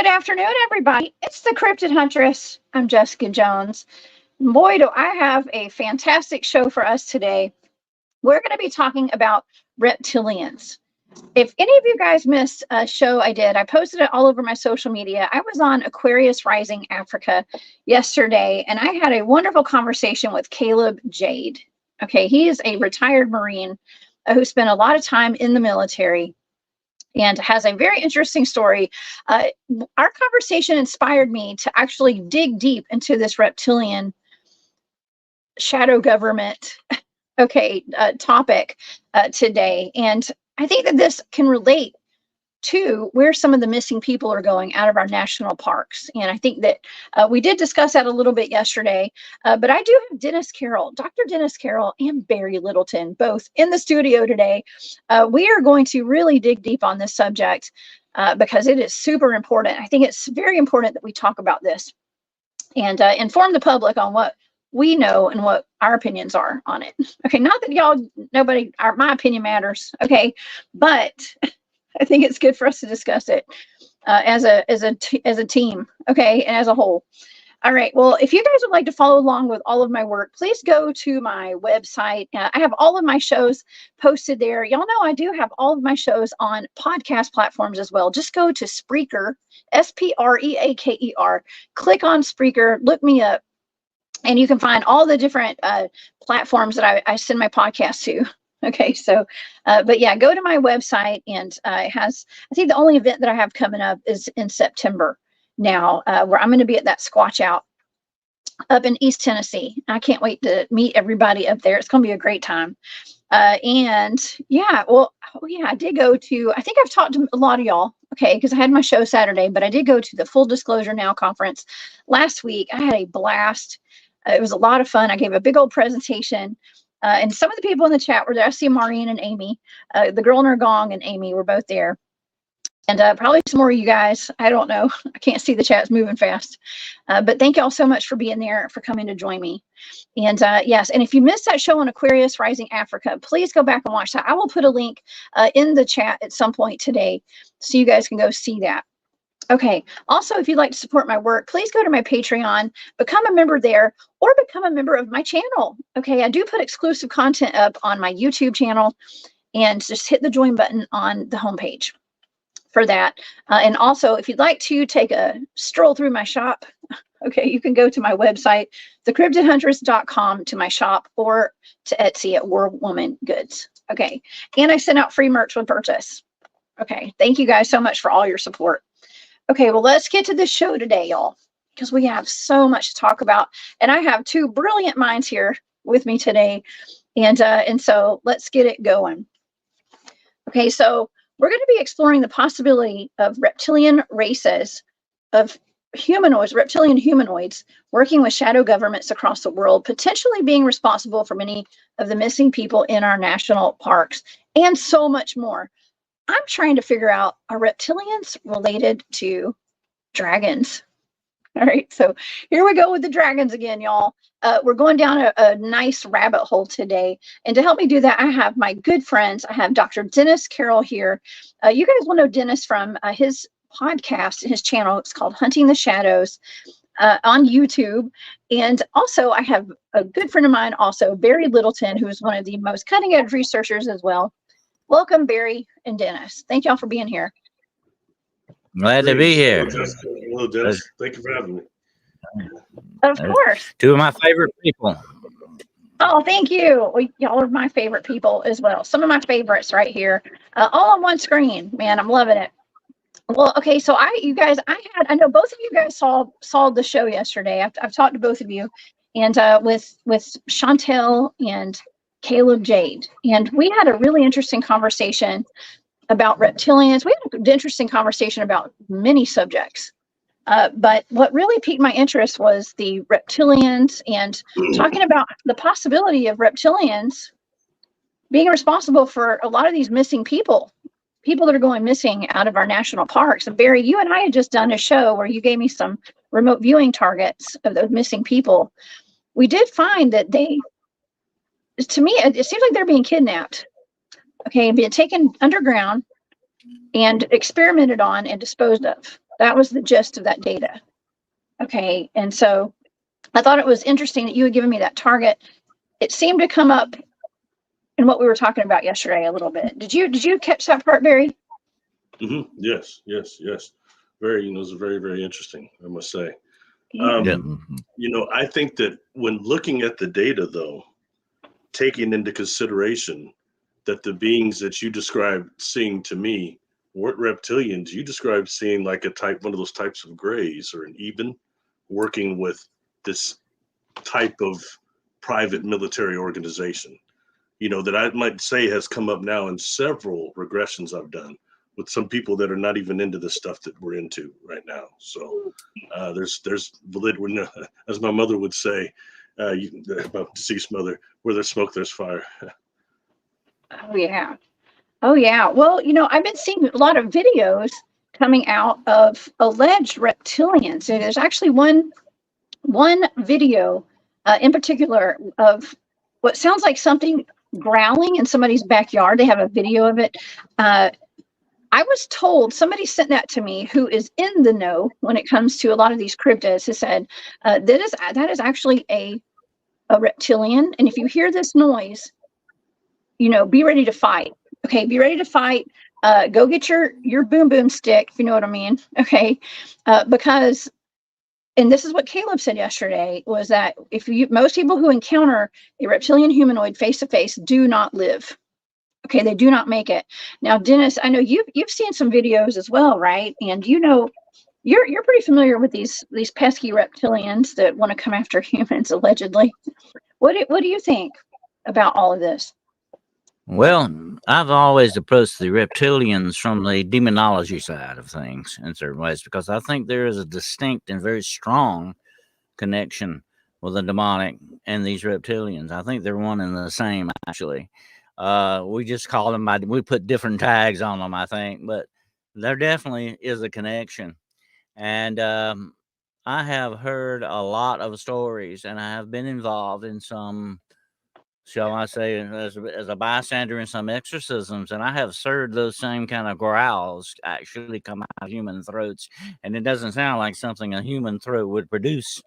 Good afternoon, everybody. It's the Cryptid Huntress. I'm Jessica Jones. Boy, do I have a fantastic show for us today. We're going to be talking about reptilians. If any of you guys missed a show I did, I posted it all over my social media. I was on Aquarius Rising Africa yesterday, and I had a wonderful conversation with Caleb Jade. Okay, he is a retired Marine who spent a lot of time in the military and has a very interesting story. Our conversation inspired me to actually dig deep into this reptilian shadow government topic today. And I think that this can relate to where some of the missing people are going out of our national parks. And I think that we did discuss that a little bit yesterday, but I do have Dennis Carroll, Dr. Dennis Carroll and Barry Littleton, both in the studio today. We are going to really dig deep on this subject because it is super important. I think it's very important that we talk about this and inform the public on what we know and what our opinions are on it. Okay, not that my opinion matters, okay, but I think it's good for us to discuss it as a team, okay, and as a whole. All right. Well, if you guys would like to follow along with all of my work, please go to my website. I have all of my shows posted there. Y'all know I do have all of my shows on podcast platforms as well. Just go to Spreaker, Spreaker. Click on Spreaker, look me up, and you can find all the different platforms that I send my podcast to. Okay, so, but yeah, go to my website, and it has, I think the only event that I have coming up is in September now, where I'm going to be at that Squatch Out up in East Tennessee. I can't wait to meet everybody up there. It's going to be a great time. And yeah, I did go to, I think I've talked to a lot of y'all, okay, because I had my show Saturday, but I did go to the Full Disclosure Now conference last week. I had a blast. It was a lot of fun. I gave a big old presentation. And some of the people in the chat were there. I see Maureen and Amy, the girl in her gong and Amy were both there. And probably some more of you guys. I don't know. I can't see the chat's moving fast. But thank y'all so much for being there, for coming to join me. And yes, and if you missed that show on Aquarius Rising Africa, please go back and watch that. I will put a link in the chat at some point today so you guys can go see that. Okay. Also, if you'd like to support my work, please go to my Patreon, become a member there, or become a member of my channel. Okay. I do put exclusive content up on my YouTube channel, and just hit the join button on the homepage for that. And also, if you'd like to take a stroll through my shop, okay, you can go to my website, thecryptidhuntress.com, to my shop, or to Etsy at World Woman Goods. Okay. And I send out free merch with purchase. Okay. Thank you guys so much for all your support. Okay, well, let's get to this show today, y'all, because we have so much to talk about. And I have two brilliant minds here with me today. And so let's get it going. Okay, so we're going to be exploring the possibility of reptilian races, of humanoids, reptilian humanoids, working with shadow governments across the world, potentially being responsible for many of the missing people in our national parks, and so much more. I'm trying to figure out, are reptilians related to dragons? All right, so here we go with the dragons again, y'all. We're going down a nice rabbit hole today. And to help me do that, I have my good friends. I have Dr. Dennis Carroll here. You guys will know Dennis from his podcast, his channel. It's called Hunting the Shadows on YouTube. And also, I have a good friend of mine, also, Barry Littleton, who is one of the most cutting edge researchers as well. Welcome, Barry and Dennis. Thank y'all for being here. Glad to be here. Hello, Dennis. Thank you for having me. Of course. Two of my favorite people. Oh, thank you. Y'all are my favorite people as well. Some of my favorites right here, all on one screen. Man, I'm loving it. Well, okay, so I know both of you guys saw the show yesterday. I've talked to both of you, and with Chantel and Caleb Jade, and we had a really interesting conversation about reptilians. We had an interesting conversation about many subjects, but what really piqued my interest was the reptilians, and talking about the possibility of reptilians being responsible for a lot of these missing people that are going missing out of our national parks. And Barry, you and I had just done a show where you gave me some remote viewing targets of those missing people. We did find that to me, it seems like they're being kidnapped, okay, being taken underground and experimented on and disposed of. That was the gist of that data. Okay, and so I thought it was interesting that you had given me that target. It seemed to come up in what we were talking about yesterday a little bit. Did you catch that part, Barry? Yes. Very, it's very, very interesting, I must say. Yeah. I think that when looking at the data, though, taking into consideration that the beings that you described seeing to me weren't reptilians, you described seeing like one of those types of grays or an even working with this type of private military organization, that I might say has come up now in several regressions I've done with some people that are not even into the stuff that we're into right now. So there's valid, as my mother would say, my deceased mother, where there's smoke, there's fire. Oh yeah. Oh yeah. Well, I've been seeing a lot of videos coming out of alleged reptilians. So there's actually one video in particular of what sounds like something growling in somebody's backyard. They have a video of it. I was told, somebody sent that to me who is in the know when it comes to a lot of these cryptids, who said that is actually a reptilian, and if you hear this noise, be ready to fight. Okay, be ready to fight. Go get your boom boom stick, if you know what I mean. Okay, because, and this is what Caleb said yesterday, was that most people who encounter a reptilian humanoid face to face do not live. Okay, they do not make it. Now, Dennis, I know you've seen some videos as well, right? And you're pretty familiar with these pesky reptilians that want to come after humans, allegedly. What do you think about all of this? Well, I've always approached the reptilians from the demonology side of things in certain ways, because I think there is a distinct and very strong connection with the demonic and these reptilians. I think they're one and the same, actually. We just call them we put different tags on them, I think, but there definitely is a connection. And I have heard a lot of stories, and I have been involved in some, shall I say, as a bystander in some exorcisms, and I have heard those same kind of growls actually come out of human throats, and it doesn't sound like something a human throat would produce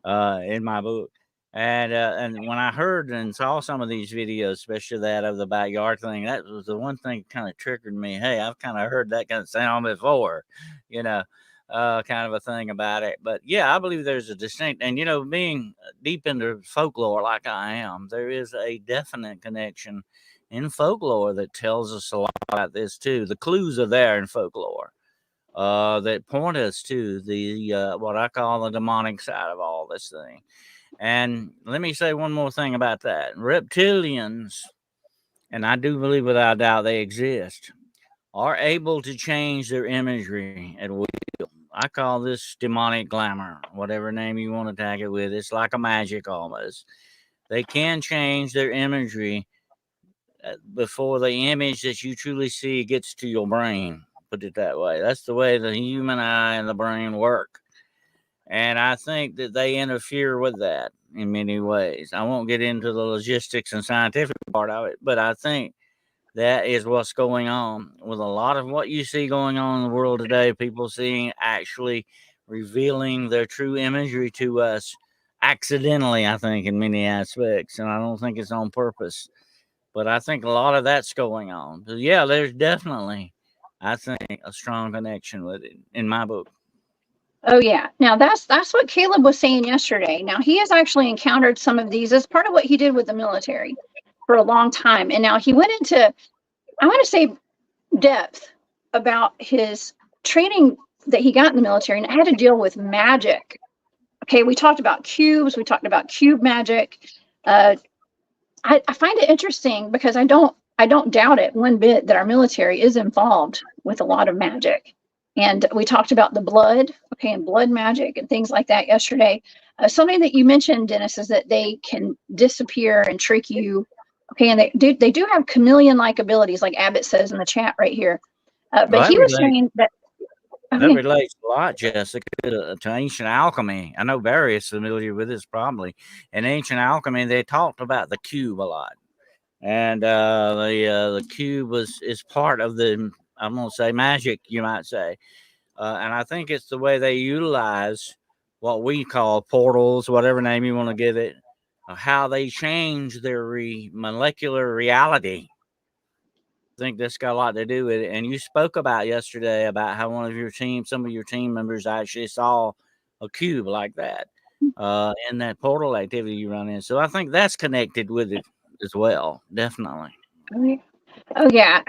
in my book. And when I heard and saw some of these videos, especially that of the backyard thing, that was the one thing kind of triggered me. Hey, I've kind of heard that kind of sound before, kind of a thing about it. But yeah, I believe there's a distinct, and being deep into folklore like I am, there is a definite connection in folklore that tells us a lot about this too. The clues are there in folklore that point us to the what I call the demonic side of all this thing. And let me say one more thing about that. Reptilians, and I do believe without doubt they exist, are able to change their imagery at will. I call this demonic glamour, whatever name you want to tag it with. It's like a magic almost. They can change their imagery before the image that you truly see gets to your brain. Put it that way. That's the way the human eye and the brain work. And I think that they interfere with that in many ways. I won't get into the logistics and scientific part of it, but I think that is what's going on with a lot of what you see going on in the world today. People seeing actually revealing their true imagery to us accidentally, I think, in many aspects. And I don't think it's on purpose. But I think a lot of that's going on. So yeah, there's definitely, I think, a strong connection with it in my book. Oh yeah. Now that's what Caleb was saying yesterday. Now he has actually encountered some of these as part of what he did with the military for a long time. And now he went into, I want to say, depth about his training that he got in the military, and it had to deal with magic. Okay, we talked about cubes, we talked about cube magic. I find it interesting because I don't doubt it one bit that our military is involved with a lot of magic. And we talked about the blood, okay, and blood magic and things like that yesterday. Something that you mentioned, Dennis, is that they can disappear and trick you. Okay, and they do have chameleon-like abilities, like Abbott says in the chat right here. But he was saying that. Okay. That relates a lot, Jessica, to ancient alchemy. I know Barry is familiar with this probably. In ancient alchemy, they talked about the cube a lot. And the cube is part of the, I'm going to say magic, you might say. And I think it's the way they utilize what we call portals, whatever name you want to give it, how they change their molecular reality. I think this got a lot to do with it. And you spoke about yesterday about how some of your team members actually saw a cube like that in that portal activity you run in. So I think that's connected with it as well. Definitely. Oh yeah,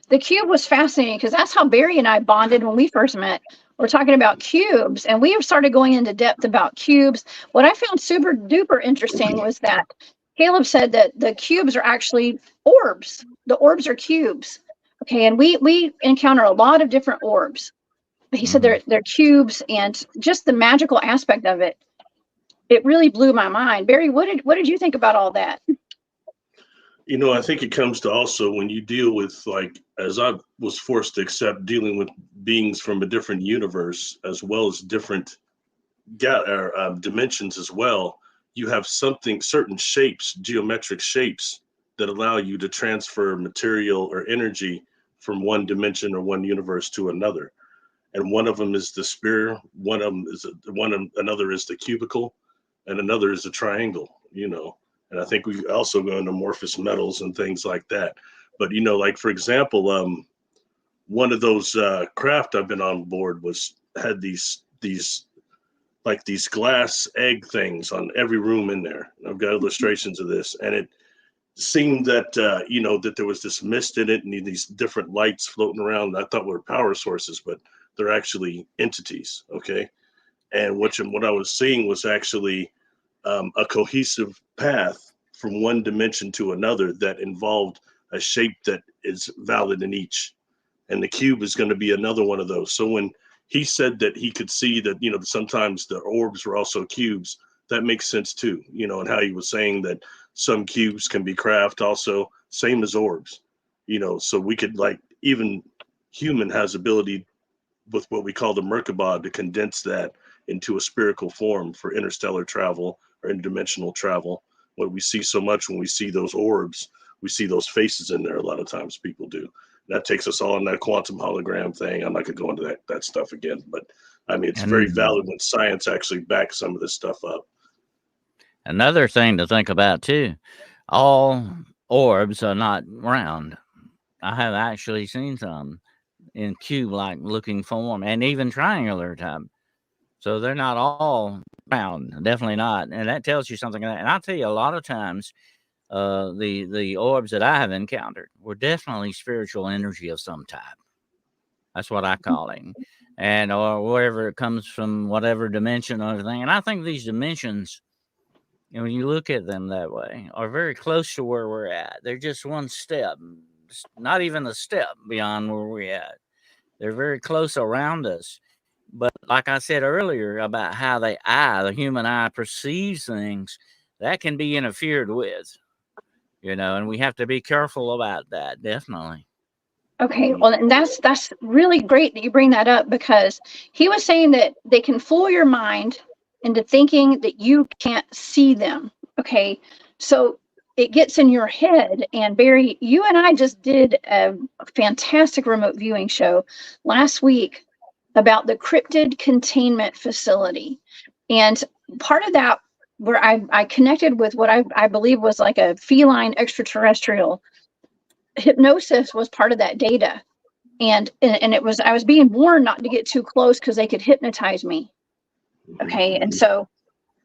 the cube was fascinating because that's how Barry and I bonded when we first met. We're talking about cubes, and we started going into depth about cubes. What I found super duper interesting was that Caleb said that the cubes are actually orbs. The orbs are cubes. Okay, and we encounter a lot of different orbs. He said they're cubes, and just the magical aspect of it. It really blew my mind. Barry, what did you think about all that? You know, I think it comes to also when you deal with, like, as I was forced to accept, dealing with beings from a different universe as well as different dimensions as well. You have certain shapes, geometric shapes that allow you to transfer material or energy from one dimension or one universe to another. And one of them is the sphere, another is the cubicle, and another is the triangle, you know. And I think we also go into amorphous metals and things like that. But, you know, like, for example, one of those craft I've been on board had these glass egg things on every room in there. I've got illustrations of this. And it seemed that, that there was this mist in it and these different lights floating around. I thought were power sources, but they're actually entities. Okay. And what I was seeing was actually a cohesive path from one dimension to another that involved a shape that is valid in each. And the cube is going to be another one of those. So when he said that he could see that, you know, sometimes the orbs were also cubes, that makes sense too, you know, and how he was saying that some cubes can be craft also, same as orbs, you know, so we could, like, even human has ability with what we call the Merkabah to condense that into a spherical form for interstellar travel or interdimensional travel. What we see so much when we see those orbs, we see those faces in there. A lot of times people do. That takes us all in that quantum hologram thing. I'm not going to go into that stuff again, but I mean, it's very valid when science actually backs some of this stuff up. Another thing to think about too, all orbs are not round. I have actually seen some in cube-like looking form and even triangular type. So they're not all round, definitely not. And that tells you something. And I'll tell you, a lot of times, the orbs that I have encountered were definitely spiritual energy of some type. That's what I call it. And or wherever it comes from, whatever dimension or everything. And I think these dimensions, and when you look at them that way, are very close to where we're at. They're just one step, not even a step beyond where we're at. They're very close around us. But like I said earlier about how the human eye perceives things, that can be interfered with, you know, and we have to be careful about that, definitely. Okay, well, and that's really great that you bring that up, because he was saying that they can fool your mind into thinking that you can't see them. Okay, so it gets in your head. And Barry, you and I just did a fantastic remote viewing show last week about the Cryptid containment facility. And part of that, where I connected with what I believe was like a feline extraterrestrial. Hypnosis was part of that data. And it was, I was being warned not to get too close because they could hypnotize me. Okay. And so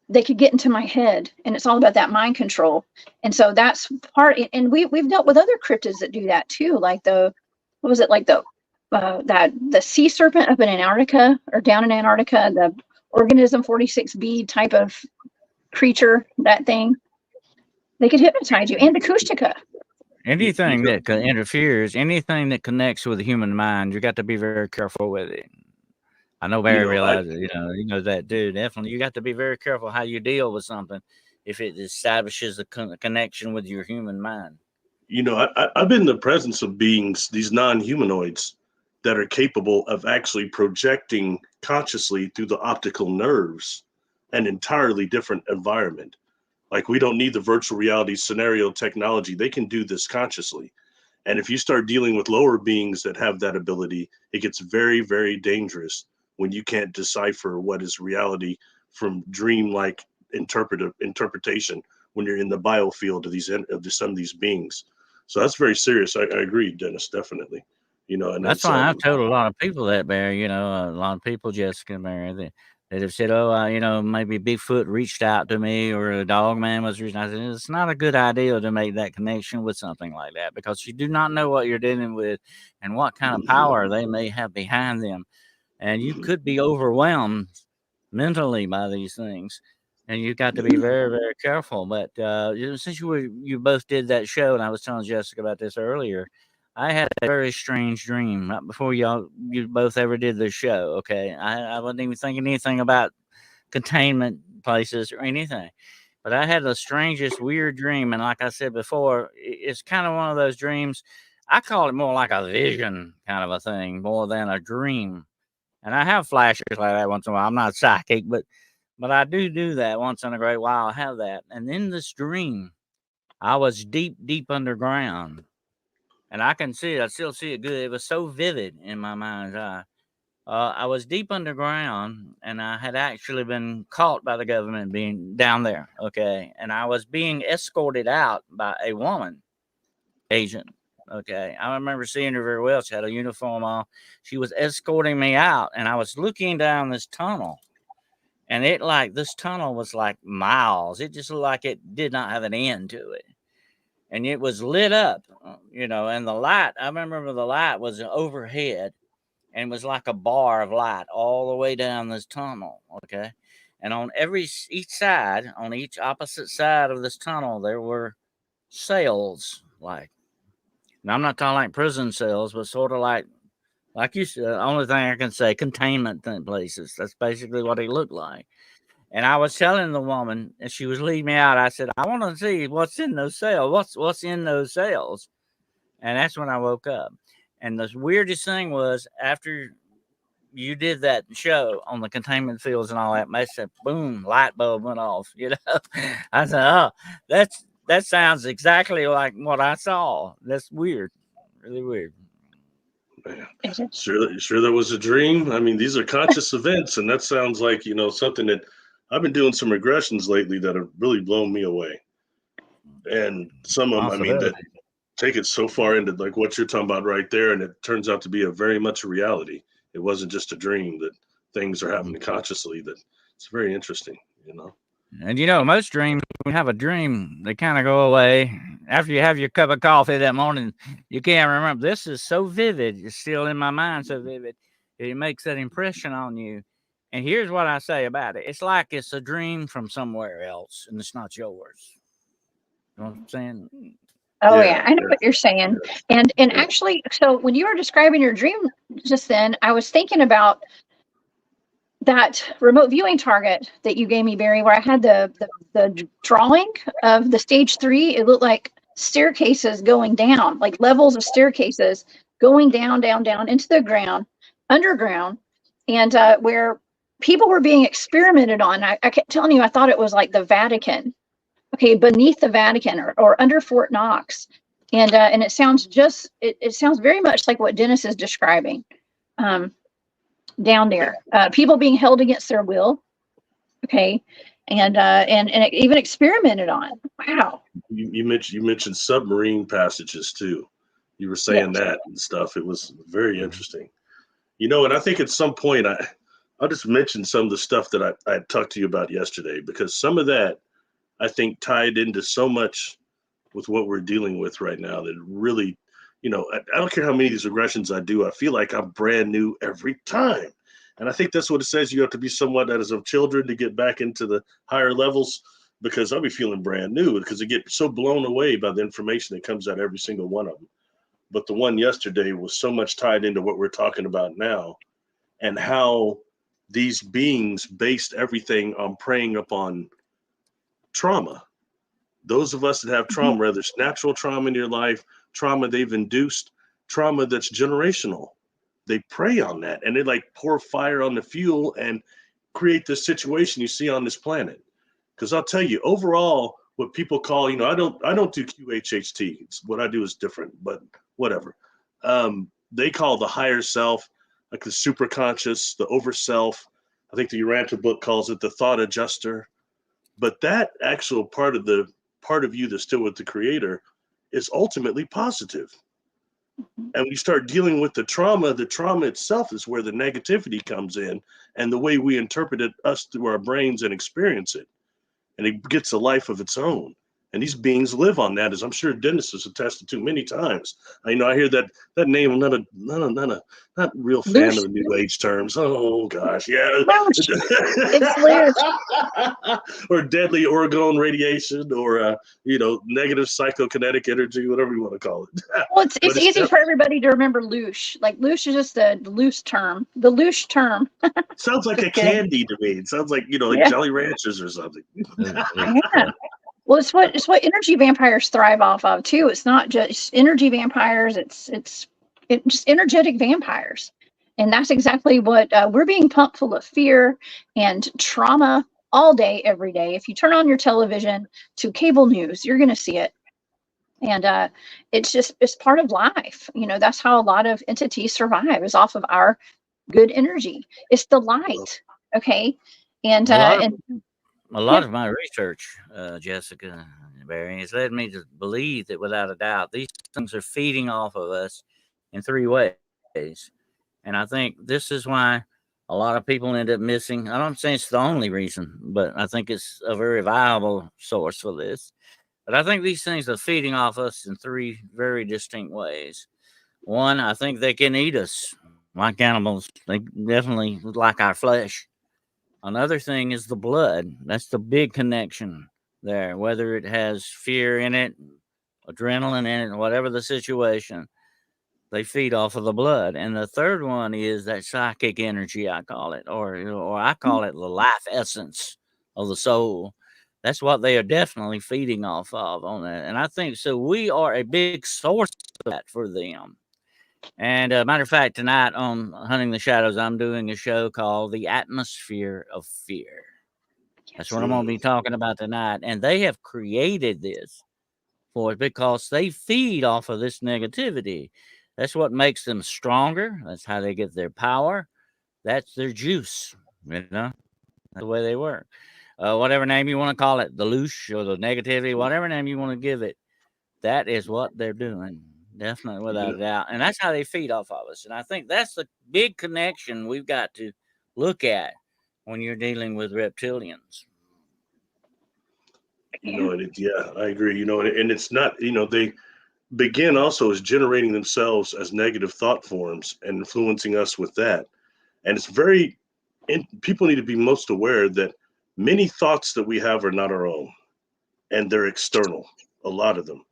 they could get into my head, and it's all about that mind control. And so that's part, and we've dealt with other cryptids that do that too. Like the sea serpent up in Antarctica, or down in Antarctica, the organism 46B type of creature, that thing, they could hypnotize you. And the Kushtaka. Anything that interferes, anything that connects with the human mind, you got to be very careful with it. I know Barry realizes, he knows that too. Definitely, you got to be very careful how you deal with something if it establishes a connection with your human mind. You know, I've been in the presence of beings, these non-humanoids, that are capable of actually projecting consciously through the optical nerves an entirely different environment. Like, we don't need the virtual reality scenario technology. They can do this consciously. And if you start dealing with lower beings that have that ability, it gets very, very dangerous when you can't decipher what is reality from dream-like interpretation when you're in the biofield of some of these beings. So that's very serious. I agree, Dennis, definitely. And That's why I've told a lot of people that, Barry. A lot of people, Jessica, Barry, that have said, "Oh, maybe Bigfoot reached out to me, or a dog man was reaching out." I said, it's not a good idea to make that connection with something like that, because you do not know what you're dealing with and what kind of power they may have behind them, and you could be overwhelmed mentally by these things. And you've got to be very, very careful. But since you both did that show, and I was telling Jessica about this earlier, I had a very strange dream right before you both ever did the show. Okay, I wasn't even thinking anything about containment places or anything, but I had the strangest, weird dream. And like I said before, it's kind of one of those dreams. I call it more like a vision kind of a thing, more than a dream. And I have flashes like that once in a while. I'm not psychic, but I do that once in a great while. I have that. And in this dream, I was deep, deep underground. And I can see it. I still see it good. It was so vivid in my mind's eye. I was deep underground, and I had actually been caught by the government being down there. Okay. And I was being escorted out by a woman agent. Okay. I remember seeing her very well. She had a uniform on. She was escorting me out, and I was looking down this tunnel. And this tunnel was like miles. It just looked like it did not have an end to it. And it was lit up, and the light, I remember the light was overhead and was like a bar of light all the way down this tunnel. Okay. And on each side, on each opposite side of this tunnel, there were cells. Now I'm not talking like prison cells, but sort of like you said, the only thing I can say, containment places. That's basically what it looked like. And I was telling the woman, and she was leading me out. I said, I want to see what's in those cells. What's in those cells? And that's when I woke up. And the weirdest thing was, after you did that show on the containment fields and all that, I said, boom, light bulb went off. I said, oh, that sounds exactly like what I saw. That's weird, really weird. Man, sure that was a dream. I mean, these are conscious events, and that sounds like something that I've been doing some regressions lately that have really blown me away. And some of them, I mean, that take it so far into like what you're talking about right there, and it turns out to be a very much a reality. It wasn't just a dream, that things are happening consciously. That it's very interesting, And most dreams, when you have a dream, they kind of go away. After you have your cup of coffee that morning, you can't remember. This is so vivid. It's still in my mind, so vivid. It makes that impression on you. And here's what I say about it. It's like it's a dream from somewhere else, and it's not yours. You know what I'm saying? Oh, yeah, I know what you're saying. And actually, so when you were describing your dream just then, I was thinking about that remote viewing target that you gave me, Barry, where I had the drawing of the stage 3. It looked like staircases going down, like levels of staircases going down into the ground, underground, and where people were being experimented on. I kept telling you, I thought it was like the Vatican. Okay, beneath the Vatican or under Fort Knox, and it sounds it sounds very much like what Dennis is describing. Down there, people being held against their will, okay, and even experimented on. Wow. You mentioned submarine passages too. You were saying that and stuff. It was very interesting. And I think at some point I'll just mention some of the stuff that I talked to you about yesterday, because some of that I think tied into so much with what we're dealing with right now that really, I don't care how many of these regressions I do, I feel like I'm brand new every time. And I think that's what it says. You have to be somewhat that is of children to get back into the higher levels, because I'll be feeling brand new because I get so blown away by the information that comes out every single one of them. But the one yesterday was so much tied into what we're talking about now, and how these beings based everything on preying upon trauma. Those of us that have trauma, whether it's natural trauma in your life, trauma they've induced, trauma that's generational, they prey on that, and they like pour fire on the fuel and create this situation you see on this planet. Because I'll tell you, overall, what people call, I don't do QHHT. What I do is different, but whatever. They call the higher self, like the superconscious, the over self. I think the Urantia book calls it the thought adjuster. But that actual part of you that's still with the creator is ultimately positive. And we start dealing with the trauma itself is where the negativity comes in, and the way we interpret it, us through our brains and experience it. And it gets a life of its own. And these beings live on that, as I'm sure Dennis has attested to many times. I hear that name. I'm not real fan Loosh. of the New Age terms. Oh gosh, yeah. Loosh. It's loosh. Or deadly orgone radiation, or negative psychokinetic energy, whatever you want to call it. Well, it's easy for everybody to remember loosh. Like loosh is just the loose term. The loosh term. Sounds like a candy to me. It sounds like Jolly Ranchers or something. Yeah. Well, it's what energy vampires thrive off of too. It's not just energy vampires. It's just energetic vampires, and that's exactly what we're being pumped full of fear and trauma all day, every day. If you turn on your television to cable news, you're going to see it, and it's part of life. That's how a lot of entities survive, is off of our good energy. It's the light, okay, and a lot of my research, Jessica and Barry, has led me to believe that without a doubt, these things are feeding off of us in 3 ways. And I think this is why a lot of people end up missing. I don't say it's the only reason, but I think it's a very viable source for this. But I think these things are feeding off us in 3 very distinct ways. One, I think they can eat us like animals. They definitely like our flesh. Another thing is the blood. That's the big connection there, whether it has fear in it, adrenaline in it, whatever the situation, they feed off of the blood. And the third one is that psychic energy, I call it, or I call it the life essence of the soul. That's what they are definitely feeding off of on that. And I think so. We are a big source of that for them. And matter of fact, tonight on Hunting the Shadows, I'm doing a show called The Atmosphere of Fear. That's what I'm going to be talking about tonight. And they have created this for it because they feed off of this negativity. That's what makes them stronger. That's how they get their power. That's their juice. That's the way they work. Whatever name you want to call it, the loosh or the negativity, whatever name you want to give it, that is what they're doing. Definitely, without a doubt. And that's how they feed off of us. And I think that's the big connection we've got to look at when you're dealing with reptilians. I agree. And it's not, they begin also as generating themselves as negative thought forms and influencing us with that. And it's people need to be most aware that many thoughts that we have are not our own, and they're external, a lot of them.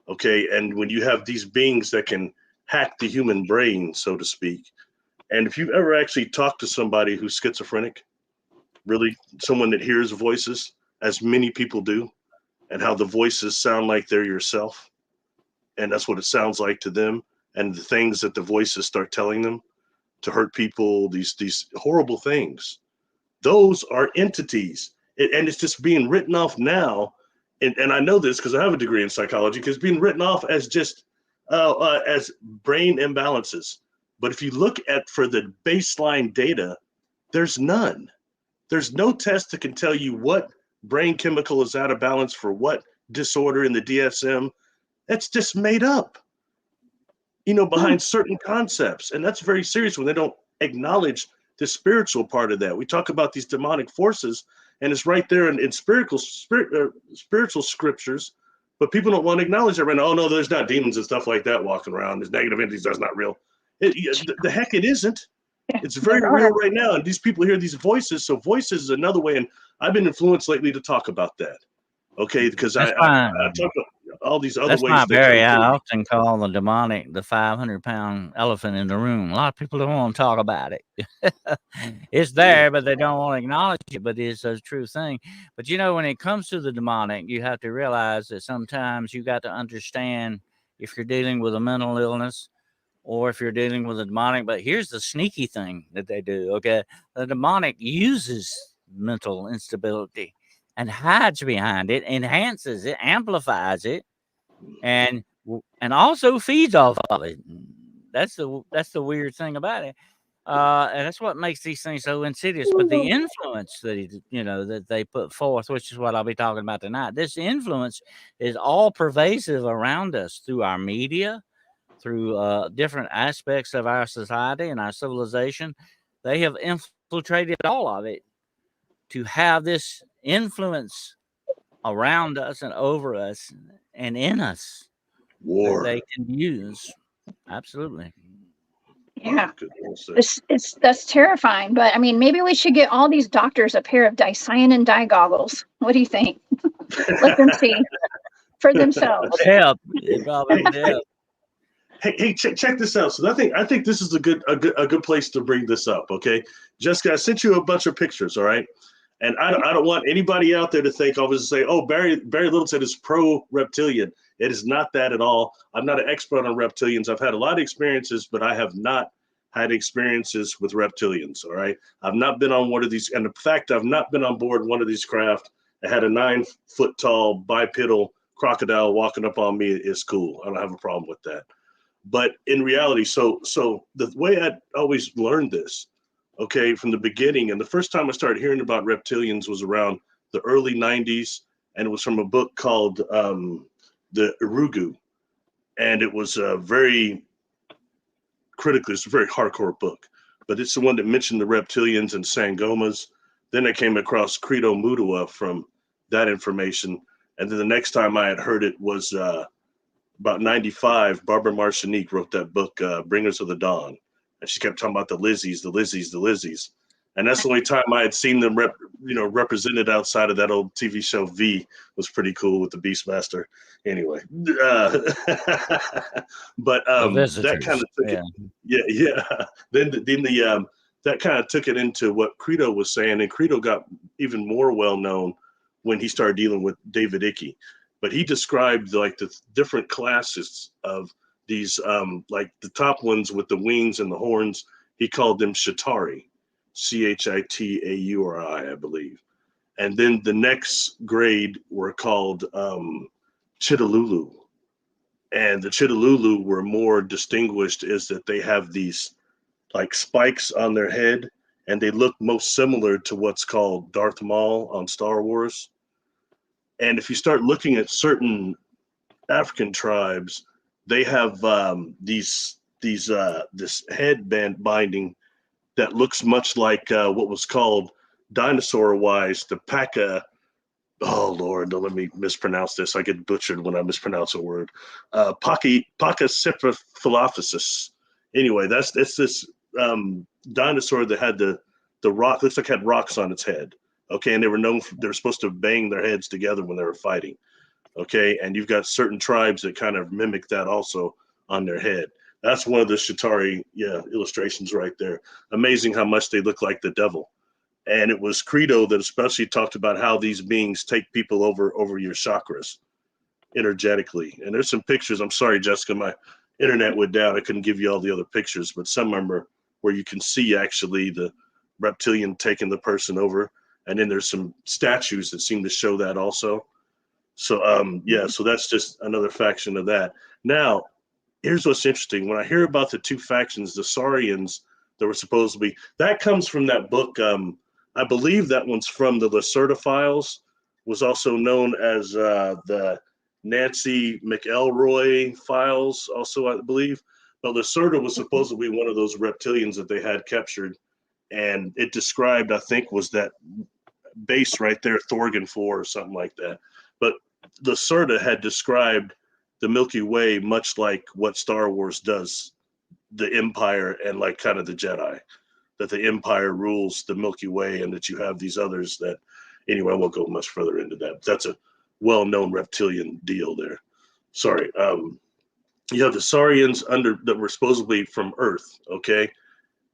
Okay, and when you have these beings that can hack the human brain, so to speak, and if you've ever actually talked to somebody who's schizophrenic, really someone that hears voices, as many people do, and how the voices sound like they're yourself, and that's what it sounds like to them, and the things that the voices start telling them to hurt people, these horrible things, those are entities, and it's just being written off now. And I know this because I have a degree in psychology, because it's being written off as just as brain imbalances. But if you look for the baseline data, there's none. There's no test that can tell you what brain chemical is out of balance for what disorder in the DSM. That's just made up, behind certain concepts. And that's very serious when they don't acknowledge the spiritual part of that. We talk about these demonic forces, and it's right there in spiritual scriptures, but people don't want to acknowledge that right now. Oh no, there's not demons and stuff like that walking around. There's negative entities. That's not real. The heck it isn't. It's very real right now. And these people hear these voices. So voices is another way. And I've been influenced lately to talk about that. Okay, because I talk about all these other ways. That's Barry. I often call the demonic the 500-pound elephant in the room. A lot of people don't want to talk about it. It's there, but they don't want to acknowledge it. But it's a true thing. But when it comes to the demonic, you have to realize that sometimes you got to understand if you're dealing with a mental illness or if you're dealing with a demonic. But here's the sneaky thing that they do. Okay, the demonic uses mental instability and hides behind it, enhances it, amplifies it, and and also feeds off of it. That's the weird thing about it. And that's what makes these things so insidious. But the influence that that they put forth, which is what I'll be talking about tonight, this influence is all pervasive around us through our media, through different aspects of our society and our civilization. They have infiltrated all of it to have this influence around us and over us and in us that they can use. Absolutely. Yeah, that's terrifying. But I mean, maybe we should get all these doctors a pair of dicyanin dye goggles. What do you think? Let them see for themselves. Yeah, it probably would help. Hey, check this out. So I think this is a good place to bring this up. Okay, Jessica, I sent you a bunch of pictures. All right, and I don't want anybody out there to think I was say, oh, Barry Littleton is pro reptilian. It is not that at all. I'm not an expert on reptilians. I've had a lot of experiences, but I have not had experiences with reptilians. All right, I've not been on one of these, and the fact I've not been on board one of these craft that had a 9-foot tall bipedal crocodile walking up on me is cool. I don't have a problem with that. But in reality, so the way I always learned this, okay, from the beginning, and the first time I started hearing about reptilians was around the early 90s, and it was from a book called The Urugu, and it was very critically, it's a very hardcore book, but it's the one that mentioned the reptilians and Sangomas. Then I came across Credo Mutua from that information, and then the next time I had heard it was about 95, Barbara Martinique wrote that book, Bringers of the Dawn. And she kept talking about the Lizzies. And that's the only time I had seen them represented outside of that old TV show V. Was pretty cool with the Beastmaster. Anyway. But that kind of took it. Yeah. Then that kind of took it into what Credo was saying. And Credo got even more well-known when he started dealing with David Icke. But he described like the different classes of these, like the top ones with the wings and the horns. He called them Chitauri, Chitauri, I believe. And then the next grade were called Chitalulu. And the Chitalulu were more distinguished is that they have these like spikes on their head, and they look most similar to what's called Darth Maul on Star Wars. And if you start looking at certain African tribes, they have this headband binding that looks much like what was called dinosaur-wise the Paca. Oh Lord, don't let me mispronounce this. I get butchered when I mispronounce a word. Pachycephalophus. Anyway, it's this dinosaur that had the rock. Looks like it had rocks on its head. Okay, and they were supposed to bang their heads together when they were fighting. Okay, and you've got certain tribes that kind of mimic that also on their head. That's one of the Chitauri illustrations right there. Amazing how much they look like the devil. And it was Credo that especially talked about how these beings take people over your chakras energetically. And there's some pictures. I'm sorry, Jessica, my internet went down. I couldn't give you all the other pictures, but some of them are where you can see actually the reptilian taking the person over. And then there's some statues that seem to show that also. So, so that's just another faction of that. Now, here's what's interesting. When I hear about the two factions, the Saurians that were supposed to be, that comes from that book. I believe that one's from the Lacerda Files, was also known as the Nancy McElroy Files, also, I believe. But Lacerda was supposed to be one of those reptilians that they had captured. And it described, I think, was that base right there, Thorgan 4 or something like that. But Lacerda had described the Milky Way much like what Star Wars does, the Empire and like kind of the Jedi, that the Empire rules the Milky Way and that you have these others that, anyway, I won't go much further into that. That's a well-known reptilian deal there. Sorry. You have the Saurians that were supposedly from Earth, okay?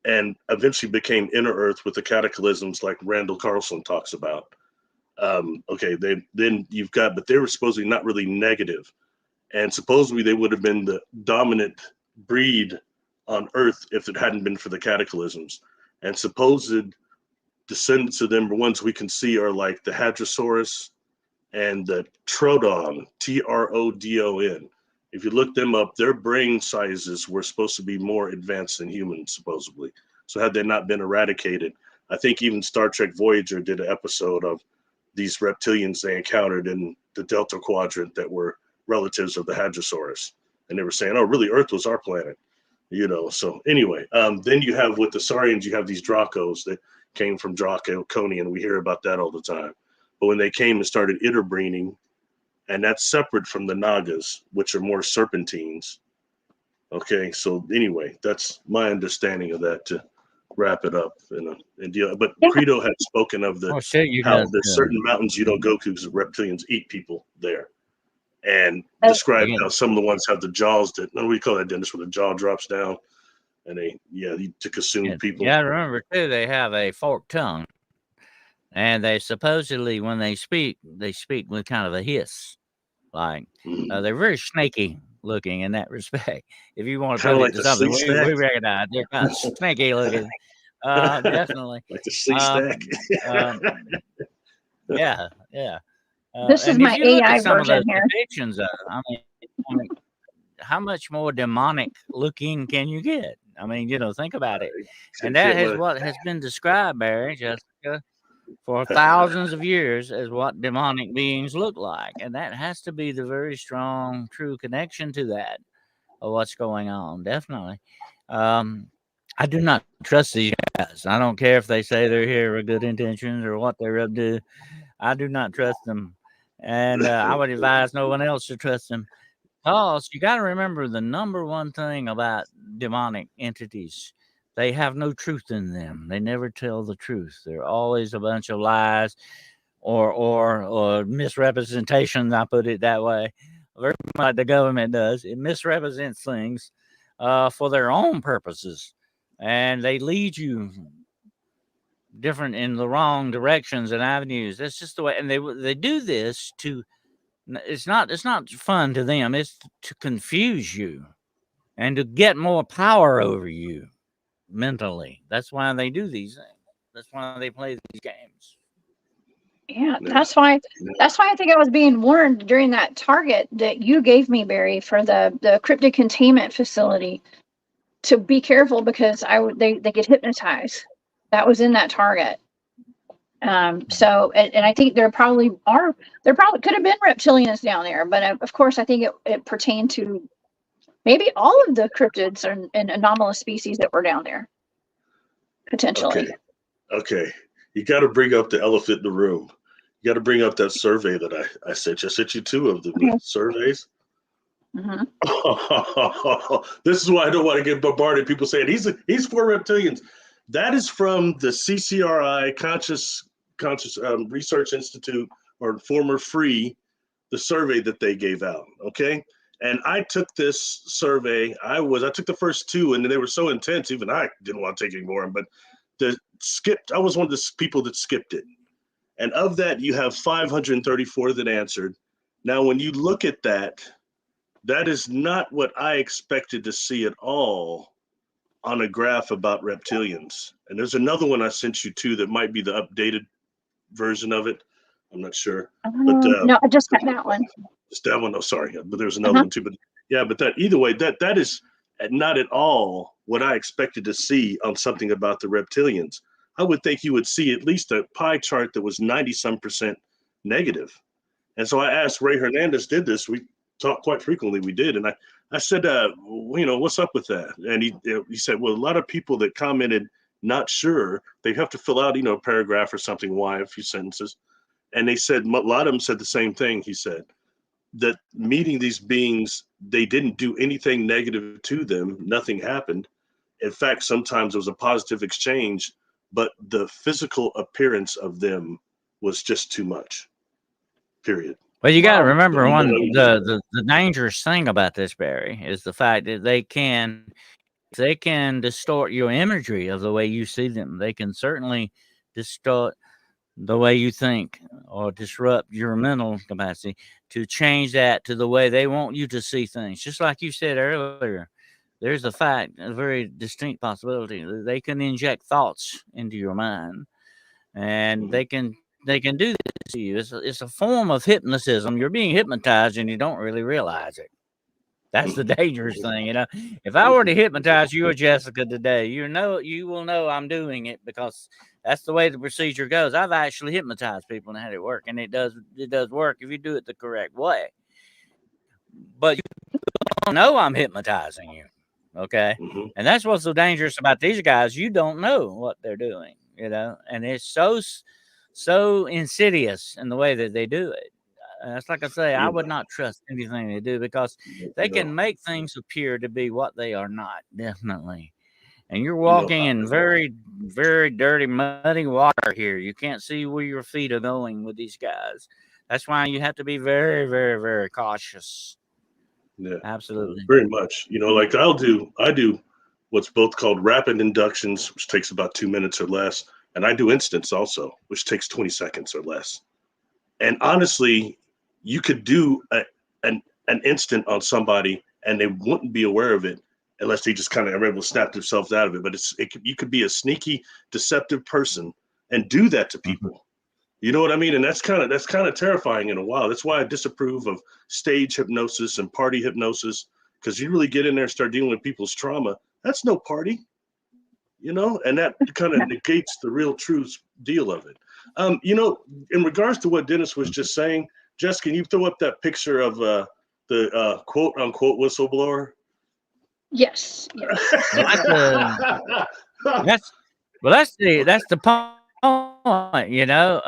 And eventually became inner Earth with the cataclysms like Randall Carlson talks about. But they were supposedly not really negative. And supposedly they would have been the dominant breed on Earth if it hadn't been for the cataclysms. And supposed descendants of them, the ones we can see, are like the Hadrosaurus and the Trodon, Trodon. If you look them up, their brain sizes were supposed to be more advanced than humans, supposedly. So had they not been eradicated, I think even Star Trek Voyager did an episode of these reptilians they encountered in the Delta Quadrant that were relatives of the Hadrosaurus. And they were saying, oh, really, Earth was our planet. You know, so anyway, then you have with the Saurians, you have these Dracos that came from Draco, and we hear about that all the time. But when they came and started interbreeding, and that's separate from the Nagas, which are more serpentines. Okay, so anyway, that's my understanding of that to wrap it up. And deal. But Credo had spoken of how there's certain mountains you don't go to because reptilians eat people there. And describe how some of the ones have the jaws that, what do we call that, Dennis, where the jaw drops down and they to consume people. Yeah, remember too, they have a forked tongue. And they supposedly, when they speak with kind of a hiss. Like, they're very snaky looking in that respect. If you want to put it to something, we recognize they're kind of snaky looking. Definitely. Like the sleep stack. Yeah. This is my AI version here. Depictions of, I mean, how much more demonic looking can you get? I mean, think about it. And that is what has been described, Barry, Jessica, for thousands of years as what demonic beings look like. And that has to be the very strong, true connection to that of what's going on. Definitely. I do not trust these guys. I don't care if they say they're here with good intentions or what they're up to. I do not trust them. And I would advise no one else to trust them. Because you got to remember the number one thing about demonic entities. They have no truth in them. They never tell the truth. They're always a bunch of lies or misrepresentations, I put it that way. Very much like the government does. It misrepresents things for their own purposes. And they lead you different in the wrong directions and avenues. That's just the way. And they do this to, it's not fun to them. It's to confuse you and to get more power over you. Mentally, that's why they do these things. That's why they play these games. Yeah, that's why I think I was being warned during that target that you gave me, Barry, for the cryptid containment facility, to be careful because they get hypnotized. That was in that target. So and I think there probably could have been reptilians down there, but of course I think it pertained to maybe all of the cryptids and anomalous species that were down there, potentially. Okay. You got to bring up the elephant in the room. You got to bring up that survey that I sent you. I sent you 2 of the surveys. Mm-hmm. This is why I don't want to get bombarded. People saying he's for reptilians. That is from the CCRI Conscious Research Institute, or former Free, the survey that they gave out. Okay. And I took this survey. I took the first 2, and they were so intense, even I didn't want to take any more. But I was one of the people that skipped it. And of that, you have 534 that answered. Now, when you look at that, that is not what I expected to see at all on a graph about reptilians. And there's another one I sent you too that might be the updated version of it. I'm not sure. But no, I just got that one. Just that one. Oh, sorry. But there's another one too. But yeah, but that either way, that is not at all what I expected to see on something about the reptilians. I would think you would see at least a pie chart that was 90-some% negative. And so I asked Ray Hernandez did this. We talked quite frequently. We did. And I said, what's up with that? And he said, well, a lot of people that commented, not sure, they have to fill out, a paragraph or something, why, a few sentences. And they said, a lot of them said the same thing. He said that meeting these beings, they didn't do anything negative to them. Nothing happened. In fact, sometimes it was a positive exchange, but the physical appearance of them was just too much. Period. Well, you got to remember the dangerous thing about this, Barry, is the fact that they can distort your imagery of the way you see them. They can certainly distort the way you think or disrupt your mental capacity to change that to the way they want you to see things. Just like you said earlier, there's a very distinct possibility. They can inject thoughts into your mind, and they can do this to you. It's a form of hypnotism. You're being hypnotized and you don't really realize it. That's the dangerous thing, you know. If I were to hypnotize you or Jessica today, you will know I'm doing it because that's the way the procedure goes. I've actually hypnotized people and had it work, and it does work if you do it the correct way. But you don't know I'm hypnotizing you, okay? Mm-hmm. And that's what's so dangerous about these guys. You don't know what they're doing, you know, and it's so insidious in the way that they do it. It's like I say, I would not trust anything they do because they can make things appear to be what they are not, definitely. And you're walking in very, very dirty, muddy water here. You can't see where your feet are going with these guys. That's why you have to be very, very, very cautious. Yeah, absolutely. Very much. You know, like I do what's both called rapid inductions, which takes about 2 minutes or less. And I do instants also, which takes 20 seconds or less. And honestly, you could do an instant on somebody and they wouldn't be aware of it unless they just kind of are able to snap themselves out of it. But you could be a sneaky, deceptive person and do that to people. You know what I mean? And that's kind of terrifying in a while. That's why I disapprove of stage hypnosis and party hypnosis, because you really get in there and start dealing with people's trauma. That's no party, you know, and that kind of negates the real true deal of it. You know, in regards to what Dennis was just saying, Jess, can you throw up that picture of the quote unquote whistleblower? Yes. That's the point, you know.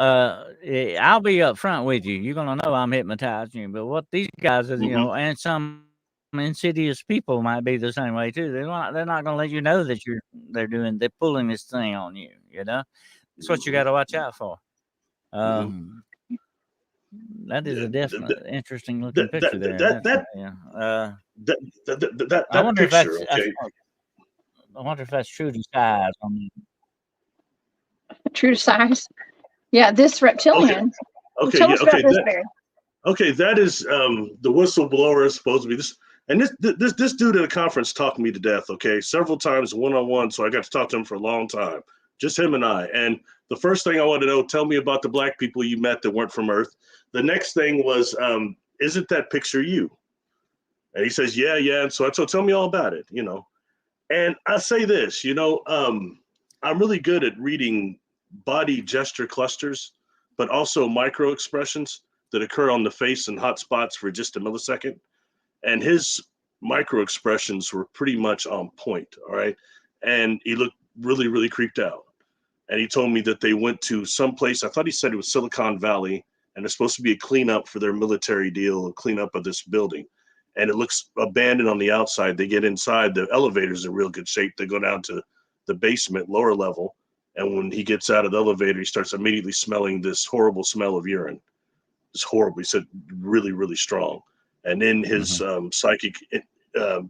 I'll be up front with you. You're gonna know I'm hypnotizing you, but what these guys are, you know, and some insidious people might be the same way too. They're not gonna let you know that they're pulling this thing on you, you know. That's what you got to watch out for. That is a definite interesting looking picture there. I wonder if that's okay. I wonder if that's true to size. True to size. Yeah, this reptilian. Okay. Tell us about this, Barry. Okay, that is the whistleblower is supposed to be this. And this dude at a conference talked me to death, okay, several times one-on-one. So I got to talk to him for a long time, just him and I. And the first thing I wanted to know, tell me about the black people you met that weren't from Earth. The next thing was, isn't that picture you? And he says, yeah. And so tell me all about it, you know. And I say this, you know, I'm really good at reading body gesture clusters, but also micro expressions that occur on the face and hot spots for just a millisecond. And his micro expressions were pretty much on point. All right. And he looked really, really creeped out. And he told me that they went to some place. I thought he said it was Silicon Valley, and there's supposed to be a cleanup for their military deal, a cleanup of this building. And it looks abandoned on the outside. They get inside, the elevator's in real good shape. They go down to the basement, lower level. And when he gets out of the elevator, he starts immediately smelling this horrible smell of urine. It's horrible. He said really, really strong. And then his psychic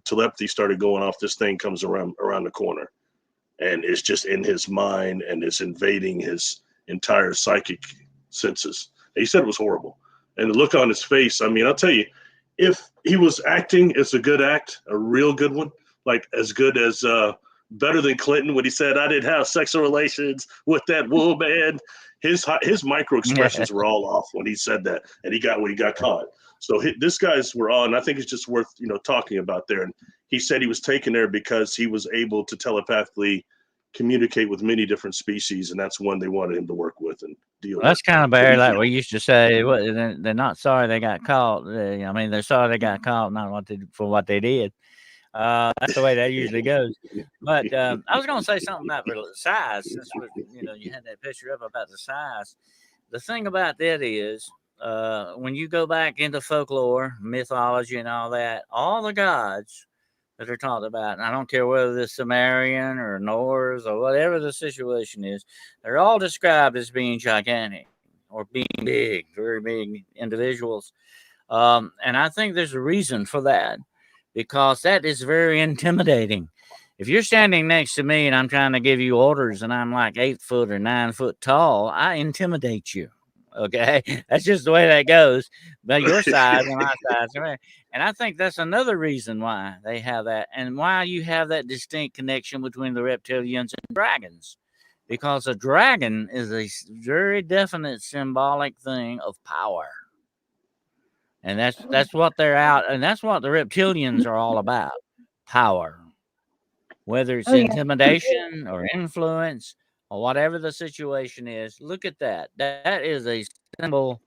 telepathy started going off. This thing comes around the corner, and it's just in his mind, and it's invading his entire psychic senses. And he said it was horrible. And the look on his face, I mean, I'll tell you, if he was acting, it's a good act, a real good one, like as good as better than Clinton when he said, I didn't have sexual relations with that woman. His micro expressions were all off when he said that, and he got caught. So this guy's were on. I think it's just worth talking about there. And he said he was taken there because he was able to telepathically communicate with many different species, and that's one they wanted him to work with and deal. That's kind of Barry, like we used to say. They're not sorry they got caught. I mean, they're sorry they got caught, not for what they did. That's the way that usually goes. But I was going to say something about size, since you had that picture up about the size. The thing about that is, when you go back into folklore, mythology, and all that, all the gods that are talked about, and I don't care whether they're Sumerian or Norse or whatever the situation is, they're all described as being gigantic or being big, very big individuals. And I think there's a reason for that, because that is very intimidating. If you're standing next to me and I'm trying to give you orders and I'm like 8 foot or 9 foot tall, I intimidate you. Okay, that's just the way that goes. But your size and my size, and I think that's another reason why they have that, and why you have that distinct connection between the reptilians and dragons, because a dragon is a very definite symbolic thing of power. And that's what they're out, and that's what the reptilians are all about. Power. Whether it's Oh yeah. intimidation or influence or whatever the situation is, look at that. That is a symbol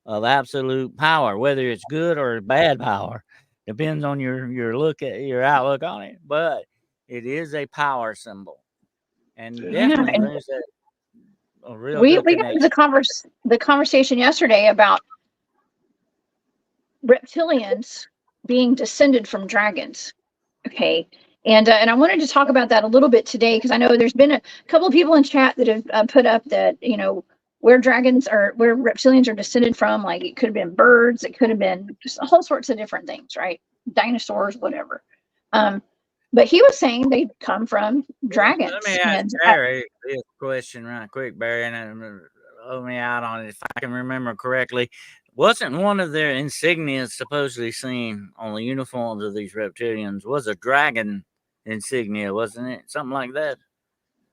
of absolute power, whether it's good or bad power. Depends on your look at your outlook on it. But it is a power symbol. And Yeah. Yeah. definitely And there's a real we good got into connection. the conversation yesterday about reptilians being descended from dragons. Okay. And I wanted to talk about that a little bit today because I know there's been a couple of people in chat that have put up that, you know, where dragons are, where reptilians are descended from. Like it could have been birds, it could have been just whole sorts of different things, right? Dinosaurs, whatever. But he was saying they come from Well, let me dragons. ask And Barry this question right quick, Barry, and owe me out on it if I can remember correctly. Wasn't one of their insignias supposedly seen on the uniforms of these reptilians was a dragon insignia, wasn't it? Something like that.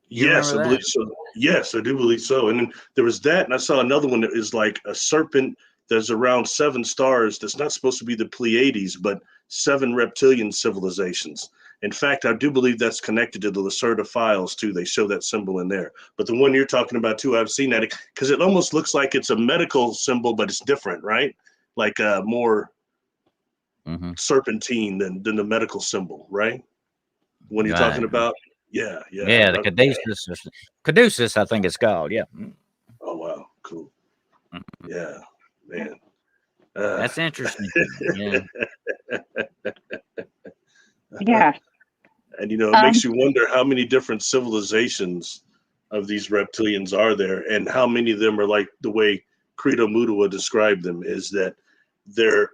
You Yes, remember I that? believe so. Yes, I do believe so. And then there was that, and I saw another one that is like a serpent that's around 7 stars. That's not supposed to be the Pleiades, but 7 reptilian civilizations. In fact, I do believe that's connected to the Lacerda files too. They show that symbol in there. But the one you're talking about too, I've seen that because it almost looks like it's a medical symbol, but it's different, right? Like more serpentine than the medical symbol, right? When you're talking Right. about, yeah. Yeah, the caduceus, I think it's called. Yeah. Oh wow, cool. Yeah, man. That's interesting. Yeah. yeah. And you know, it Um, makes you wonder how many different civilizations of these reptilians are there, and how many of them are like the way Credo Mudua described them, is that their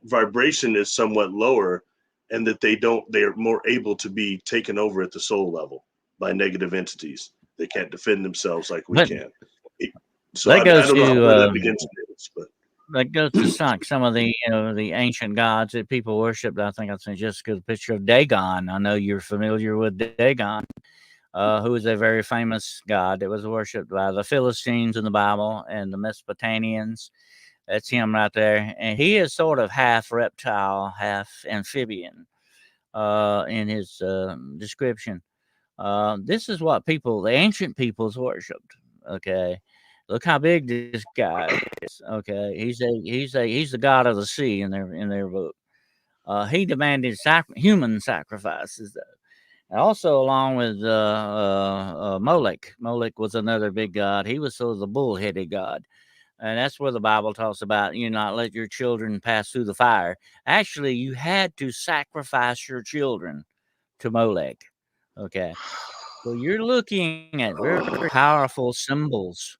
vibration is somewhat lower, and that they're more able to be taken over at the soul level by negative entities. They can't defend themselves like we But can. So that I goes don't know to where that begins to is, but some of the the ancient gods that people worshipped. I think I sent Jessica the picture of Dagon. I know you're familiar with Dagon, who is a very famous god that was worshipped by the Philistines in the Bible and the Mesopotamians. That's him right there, and he is sort of half reptile, half amphibian in his description. This is what the ancient peoples worshipped. Okay, look how big this guy is. Okay, he's the god of the sea in their book. He demanded human sacrifices, though. And also, along with Molech. Molech was another big god. He was sort of the bull-headed god. And that's where the Bible talks about you not let your children pass through the fire. Actually, you had to sacrifice your children to Molech. Okay. So you're looking at very powerful symbols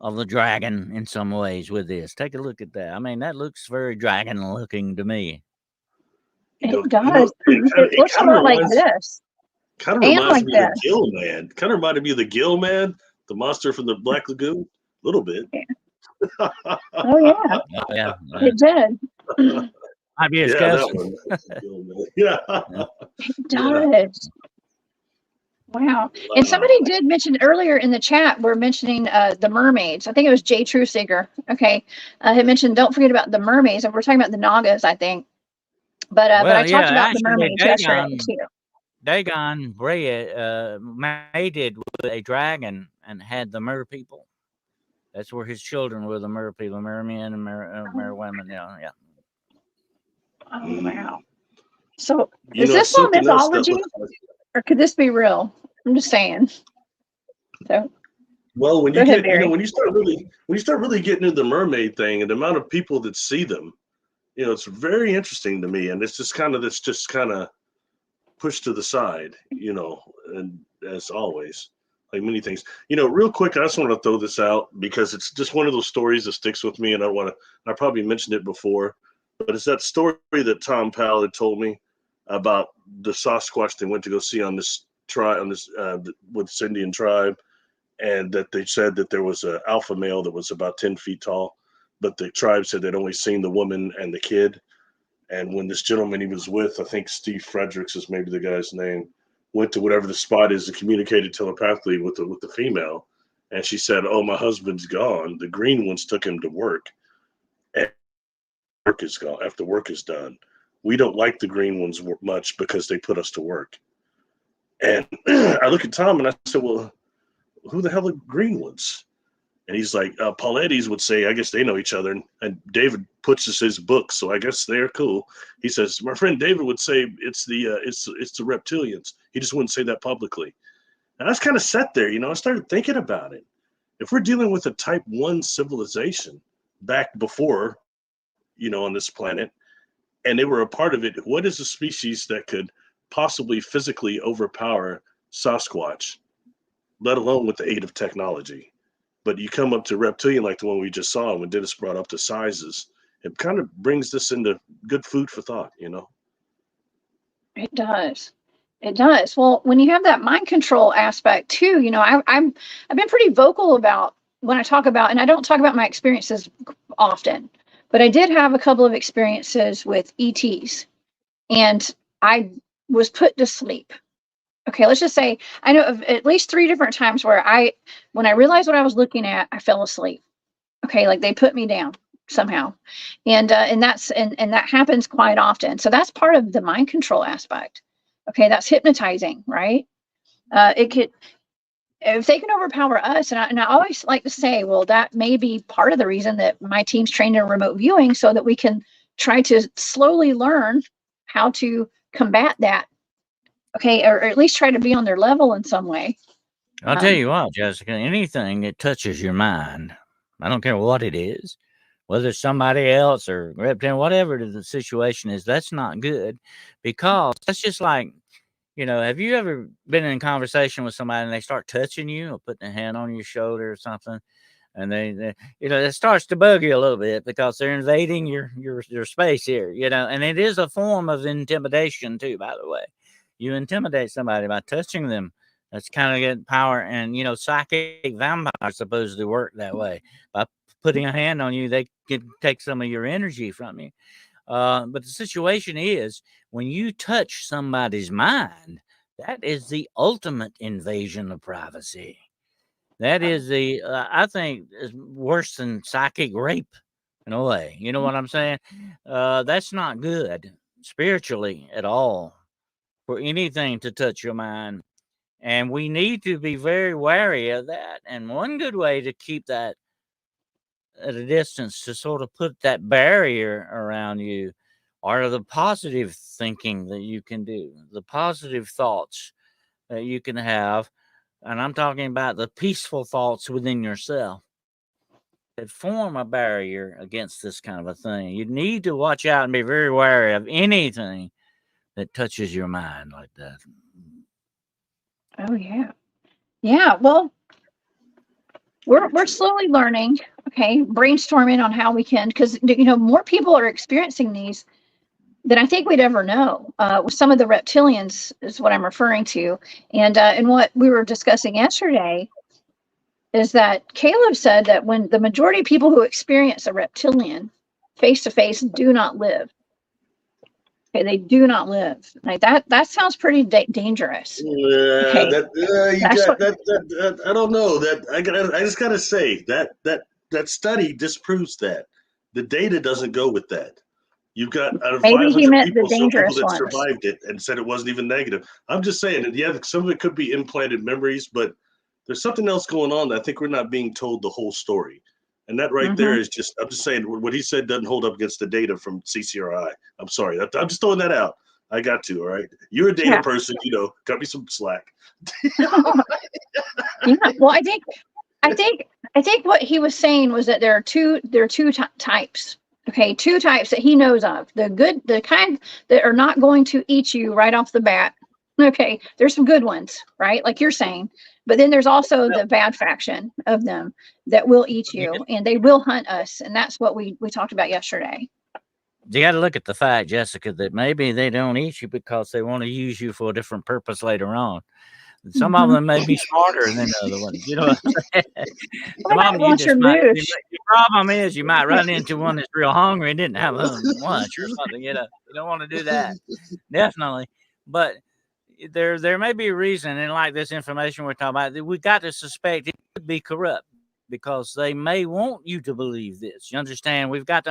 of the dragon in some ways with this. Take a look at that. I mean, that looks very dragon looking to me. it does. It it looks a kind of lot like reminds this and reminds like me of the this. Gill Man. Kind of reminded me of the Gill Man, the monster from the Black Lagoon, a little bit. Oh yeah, Oh, yeah. it did. Might be his Yeah, that cousin. one. Gill Man. Yeah. It Yeah. does. Wow. And Wow. somebody did mention earlier in the chat, we're mentioning the mermaids. I think it was Jay Trueseeker. Okay. Had mentioned, don't forget about the mermaids. And we're talking about the Nagas, I think. But I Well, talked yeah, about the actually, mermaids yesterday too. Dagon mated with a dragon and had the mer people. That's where his children were the mer people, mermen and mer women. Yeah. Oh, wow. So You is know, this all something else that mythology looks like, or could this be real? I'm just saying. So well, when go you ahead, get, Barry. when you start really getting into the mermaid thing and the amount of people that see them, it's very interesting to me. And it's just kind of pushed to the side, and as always, like many things. Real quick, I just want to throw this out because it's just one of those stories that sticks with me, and I probably mentioned it before, but it's that story that Tom Powell had told me about the Sasquatch they went to go see on this tribe, with this Indian tribe, and that they said that there was an alpha male that was about 10 feet tall, but the tribe said they'd only seen the woman and the kid. And when this gentleman he was with, I think Steve Fredericks is maybe the guy's name, went to whatever the spot is and communicated telepathically with the female. And she said, "Oh, my husband's gone. The green ones took him to work." And work is gone, after work is done. We don't like the green ones much because they put us to work. And I look at Tom and I said, well, who the hell are green ones? And he's like, Paulettis would say, I guess they know each other. And David puts his book, so I guess they're cool. He says, my friend David would say it's the reptilians. He just wouldn't say that publicly. And I was kind of sat there, I started thinking about it. If we're dealing with a type 1 civilization back before, on this planet, and they were a part of it, what is a species that could possibly physically overpower Sasquatch, let alone with the aid of technology? But you come up to reptilian like the one we just saw when Dennis brought up the sizes, it kind of brings this into good food for thought, It does. It does. Well, when you have that mind control aspect too, I've been pretty vocal about when I talk about, and I don't talk about my experiences often, but I did have a couple of experiences with ETs, and I was put to sleep. Okay, let's just say I know of at least 3 different times where when I realized what I was looking at, I fell asleep. Okay, like they put me down somehow, and that happens quite often. So that's part of the mind control aspect. Okay, that's hypnotizing, right? It could, if they can overpower us, and I always like to say, well, that may be part of the reason that my team's trained in remote viewing, so that we can try to slowly learn how to combat that. Okay, or at least try to be on their level in some way. I'll tell you what, Jessica, anything that touches your mind, I don't care what it is, whether it's somebody else or reptilian, whatever the situation is, that's not good, because that's just like, have you ever been in conversation with somebody and they start touching you or putting a hand on your shoulder or something, and they it starts to bug you a little bit because they're invading your space here, and it is a form of intimidation too, by the way. You intimidate somebody by touching them. That's kind of getting power. And, psychic vampires supposedly work that way. By putting a hand on you, they can take some of your energy from you. But the situation is, when you touch somebody's mind, that is the ultimate invasion of privacy. That is I think, is worse than psychic rape in a way. You know what I'm saying? That's not good spiritually at all, for anything to touch your mind. And we need to be very wary of that. And one good way to keep that at a distance, to sort of put that barrier around you, are the positive thinking that you can do, the positive thoughts that you can have. And I'm talking about the peaceful thoughts within yourself that form a barrier against this kind of a thing. You need to watch out and be very wary of anything that touches your mind like that. Oh yeah. Yeah. Well, we're slowly learning, okay, brainstorming on how we can, because more people are experiencing these than I think we'd ever know. With some of the reptilians is what I'm referring to. And what we were discussing yesterday is that Caleb said that when the majority of people who experience a reptilian face to face do not live. Okay, they do not live. Like that sounds pretty dangerous. Okay. I don't know. I just gotta say that study disproves that. The data doesn't go with that. You've got out of Maybe 500 people, some people that ones survived it and said it wasn't even negative. I'm just saying that, yeah, some of it could be implanted memories, but there's something else going on that I think we're not being told the whole story. And that right there is just, I'm just saying what he said doesn't hold up against the data from CCRI. I'm sorry. I'm just throwing that out. I got to, all right. You're a data person, cut me some slack. Yeah. Well, I think what he was saying was that there are two types. Okay, 2 types that he knows of. The kind that are not going to eat you right off the bat. Okay, there's some good ones, right? Like you're saying. But then there's also the bad faction of them that will eat you, and they will hunt us. And that's what we talked about yesterday. You got to look at the fact, Jessica, that maybe they don't eat you because they want to use you for a different purpose later on. Some of them may be smarter than the other ones. You know what I'm saying? Your problem is you might run into one that's real hungry and didn't have lunch or something. You don't want to do that. Definitely. But there may be a reason, and like this information we're talking about, that we got to suspect it could be corrupt, because they may want you to believe this. You understand? We've got to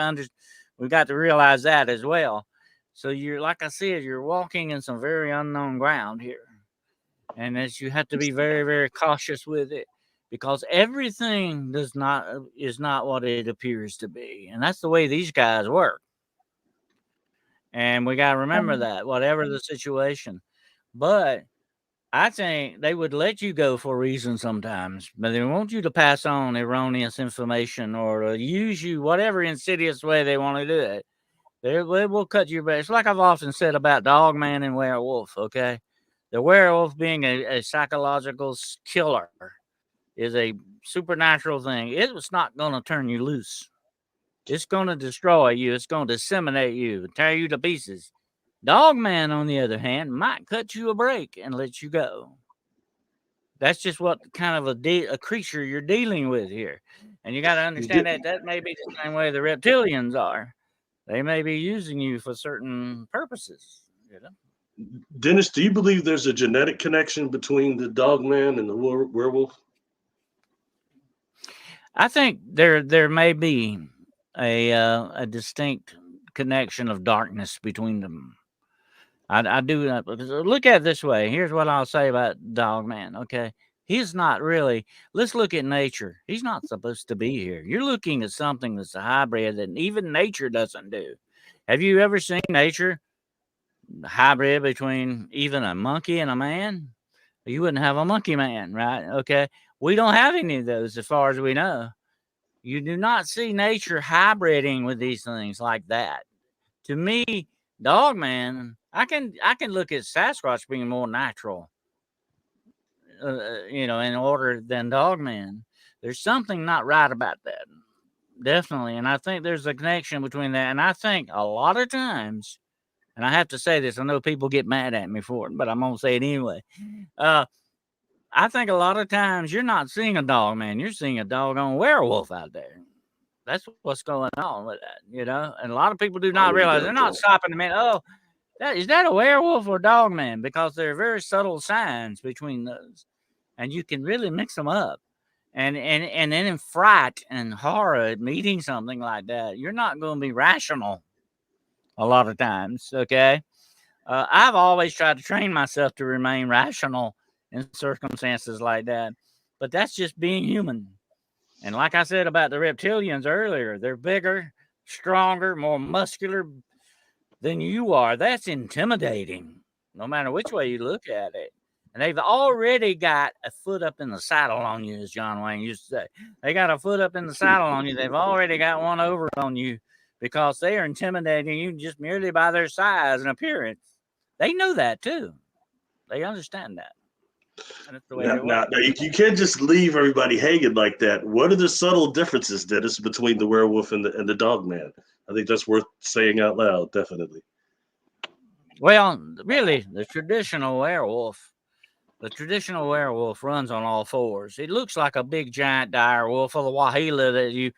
We got to realize that as well. So you're, like I said, you're walking in some very unknown ground here. And as you have to be very, very cautious with it, because everything is not what it appears to be. And that's the way these guys work. And we got to remember that, whatever the situation. But I think they would let you go for a reason sometimes, but they want you to pass on erroneous information or use you whatever insidious way they want to do it. They will cut you back. It's like I've often said about Dogman and Werewolf, okay? The werewolf being a psychological killer is a supernatural thing. It was not going to turn you loose. It's going to destroy you. It's going to disseminate you, tear you to pieces. Dogman, on the other hand, might cut you a break and let you go. That's just what kind of a creature you're dealing with here. And you got to understand that may be the same way the reptilians are. They may be using you for certain purposes, you know. Dennis, do you believe there's a genetic connection between the Dogman and the werewolf? I think there may be a distinct connection of darkness between them. I do look at it this way. Here's what I'll say about Dogman. Okay, he's not really. Let's look at nature. He's not supposed to be here. You're looking at something that's a hybrid that even nature doesn't do. Have you ever seen nature hybrid between even a monkey and a man? You wouldn't have a monkey man, right? Okay, we don't have any of those as far as we know. You do not see nature hybriding with these things like that. To me, Dogman, I can look at Sasquatch being more natural, in order than Dogman. There's something not right about that, definitely. And I think there's a connection between that. And I think a lot of times, and I have to say this, I know people get mad at me for it, but I'm gonna say it anyway. I think a lot of times you're not seeing a Dogman, you're seeing a doggone werewolf out there. That's what's going on with that, And a lot of people do not realize they're not stopping to mean, oh, is that a werewolf or Dogman? Because there are very subtle signs between those, and you can really mix them up. And then in fright and horror at meeting something like that, you're not going to be rational a lot of times. Okay, I've always tried to train myself to remain rational in circumstances like that, but that's just being human. And like I said about the reptilians earlier, they're bigger, stronger, more muscular than you are. That's intimidating, no matter which way you look at it. And they've already got a foot up in the saddle on you, as John Wayne used to say. They got a foot up in the saddle on you. They've already got one over on you because they are intimidating you just merely by their size and appearance. They know that too. They understand that. And that's the way now, you can't just leave everybody hanging like that. What are the subtle differences, Dennis, between the werewolf and the Dogman? I think that's worth saying out loud, definitely. Well, really, the traditional werewolf runs on all fours. It looks like a big giant dire wolf of the Wahila that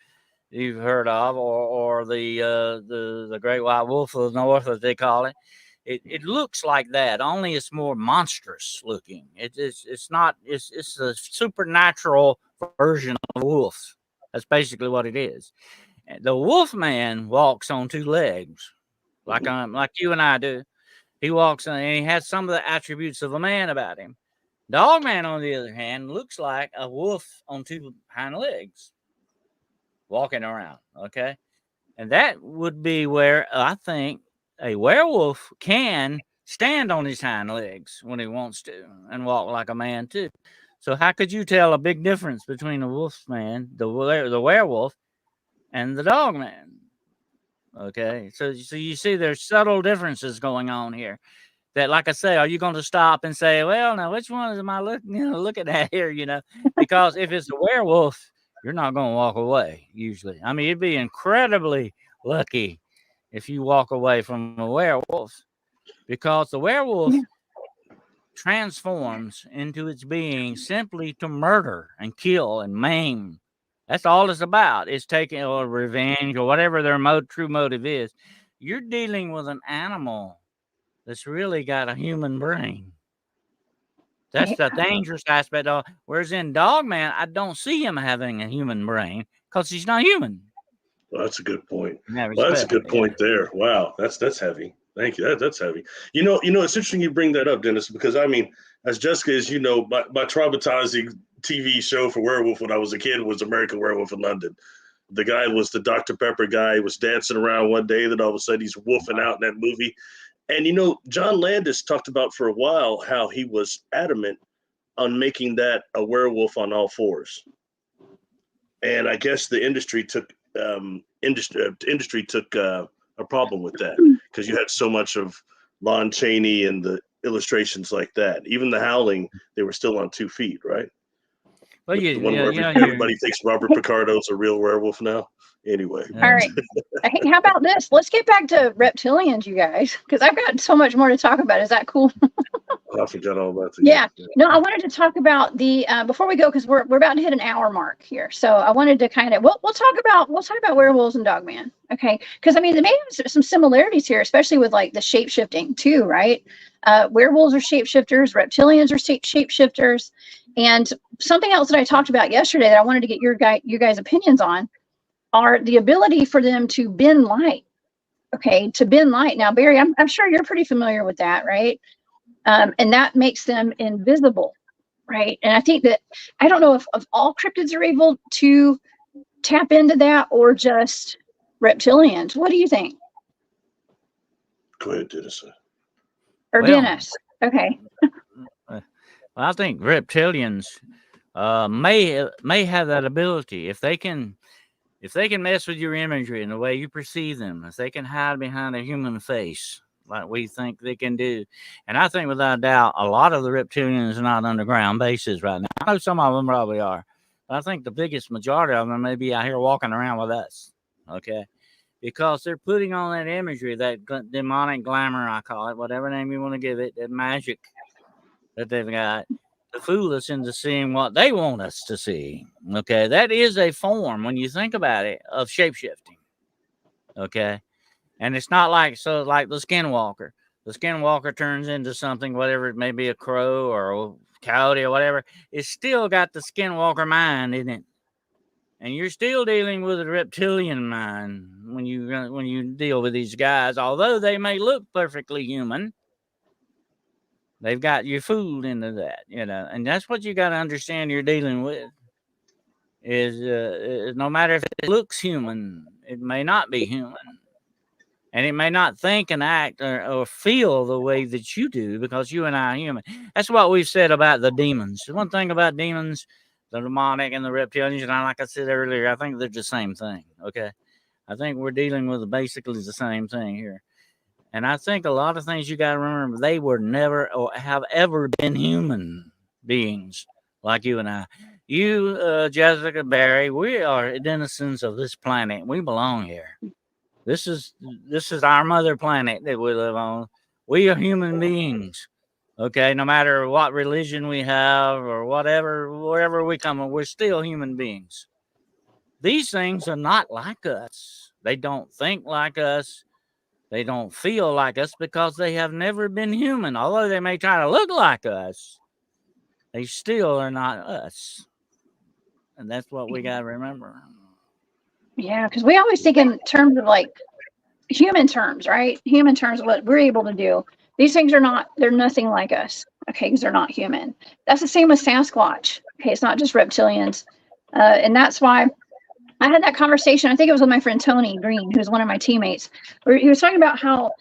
you've heard of, or the great white wolf of the north, as they call it. It looks like that, only it's more monstrous looking. It's a supernatural version of a wolf. That's basically what it is. The wolf man walks on two legs, like you and I do. He walks on, and he has some of the attributes of a man about him. Dogman, on the other hand, looks like a wolf on two hind legs, walking around. Okay, and that would be where I think a werewolf can stand on his hind legs when he wants to and walk like a man too. So how could you tell a big difference between the wolfman, the werewolf, and the Dogman? Okay, so you see there's subtle differences going on here. That, like I say, are you going to stop and say, well, now which one am I looking at here? Because if it's a werewolf, you're not going to walk away usually. I mean, you'd be incredibly lucky if you walk away from a werewolf, because the werewolf transforms into its being simply to murder and kill and maim. That's all it's about. It's taking revenge or whatever their true motive is. You're dealing with an animal that's really got a human brain. That's the dangerous aspect of it. Whereas in Dogman, I don't see him having a human brain because he's not human. Well, that's a good point. In that Well, that's a respect, good point there. Wow, that's heavy. Thank you. That's heavy. It's interesting you bring that up, Dennis, because I mean, as Jessica, as you know, my traumatizing TV show for werewolf when I was a kid was American Werewolf in London. The guy was the Dr. Pepper guy. He was dancing around one day, then all of a sudden he's woofing out in that movie. And John Landis talked about for a while how he was adamant on making that a werewolf on all fours. And I guess the industry took a problem with that because you had so much of Lon Chaney and the illustrations like that. Even the Howling, they were still on 2 feet, right? well, Everybody thinks Robert Picardo's a real werewolf now. Anyway. All right. Hey, how about this? Let's get back to reptilians, you guys, because I've got so much more to talk about. Is that cool? I forgot all about that. Yeah. No, I wanted to talk about the before we go, because we're about to hit an hour mark here. So I wanted to kind of we'll talk about werewolves and Dogman. Okay. Because I mean there may have some similarities here, especially with like the shape shifting too, right? Werewolves are shapeshifters, reptilians are shapeshifters. And something else that I talked about yesterday that I wanted to get you guys' opinions on are the ability for them to bend light. Okay, to bend light. Now, Barry, I'm sure you're pretty familiar with that, right? And that makes them invisible, right? And I think that, I don't know if all cryptids are able to tap into that or just reptilians. What do you think? Go ahead, Dennis. Or Dennis. Okay. Well, I think reptilians may have that ability if they can mess with your imagery and the way you perceive them, if they can hide behind a human face like we think they can do. And I think without a doubt, a lot of the reptilians are not underground bases right now. I know some of them probably are, but I think the biggest majority of them may be out here walking around with us, okay? Because they're putting on that imagery, that demonic glamour, I call it, whatever name you want to give it, that magic that they've got, to fool us into seeing what they want us to see. Okay, that is a form, when you think about it, of shape-shifting. Okay, and it's not like the skinwalker. The skinwalker turns into something, whatever it may be, a crow or a coyote or whatever. It's still got the skinwalker mind, isn't it? And you're still dealing with a reptilian mind when you deal with these guys, although they may look perfectly human. They've got you fooled into that, and that's what you got to understand you're dealing with is no matter if it looks human, it may not be human, and it may not think and act or feel the way that you do, because you and I are human. That's what we've said about the demons. The one thing about demons, the demonic and the reptilians, and like I said earlier, I think they're the same thing, okay? I think we're dealing with basically the same thing here. And I think a lot of things you got to remember, they were never or have ever been human beings like you and I. You, Jessica, Barry, we are denizens of this planet. We belong here. This is our mother planet that we live on. We are human beings, okay? No matter what religion we have or whatever, wherever we come from, we're still human beings. These things are not like us. They don't think like us. They don't feel like us because they have never been human. Although they may try to look like us, they still are not us. And that's what we got to remember. Yeah, because we always think in terms of like human terms, right? Human terms of what we're able to do. These things they're nothing like us, okay, because they're not human. That's the same with Sasquatch. Okay, it's not just reptilians. And that's why I had that conversation, I think it was with my friend Tony Green, who's one of my teammates, where he was talking about how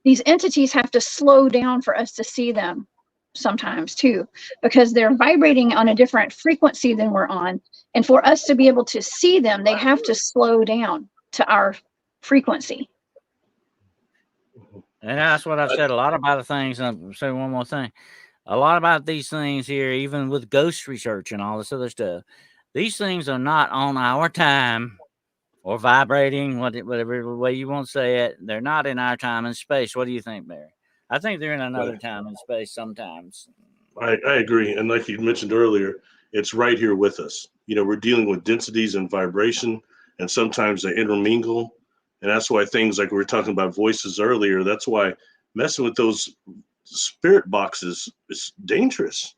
these entities have to slow down for us to see them sometimes too, because they're vibrating on a different frequency than we're on. And for us to be able to see them, they have to slow down to our frequency. And that's what I've said a lot about the things. I'll say one more thing. A lot about these things here, even with ghost research and all this other stuff, these things are not on our time or vibrating, whatever way you want to say it. They're not in our time and space. What do you think, Barry? I think they're in another time and space sometimes. I agree. And like you mentioned earlier, it's right here with us. We're dealing with densities and vibration, and sometimes they intermingle. And that's why things like we were talking about voices earlier, that's why messing with those spirit boxes is dangerous.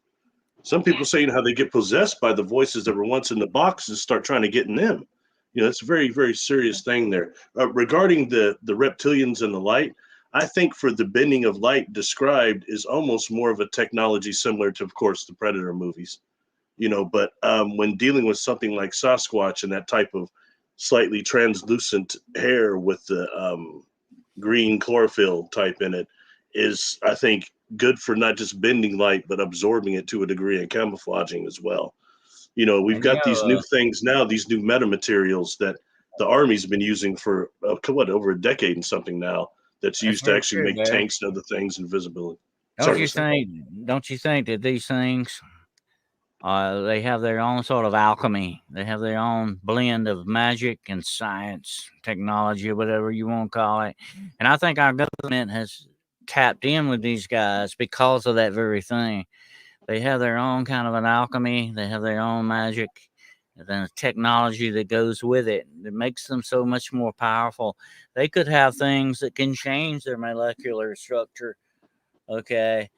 Some people say how they get possessed by the voices that were once in the boxes, start trying to get in them. You know, it's a very, very serious thing there. Regarding the reptilians and the light, I think for the bending of light described is almost more of a technology similar to, of course, the Predator movies. You know, but when dealing with something like Sasquatch and that type of slightly translucent hair with the green chlorophyll type in it is, I think, good for not just bending light, but absorbing it to a degree and camouflaging as well. You know, we've And you got these new know, things now, these new metamaterials the Army's been using for over a decade and something now, that's that's used to very actually true, make Barry. tanks and other things invisible. Don't Sorry, you listener. think? Don't you think that these things, they have their own sort of alchemy? They have their own blend of magic and science, technology, whatever you want to call it. And I think our government has tapped in with these guys because of that very thing. They have their own kind of an alchemy. They have their own magic, and then the technology that goes with it. It makes them so much more powerful. They could have things that can change their molecular structure. Okay,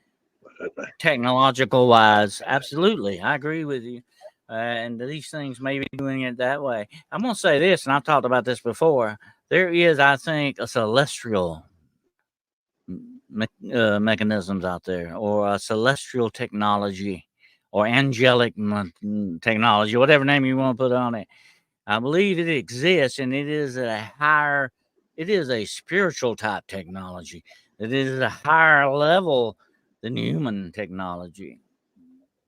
technological wise, absolutely, I agree with you. And these things may be doing it that way. I'm gonna say this, and I've talked about this before. There is, I think, a celestial mechanisms out there, or a celestial technology, or angelic technology, whatever name you want to put on it. I believe it exists, and it is at a higher, it is a spiritual type technology. It is a higher level than human technology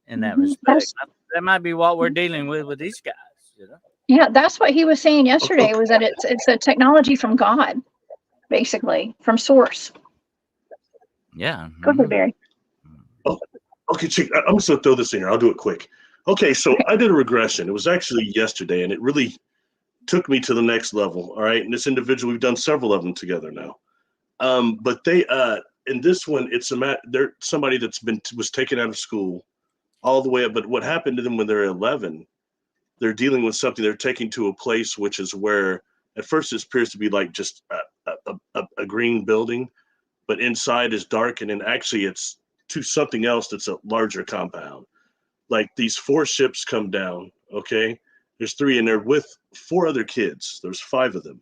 in that respect. That's That might be what we're dealing with these guys. You know? yeah, that's what he was saying yesterday, Okay. was that it's a technology from God, basically, from source. Yeah. Go ahead, Barry. Oh, okay, chick, I'm just gonna throw this in here. I'll do it quick. Okay, so Okay. I did a regression. It was actually yesterday, and it really took me to the next level. All right, and this individual, we've done several of them together now. But they, in this one, they're somebody was taken out of school all the way up. But what happened to them when they're 11? They're dealing with something. They're taken to a place which is where, at first, it appears to be like just a green building, but inside is dark, and then actually it's to something else that's a larger compound. Like these 4 ships come down, okay? There's 3 in there with 4 other kids. There's 5 of them,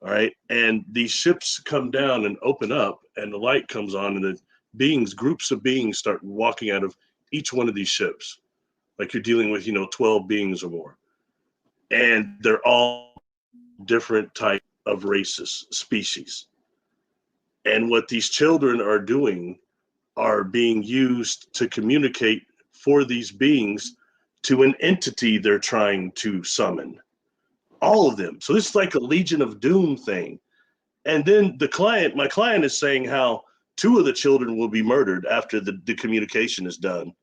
all right? And these ships come down and open up, and the light comes on, and the groups of beings start walking out of each one of these ships. Like you're dealing with, 12 beings or more. And they're all different type of races, species. And what these children are doing are being used to communicate for these beings to an entity they're trying to summon. All of them. So this is like a Legion of Doom thing. And then my client is saying how 2 of the children will be murdered after the communication is done.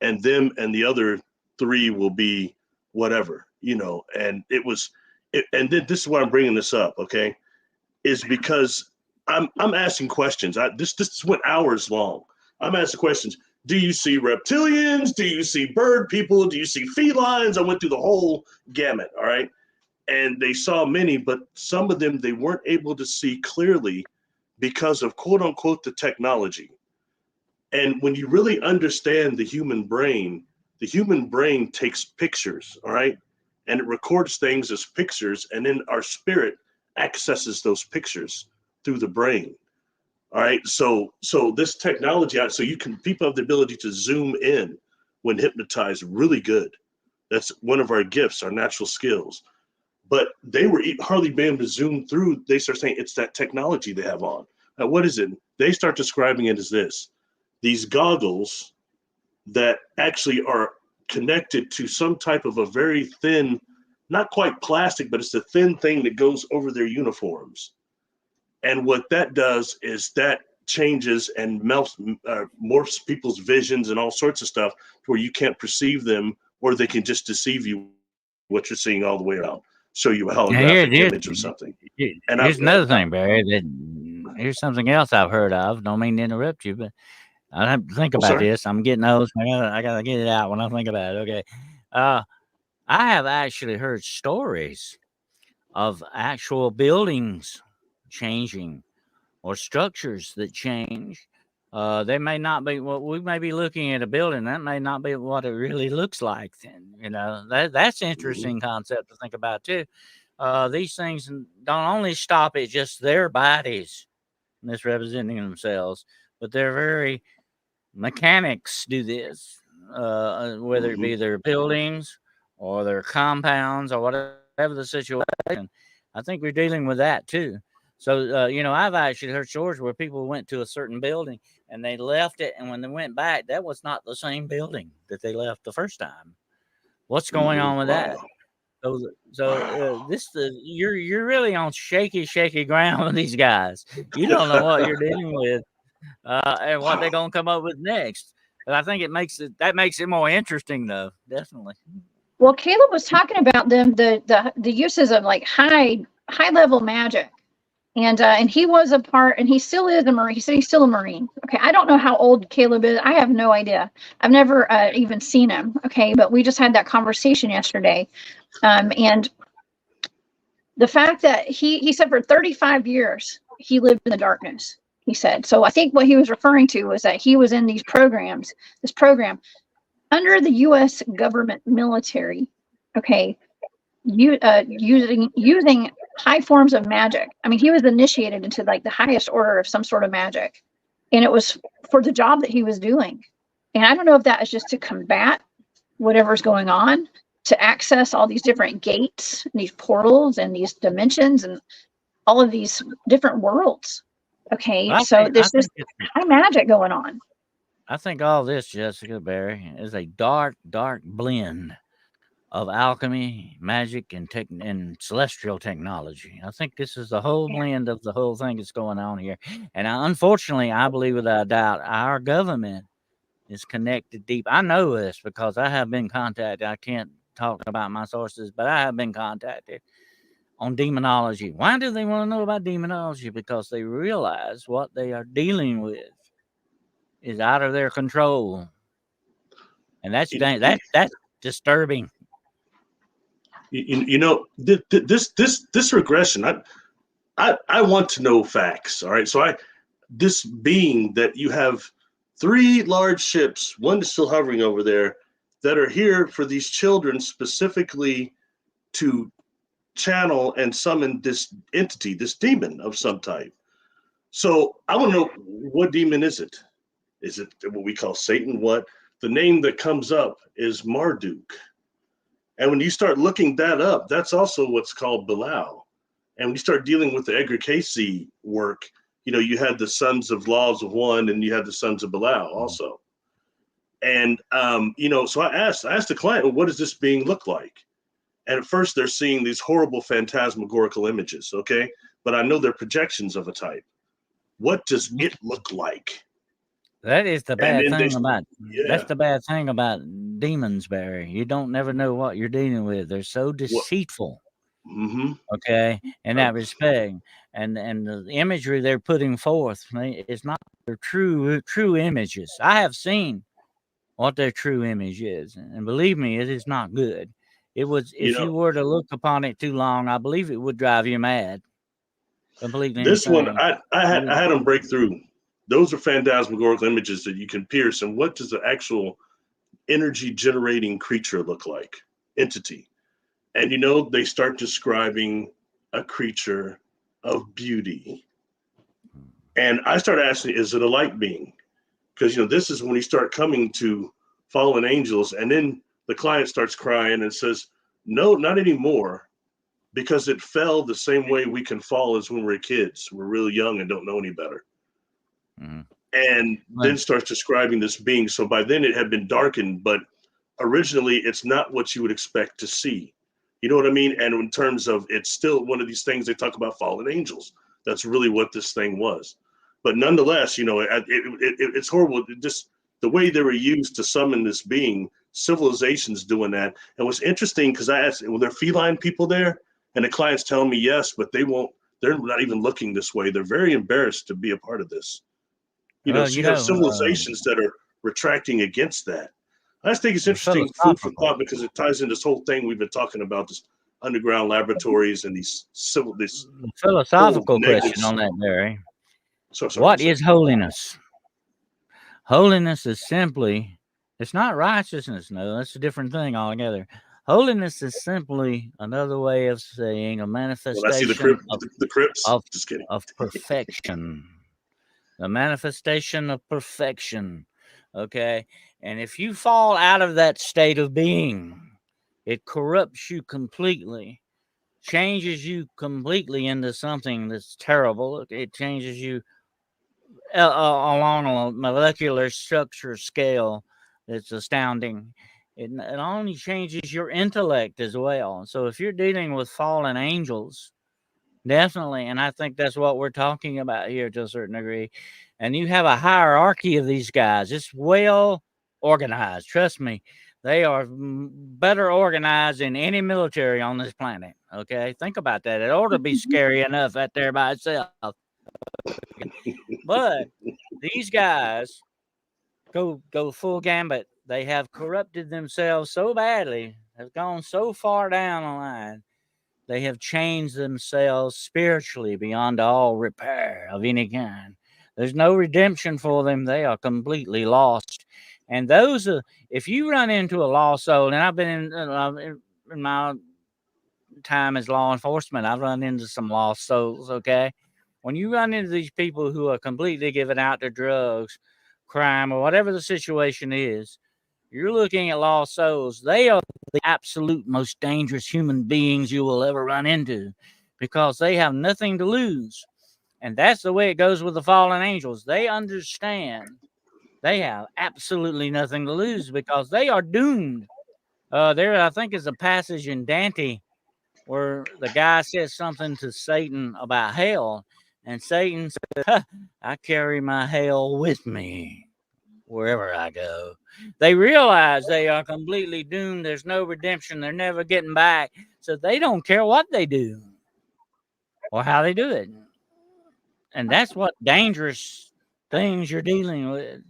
And them and the other 3 will be whatever, and and then this is why I'm bringing this up, okay, is because I'm asking questions. This went hours long. I'm asking questions. Do you see reptilians? Do you see bird people? Do you see felines? I went through the whole gamut, all right? And they saw many, but some of them they weren't able to see clearly because of quote unquote the technology. And when you really understand the human brain takes pictures, all right? And it records things as pictures, and then our spirit accesses those pictures through the brain. All right. So this technology, people have the ability to zoom in when hypnotized really good. That's one of our gifts, our natural skills. But they were hardly being able to zoom through. They start saying it's that technology they have on. Now, what is it? They start describing it as this: these goggles that actually are connected to some type of a very thin, not quite plastic, but it's a thin thing that goes over their uniforms. And what that does is that changes and morphs people's visions and all sorts of stuff where you can't perceive them, or they can just deceive you what you're seeing all the way around, show you a holographic image of something. And Here's another thing, Barry. Here's something else I've heard of. Don't mean to interrupt you, but I have to think about sorry. this. I'm getting old. So I gotta get it out when I think about it. Okay. I have actually heard stories of actual buildings changing, or structures that change. They may not be what we may be looking at a building. That may not be what it really looks like. Then You know, that's an interesting concept to think about too. These things don't only stop at just their bodies misrepresenting themselves, but their very mechanics do this, whether it be their buildings or their compounds or whatever the situation. I think we're dealing with that too. So, you know, I've actually heard stories where people went to a certain building and they left it, and when they went back, that was not the same building that they left the first time. What's going on with that? This you're really on shaky ground with these guys. You don't know what you're dealing with, and what they're gonna come up with next. But I think that makes it more interesting, though. Definitely. Well, Caleb was talking about the uses of like high level magic, and he was a part, and he still is a Marine. He said he's still a Marine. Okay, I don't know how old Caleb is. I have no idea. I've never even seen him. Okay, but we just had that conversation yesterday, and the fact that he said for 35 years he lived in the darkness. He said so. I think what he was referring to was that he was in this program under the U.S. government military. Okay, using high forms of magic. I mean, he was initiated into like the highest order of some sort of magic, and it was for the job that he was doing. And I don't know if that is just to combat whatever's going on, to access all these different gates, and these portals, and these dimensions, and all of these different worlds. Okay, so there's this high magic going on. I think all this, Jessica Barry, is a dark blend of alchemy, magic, and celestial technology. I think this is the whole blend of the whole thing that's going on here. And unfortunately, I believe without a doubt, our government is connected deep. I know this because I have been contacted. I can't talk about my sources, but I have been contacted on demonology. Why do they want to know about demonology? Because they realize what they are dealing with is out of their control, and that's disturbing. You know, this regression. I want to know facts. All right, so this being that you have 3 large ships, one is still hovering over there, that are here for these children specifically to channel and summon this entity, this demon of some type. So I want to know, what demon is it? Is it what we call Satan? What? The name that comes up is Marduk. And when you start looking that up, that's also what's called Belial. And when you start dealing with the Edgar Cayce work, you know, you had the Sons of Laws of One, and you had the Sons of Belial also. And, you know, so I asked the client, well, what does this being look like? And at first they're seeing these horrible phantasmagorical images, okay? But I know they're projections of a type. What does it look like? That is the bad thing that's the bad thing about demons, Barry. You don't never know what you're dealing with. They're so deceitful. Okay, in that respect, and the imagery they're putting forth is not their true images. I have seen what their true image is, and believe me, it is not good. It was, if you were to look upon it too long, I believe it would drive you mad. Completely. This one, I had them break through. Those are phantasmagorical images that you can pierce. And what does the actual energy generating creature look like? Entity. And, you know, they start describing a creature of beauty. And I start asking, is it a light being? Because, you know, this is when you start coming to fallen angels. And then the client starts crying and says, no, not anymore. Because it fell the same way we can fall as when we're kids. We're really young and don't know any better. And then starts describing this being. So by then it had been darkened, but originally it's not what you would expect to see. You know what I mean? And in terms of, it's still one of these things they talk about, fallen angels. That's really what this thing was. But nonetheless, you know, it's horrible. Just the way they were used to summon this being, civilizations doing that. And what's interesting, because I asked, well, there feline people there? And the clients tell me yes, but they're not even looking this way. They're very embarrassed to be a part of this. You know, so you have civilizations that are retracting against that. I just think it's interesting food for thought, because it ties in this whole thing we've been talking about, this underground laboratories and this philosophical question on that, Barry. What is holiness? Holiness is simply It's not righteousness. No, that's a different thing altogether. Holiness is simply another way of saying a When I see manifestation the Crips, of just kidding. perfection. The manifestation of perfection. Okay. And if you fall out of that state of being, it corrupts you completely, changes you completely into something that's terrible. It changes you along a molecular structure scale that's astounding. It only changes your intellect as well. So if you're dealing with fallen angels, definitely, and I think that's what we're talking about here to a certain degree, and you have a hierarchy of these guys. It's well organized. Trust me, they are better organized than any military on this planet. Okay, think about that. It ought to be scary enough out there by itself. But these guys go full gambit. They have corrupted themselves so badly, have gone so far down the line. They have changed themselves spiritually beyond all repair of any kind. There's no redemption for them. They are completely lost. And those, if you run into a lost soul, and I've been in my time as law enforcement, I've run into some lost souls. Okay, when you run into these people who are completely given out to drugs, crime, or whatever the situation is, you're looking at lost souls. They are the absolute most dangerous human beings you will ever run into because they have nothing to lose. And that's the way it goes with the fallen angels. They understand they have absolutely nothing to lose because they are doomed. There, I think, is a passage in Dante where the guy says something to Satan about hell, and Satan says, I carry my hell with me wherever I go. They realize they are completely doomed. There's no redemption. They're never getting back. So they don't care what they do or how they do it. And that's what dangerous things you're dealing with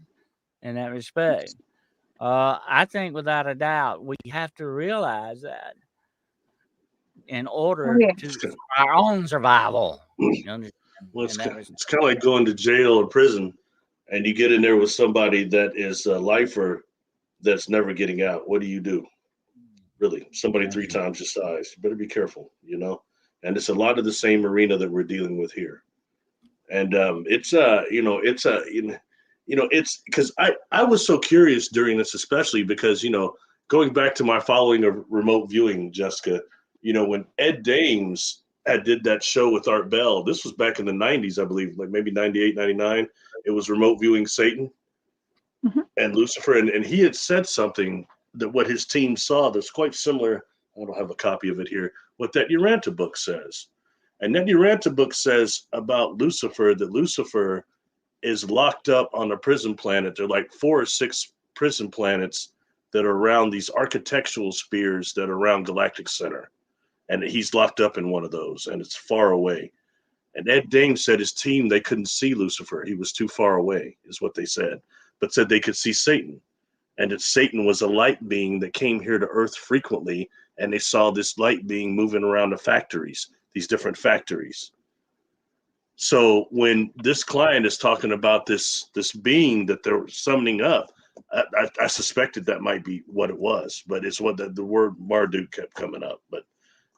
in that respect. I think without a doubt, we have to realize that in order to our own survival. You understand? Well, it's kind of like going to jail or prison, and you get in there with somebody that is a lifer that's never getting out. What do? Really, somebody 3 times your size. You better be careful, you know. And it's a lot of the same arena that we're dealing with here. And it's because I was so curious during this, especially because going back to my following of remote viewing, Jessica, when Ed Dames did that show with Art Bell, this was back in the 90s, I believe, like maybe 98, 99. It was remote viewing Satan and Lucifer. And he had said something that what his team saw that's quite similar. I don't have a copy of it here. What that Uranta book says. And that Uranta book says about Lucifer that Lucifer is locked up on a prison planet. There are like 4 or 6 prison planets that are around these architectural spheres that are around Galactic Center. And he's locked up in one of those, and it's far away. And Ed Dames said his team, they couldn't see Lucifer. He was too far away, is what they said. But said they could see Satan. And that Satan was a light being that came here to Earth frequently, and they saw this light being moving around the factories, these different factories. So when this client is talking about this being that they're summoning up, I suspected that might be what it was, but it's what the word Marduk kept coming up. But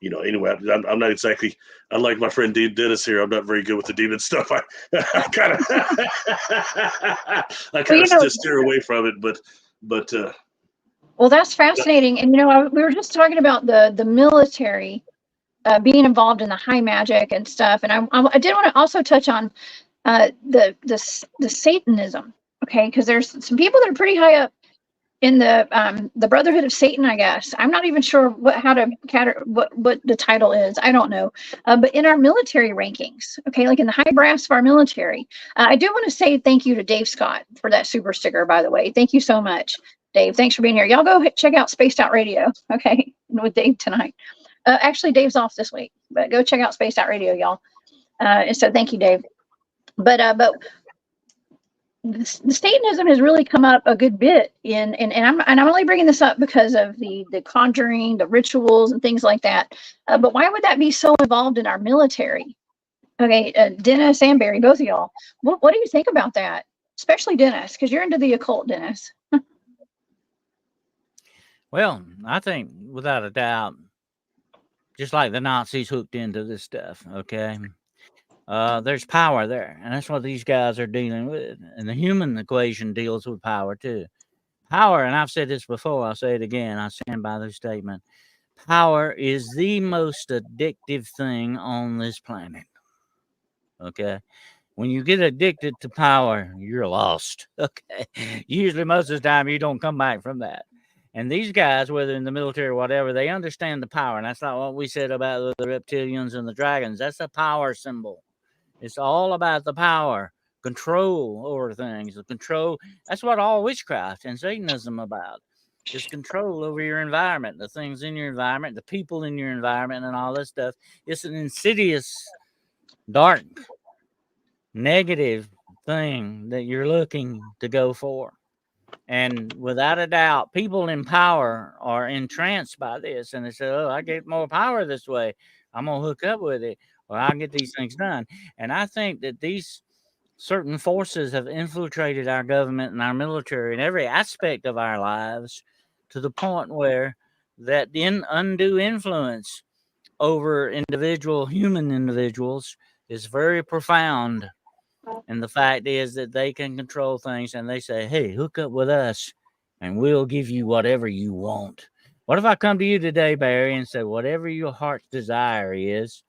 anyway, I'm not exactly, unlike my friend Dennis here, I'm not very good with the demon stuff. I kind of just steer away from it, but well, that's fascinating. And we were just talking about the military being involved in the high magic and stuff, and I did want to also touch on the Satanism, okay? Because there's some people that are pretty high up in the Brotherhood of Satan, I guess. I'm not even sure what the title is. I don't know. But in our military rankings, okay, like in the high brass of our military, I do want to say thank you to Dave Scott for that super sticker, by the way. Thank you so much, Dave. Thanks for being here. Y'all go check out Spaced Out Radio, okay, with Dave tonight. Actually, Dave's off this week, but go check out Spaced Out Radio, y'all. And so thank you, Dave. But the Satanism has really come up a good bit and I'm only bringing this up because of the conjuring, the rituals, and things like that. But why would that be so involved in our military? Okay, Dennis and Barry, both of y'all, what do you think about that? Especially Dennis, because you're into the occult, Dennis. Well, I think without a doubt, just like the Nazis hooked into this stuff, okay? There's power there, and that's what these guys are dealing with. And the human equation deals with power too. Power, and I've said this before, I'll say it again, I stand by this statement. Power is the most addictive thing on this planet. Okay? When you get addicted to power, you're lost. Okay? Usually, most of the time, you don't come back from that. And these guys, whether in the military or whatever, they understand the power. And that's not what we said about the reptilians and the dragons. That's a power symbol. It's all about the power, control over things, the control. That's what all witchcraft and Satanism about. Is control over your environment, the things in your environment, the people in your environment, and all this stuff. It's an insidious, dark, negative thing that you're looking to go for. And without a doubt, people in power are entranced by this. And they say, oh, I get more power this way. I'm going to hook up with it, or I'll get these things done. And I think that these certain forces have infiltrated our government and our military and every aspect of our lives to the point where that undue influence over human individuals is very profound. And the fact is that they can control things, and they say, hey, hook up with us and we'll give you whatever you want. What if I come to you today, Barry, and say, whatever your heart's desire is,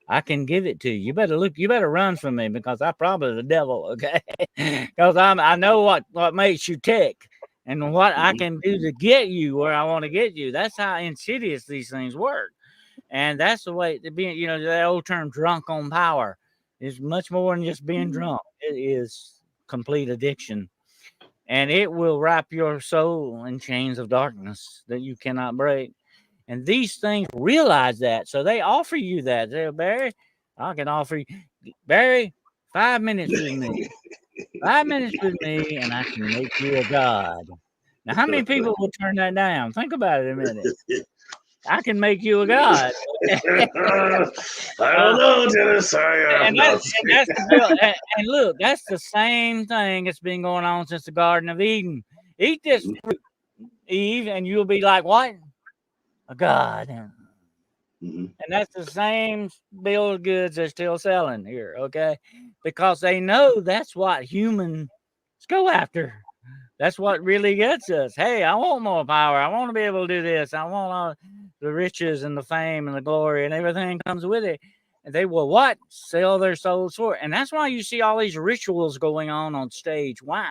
I can give it to you. You better run from me, because I'm probably the devil, okay? Because I know what makes you tick and what I can do to get you where I want to get you. That's how insidious these things work. And that's the way to be, that old term, drunk on power, is much more than just being drunk. It is complete addiction. And it will wrap your soul in chains of darkness that you cannot break. And these things realize that. So they offer you that. They say, Barry, I can offer you, Barry, 5 minutes with me. 5 minutes with me, and I can make you a god. Now, how many people will turn that down? Think about it a minute. I can make you a god. I don't know, Dennis. And look, that's the same thing that's been going on since the Garden of Eden. Eat this fruit, Eve, and you'll be like, what? A god. And that's the same bill of goods they're still selling here, okay? Because they know that's what humans go after. That's what really gets us. Hey, I want more power. I want to be able to do this. I want all the riches and the fame and the glory and everything comes with it. And they will what? Sell their souls for it. And that's why you see all these rituals going on stage. Why?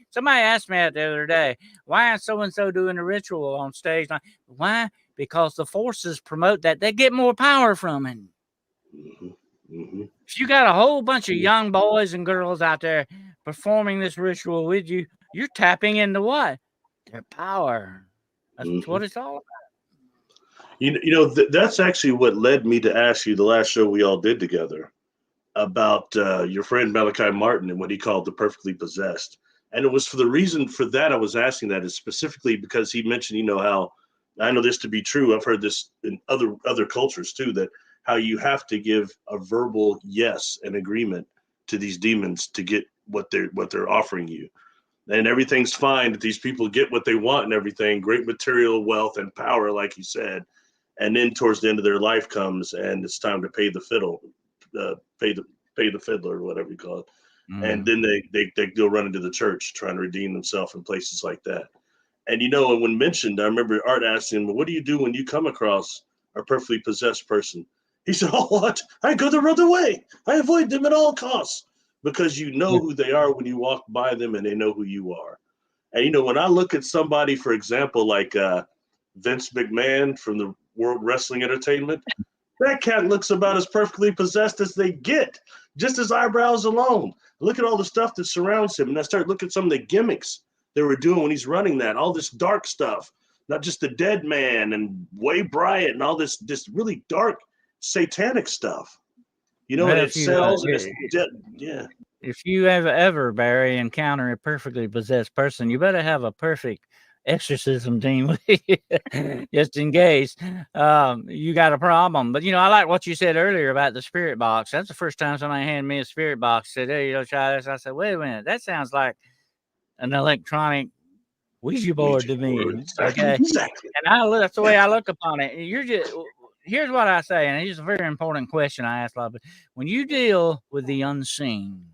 Somebody asked me that the other day. Why is so-and-so doing a ritual on stage? Why? Because the forces promote that. They get more power from it. If you got a whole bunch of young boys and girls out there performing this ritual with you, you're tapping into what? Their power. That's what it's all about. That's actually what led me to ask you the last show we all did together about your friend Malachi Martin and what he called the perfectly possessed. And it was for the reason for that I was asking that is specifically because he mentioned, how I know this to be true. I've heard this in other cultures too, that how you have to give a verbal yes and agreement to these demons to get what they're offering you. And everything's fine that these people get what they want and everything, great material wealth and power, like you said. And then towards the end of their life comes and it's time to pay the fiddle, pay the fiddler or whatever you call it. And then they go run into the church trying to redeem themselves in places like that. And when mentioned, I remember Art asking him, what do you do when you come across a perfectly possessed person? He said, oh, what? I go the other way. I avoid them at all costs. Because you know who they are when you walk by them and they know who you are. And, when I look at somebody, for example, like Vince McMahon from the World Wrestling Entertainment, that cat looks about as perfectly possessed as they get, just his eyebrows alone. Look at all the stuff that surrounds him. And I start looking at some of the gimmicks they were doing when he's running that, all this dark stuff, not just the Dead Man and Wade Bryant and all this really dark satanic stuff. And it sells. If you ever, Barry, encounter a perfectly possessed person, you better have a perfect exorcism team with you, just in case you got a problem. But, I like what you said earlier about the spirit box. That's the first time somebody handed me a spirit box. Said, hey, try this. I said, wait a minute. That sounds like an electronic Ouija board to me. Exactly. Okay. Exactly. And that's the way I look upon it. Here's what I say, and it's a very important question I ask a lot of people. When you deal with the unseen,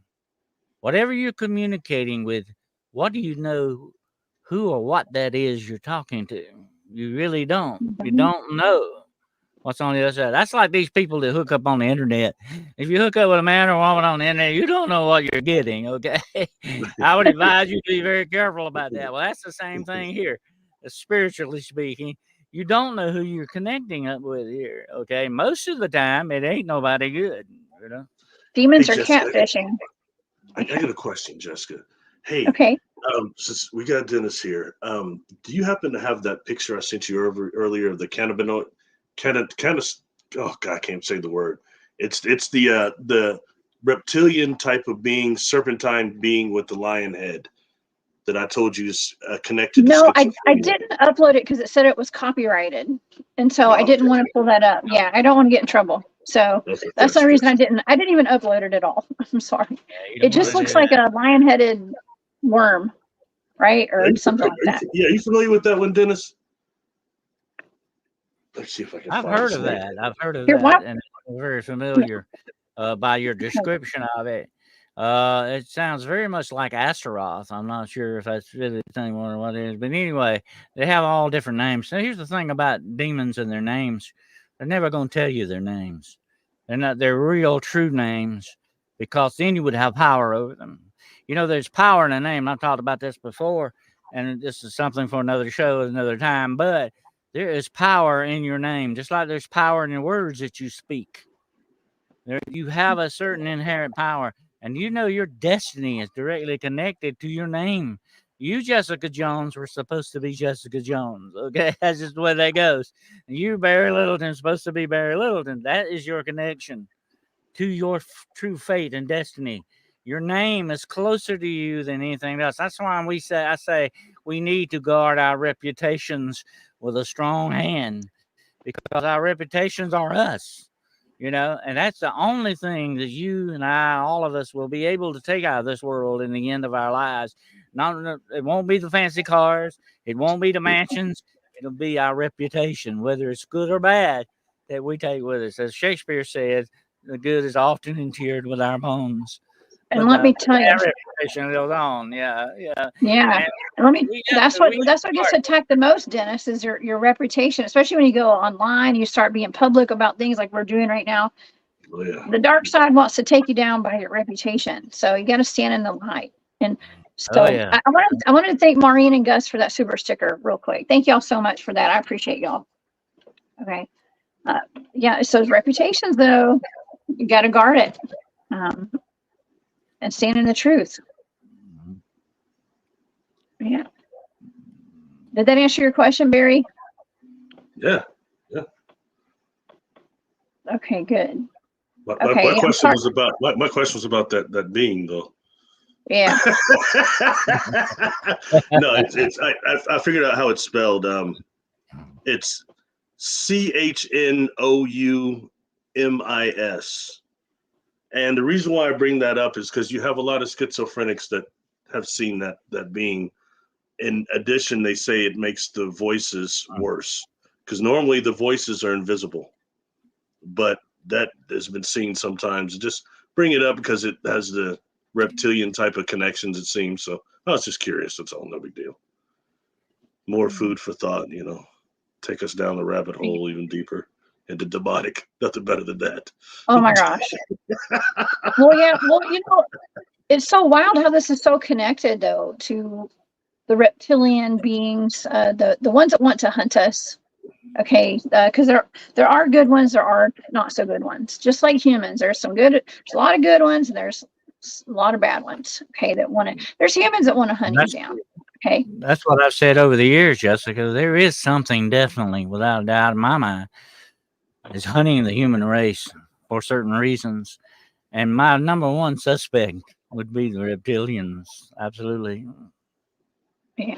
whatever you're communicating with, what do you know who or what that is you're talking to? You really don't. You don't know what's on the other side. That's like these people that hook up on the internet. If you hook up with a man or woman on the internet, you don't know what you're getting, okay? I would advise you to be very careful about that. Well, that's the same thing here. Spiritually speaking, you don't know who you're connecting up with here, okay? Most of the time, it ain't nobody good, you know? Demons Hey, are Jessica, catfishing. I got a question, Jessica. Hey, Okay. Since we got Dennis here, do you happen to have that picture I sent you earlier of the cannabinoid? Oh God, I can't say the word. It's the reptilian type of being, serpentine being with the lion head that I told you is connected to No, schizophrenia. I didn't upload it because it said it was copyrighted, and so I didn't want to pull that up. Yeah, I don't want to get in trouble. So that's the reason I didn't even upload it at all. I'm sorry. Yeah, It just looks like a lion-headed worm, right, or something like that. Yeah, are you familiar with that one, Dennis? Let's see if I can. I've heard of that. I've heard of Here, that, and I'm very familiar by your description of it. It sounds very much like Astaroth. I'm not sure if that's really the thing or what it is, but anyway, they have all different names. So here's the thing about demons and their names: they're never going to tell you their names. They're not their real, true names, because then you would have power over them. You know, there's power in a name. I've talked about this before, and this is something for another show, another time. But there is power in your name, just like there's power in the words that you speak. You have a certain inherent power, and you know your destiny is directly connected to your name. You, Jessica Jones, were supposed to be Jessica Jones. Okay, that's just the way that goes. And you, Barry Littleton, supposed to be Barry Littleton. That is your connection to your true fate and destiny. Your name is closer to you than anything else. That's why I say we need to guard our reputations with a strong hand, because our reputations are us, you know, and that's the only thing that you and I, all of us, will be able to take out of this world in the end of our lives. It won't be the fancy cars, it won't be the mansions, it'll be our reputation, whether it's good or bad, that we take with us. As Shakespeare said, the good is often interred with our bones. And let me tell you, reputation goes on. Yeah. And let me. That's what gets attacked the most, Dennis, is your reputation, especially when you go online. You start being public about things like we're doing right now. Oh, yeah. The dark side wants to take you down by your reputation, so you got to stand in the light. And so I wanted to thank Maureen and Gus for that super sticker real quick. Thank y'all so much for that. I appreciate y'all. Okay. It's those reputations, though. You got to guard it. And stand in the truth. Yeah. Did that answer your question, Barry? Yeah. Okay, good. My question was about that being, though. Yeah. No, I figured out how it's spelled. It's CHNOUMIS. And the reason why I bring that up is because you have a lot of schizophrenics that have seen that being. In addition, they say it makes the voices worse, because normally the voices are invisible, but that has been seen sometimes. Just bring it up because it has the reptilian type of connections, it seems. So I was just curious. That's all. No big deal. More food for thought, you know, take us down the rabbit hole even deeper. Into demonic, nothing better than that. Oh my gosh. Well, you know, it's so wild how this is so connected, though, to the reptilian beings, the ones that want to hunt us. Okay, because there are good ones, there are not so good ones. Just like humans, there's a lot of good ones, and there's a lot of bad ones. Okay, there's humans that want to hunt you down. Okay, that's what I've said over the years, Jessica. There is something definitely, without a doubt, in my mind, is hunting the human race for certain reasons. And my number one suspect would be the reptilians. Absolutely. Yeah.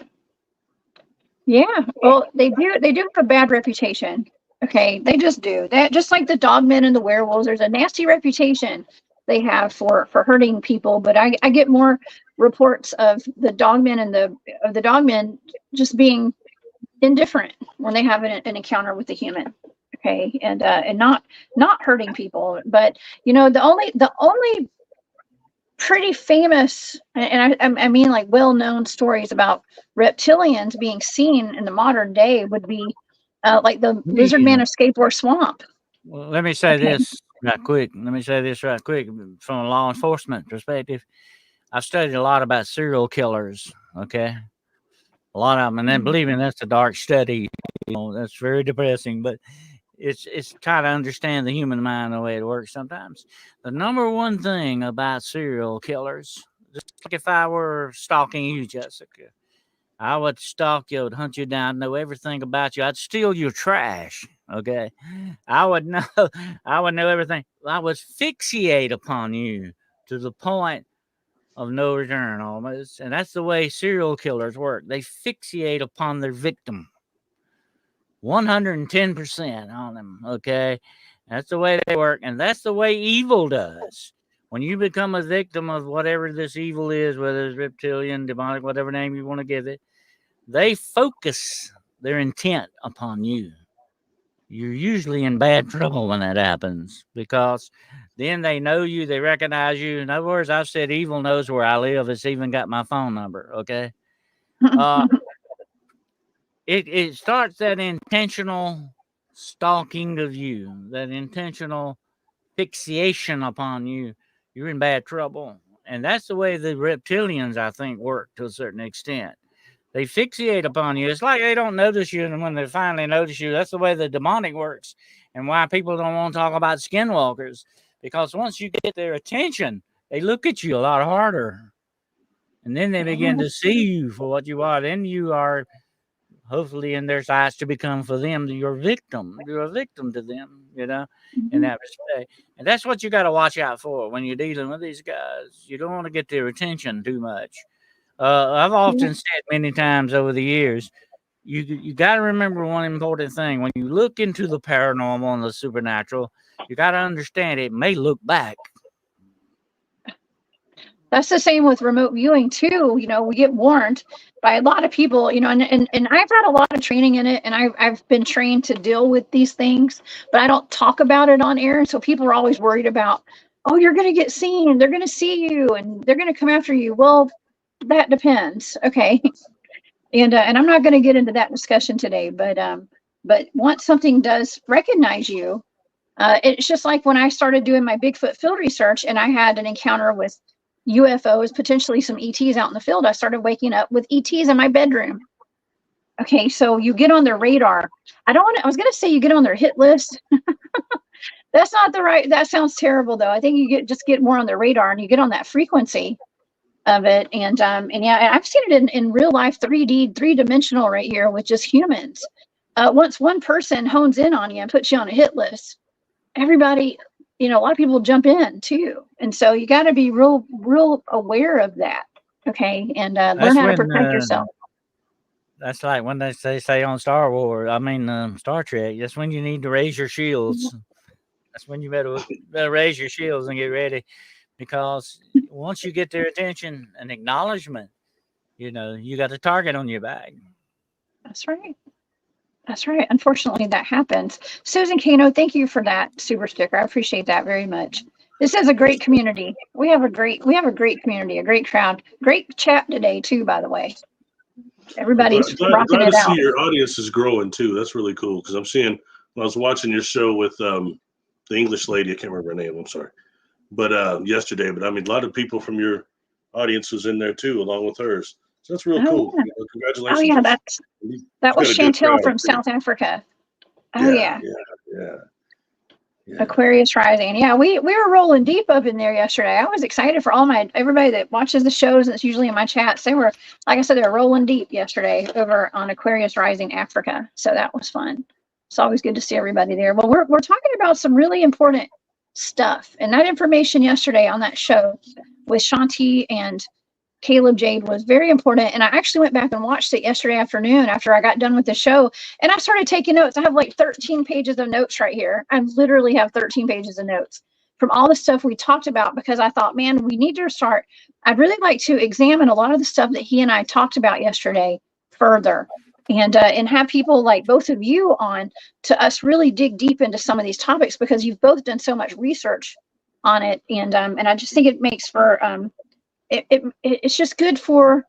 Well, they do have a bad reputation. Okay. They just do that. Just like the dogmen and the werewolves, there's a nasty reputation they have for hurting people. But I get more reports of the dogmen and the dogmen just being indifferent when they have an encounter with a human. Okay, and not hurting people, but you know, the only pretty famous, and I mean like well-known stories about reptilians being seen in the modern day would be like the lizard man of Skateboard Swamp. Well, let me say this right quick. From a law enforcement perspective. I've studied a lot about serial killers. Okay, a lot of them, and then believe me, that's a dark study. You know, that's very depressing, but it's try to understand the human mind, the way it works sometimes. The number one thing about serial killers, just like if I were stalking you, Jessica, I would stalk you, I would hunt you down, know everything about you. I'd steal your trash. Okay, I would know everything. I would fixate upon you to the point of no return almost. And that's the way serial killers work. They fixate upon their victim. 110% on them. Okay. That's the way they work. And that's the way evil does. When you become a victim of whatever this evil is, whether it's reptilian, demonic, whatever name you want to give it, they focus their intent upon you. You're usually in bad trouble when that happens, because then they know you, they recognize you. In other words, I've said evil knows where I live. It's even got my phone number. Okay. It starts that intentional stalking of you, that intentional fixation upon you. You're in bad trouble. And that's the way the reptilians, I think, work to a certain extent. They fixate upon you. It's like they don't notice you, and when they finally notice you, that's the way the demonic works, and why people don't want to talk about skinwalkers, because once you get their attention, they look at you a lot harder, and then they begin to see you for what you are. Then you are, hopefully, in their sights, to become for them your victim. You're a victim to them, you know, in that respect. And that's what you got to watch out for when you're dealing with these guys. You don't want to get their attention too much. I've often said many times over the years, you got to remember one important thing. When you look into the paranormal and the supernatural, you got to understand it may look back. That's the same with remote viewing too. You know, we get warned by a lot of people, you know, and I've had a lot of training in it, and I've been trained to deal with these things, but I don't talk about it on air. So people are always worried about, oh, you're going to get seen, they're going to see you, and they're going to come after you. Well, that depends. Okay. And I'm not going to get into that discussion today, but once something does recognize you, it's just like when I started doing my Bigfoot field research and I had an encounter with UFOs, potentially some ETs out in the field. I started waking up with ETs in my bedroom. Okay. So you get on their radar. I was going to say you get on their hit list. That's not the right, that sounds terrible though. I think you just get more on their radar, and you get on that frequency of it. And yeah, I've seen it in real life, 3D, three-dimensional right here with just humans. Once one person hones in on you and puts you on a hit list, everybody, you know, a lot of people jump in too. And so you got to be real aware of that. Okay. And learn how to protect yourself. That's like when they say on Star Wars, Star Trek, that's when you need to raise your shields. That's when you better raise your shields and get ready. Because once you get their attention and acknowledgement, you know, you got a target on your back. That's right. That's right. Unfortunately, that happens. Susan Kano, thank you for that super sticker. I appreciate that very much. This is a great community. We have a great community, a great crowd. Great chat today too, by the way. Everybody's rocking it out. Glad to see your audience is growing too. That's really cool, because I'm seeing, when I was watching your show with the English lady, I can't remember her name, I'm sorry. But yesterday, but I mean, a lot of people from your audience was in there too, along with hers. So that's real cool. Yeah. You know, congratulations. Oh yeah, that was Chantel from South Africa. Oh yeah. Aquarius rising. Yeah, we were rolling deep up in there yesterday. I was excited for everybody that watches the shows. That's usually in my chats. They were, like I said, they were rolling deep yesterday over on Aquarius Rising Africa. So that was fun. It's always good to see everybody there. Well, we're talking about some really important stuff, and that information yesterday on that show with Shanti and Caleb Jade was very important. And I actually went back and watched it yesterday afternoon after I got done with the show, and I started taking notes. I have like 13 pages of notes right here. I literally have 13 pages of notes from all the stuff we talked about, because I thought, man, we need to start. I'd really like to examine a lot of the stuff that he and I talked about yesterday further, and have people like both of you on to us really dig deep into some of these topics, because you've both done so much research on it, and I just think it makes for it's just good for,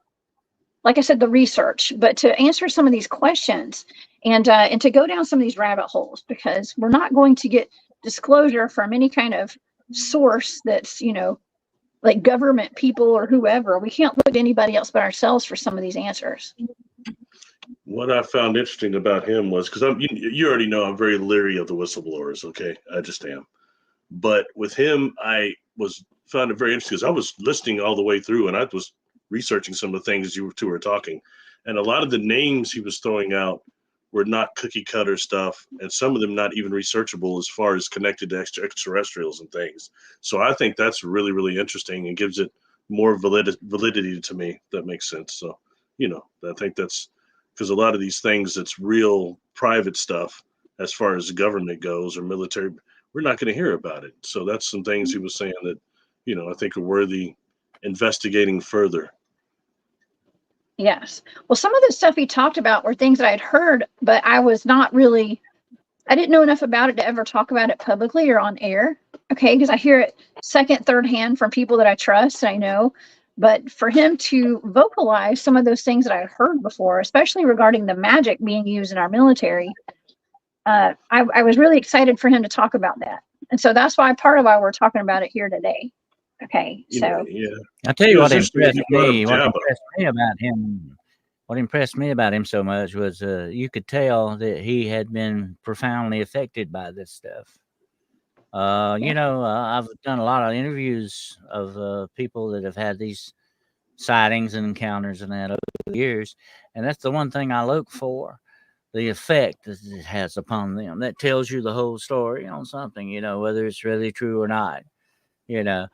like I said, the research, but to answer some of these questions and to go down some of these rabbit holes, because we're not going to get disclosure from any kind of source that's, like government people or whoever. We can't look at anybody else but ourselves for some of these answers. What I found interesting about him was, because you already know I'm very leery of the whistleblowers. Okay, I just am. But with him, I found it very interesting because I was listening all the way through, and I was researching some of the things you two were talking, and a lot of the names he was throwing out were not cookie cutter stuff, and some of them not even researchable as far as connected to extraterrestrials and things. So I think that's really, really interesting and gives it more validity to me. That makes sense. So, I think that's because a lot of these things that's real private stuff as far as the government goes or military, we're not going to hear about it. So that's some things he was saying that, I think are worthy investigating further. Yes. Well, some of the stuff he talked about were things that I'd heard, but I didn't know enough about it to ever talk about it publicly or on air. Okay. Because I hear it second, third hand from people that I trust and I know. But for him to vocalize some of those things that I'd heard before, especially regarding the magic being used in our military, I was really excited for him to talk about that. And so that's part of why we're talking about it here today. Okay. So yeah. I'll tell you what impressed me about him so much was you could tell that he had been profoundly affected by this stuff. I've done a lot of interviews of people that have had these sightings and encounters and that over the years, and that's the one thing I look for, the effect that it has upon them. That tells you the whole story on something, whether it's really true or not, And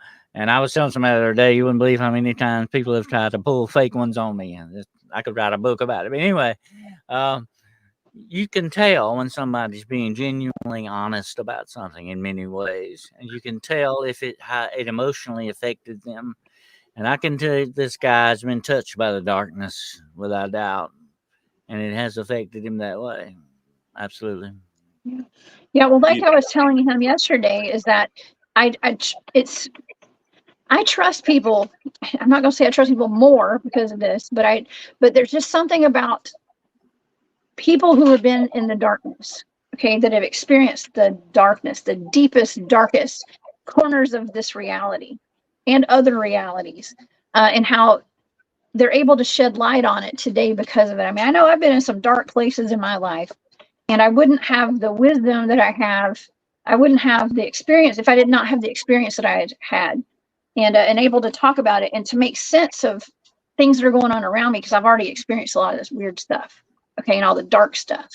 I was telling somebody the other day, you wouldn't believe how many times people have tried to pull fake ones on me. And I could write a book about it. But anyway, you can tell when somebody's being genuinely honest about something in many ways. And you can tell if it emotionally affected them. And I can tell you this guy's been touched by the darkness without doubt. And it has affected him that way. Absolutely. Yeah. Well, like I was telling him yesterday, is that I trust people. I'm not going to say I trust people more because of this, but there's just something about people who have been in the darkness, okay, that have experienced the darkness, the deepest, darkest corners of this reality and other realities, and how they're able to shed light on it today because of it. I mean, I know I've been in some dark places in my life, and I wouldn't have the wisdom that I have. I wouldn't have the experience if I did not have the experience that I had. And able to talk about it and to make sense of things that are going on around me, because I've already experienced a lot of this weird stuff, okay, and all the dark stuff,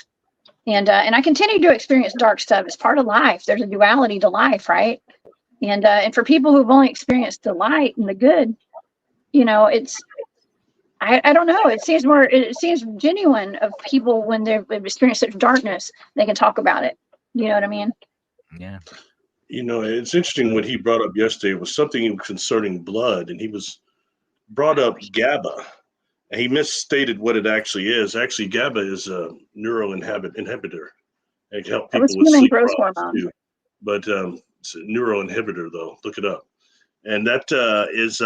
and I continue to experience dark stuff. It's part of life. There's a duality to life, right? And for people who've only experienced the light and the good, it's I don't know. It seems genuine of people when they've experienced such darkness, they can talk about it. You know what I mean? Yeah. It's interesting what he brought up yesterday was something concerning blood, and he brought up GABA, and he misstated what it actually is. Actually, GABA is a neuroinhibitor. It can help people with sleep problems too. But it's a neuroinhibitor, though. Look it up. And that is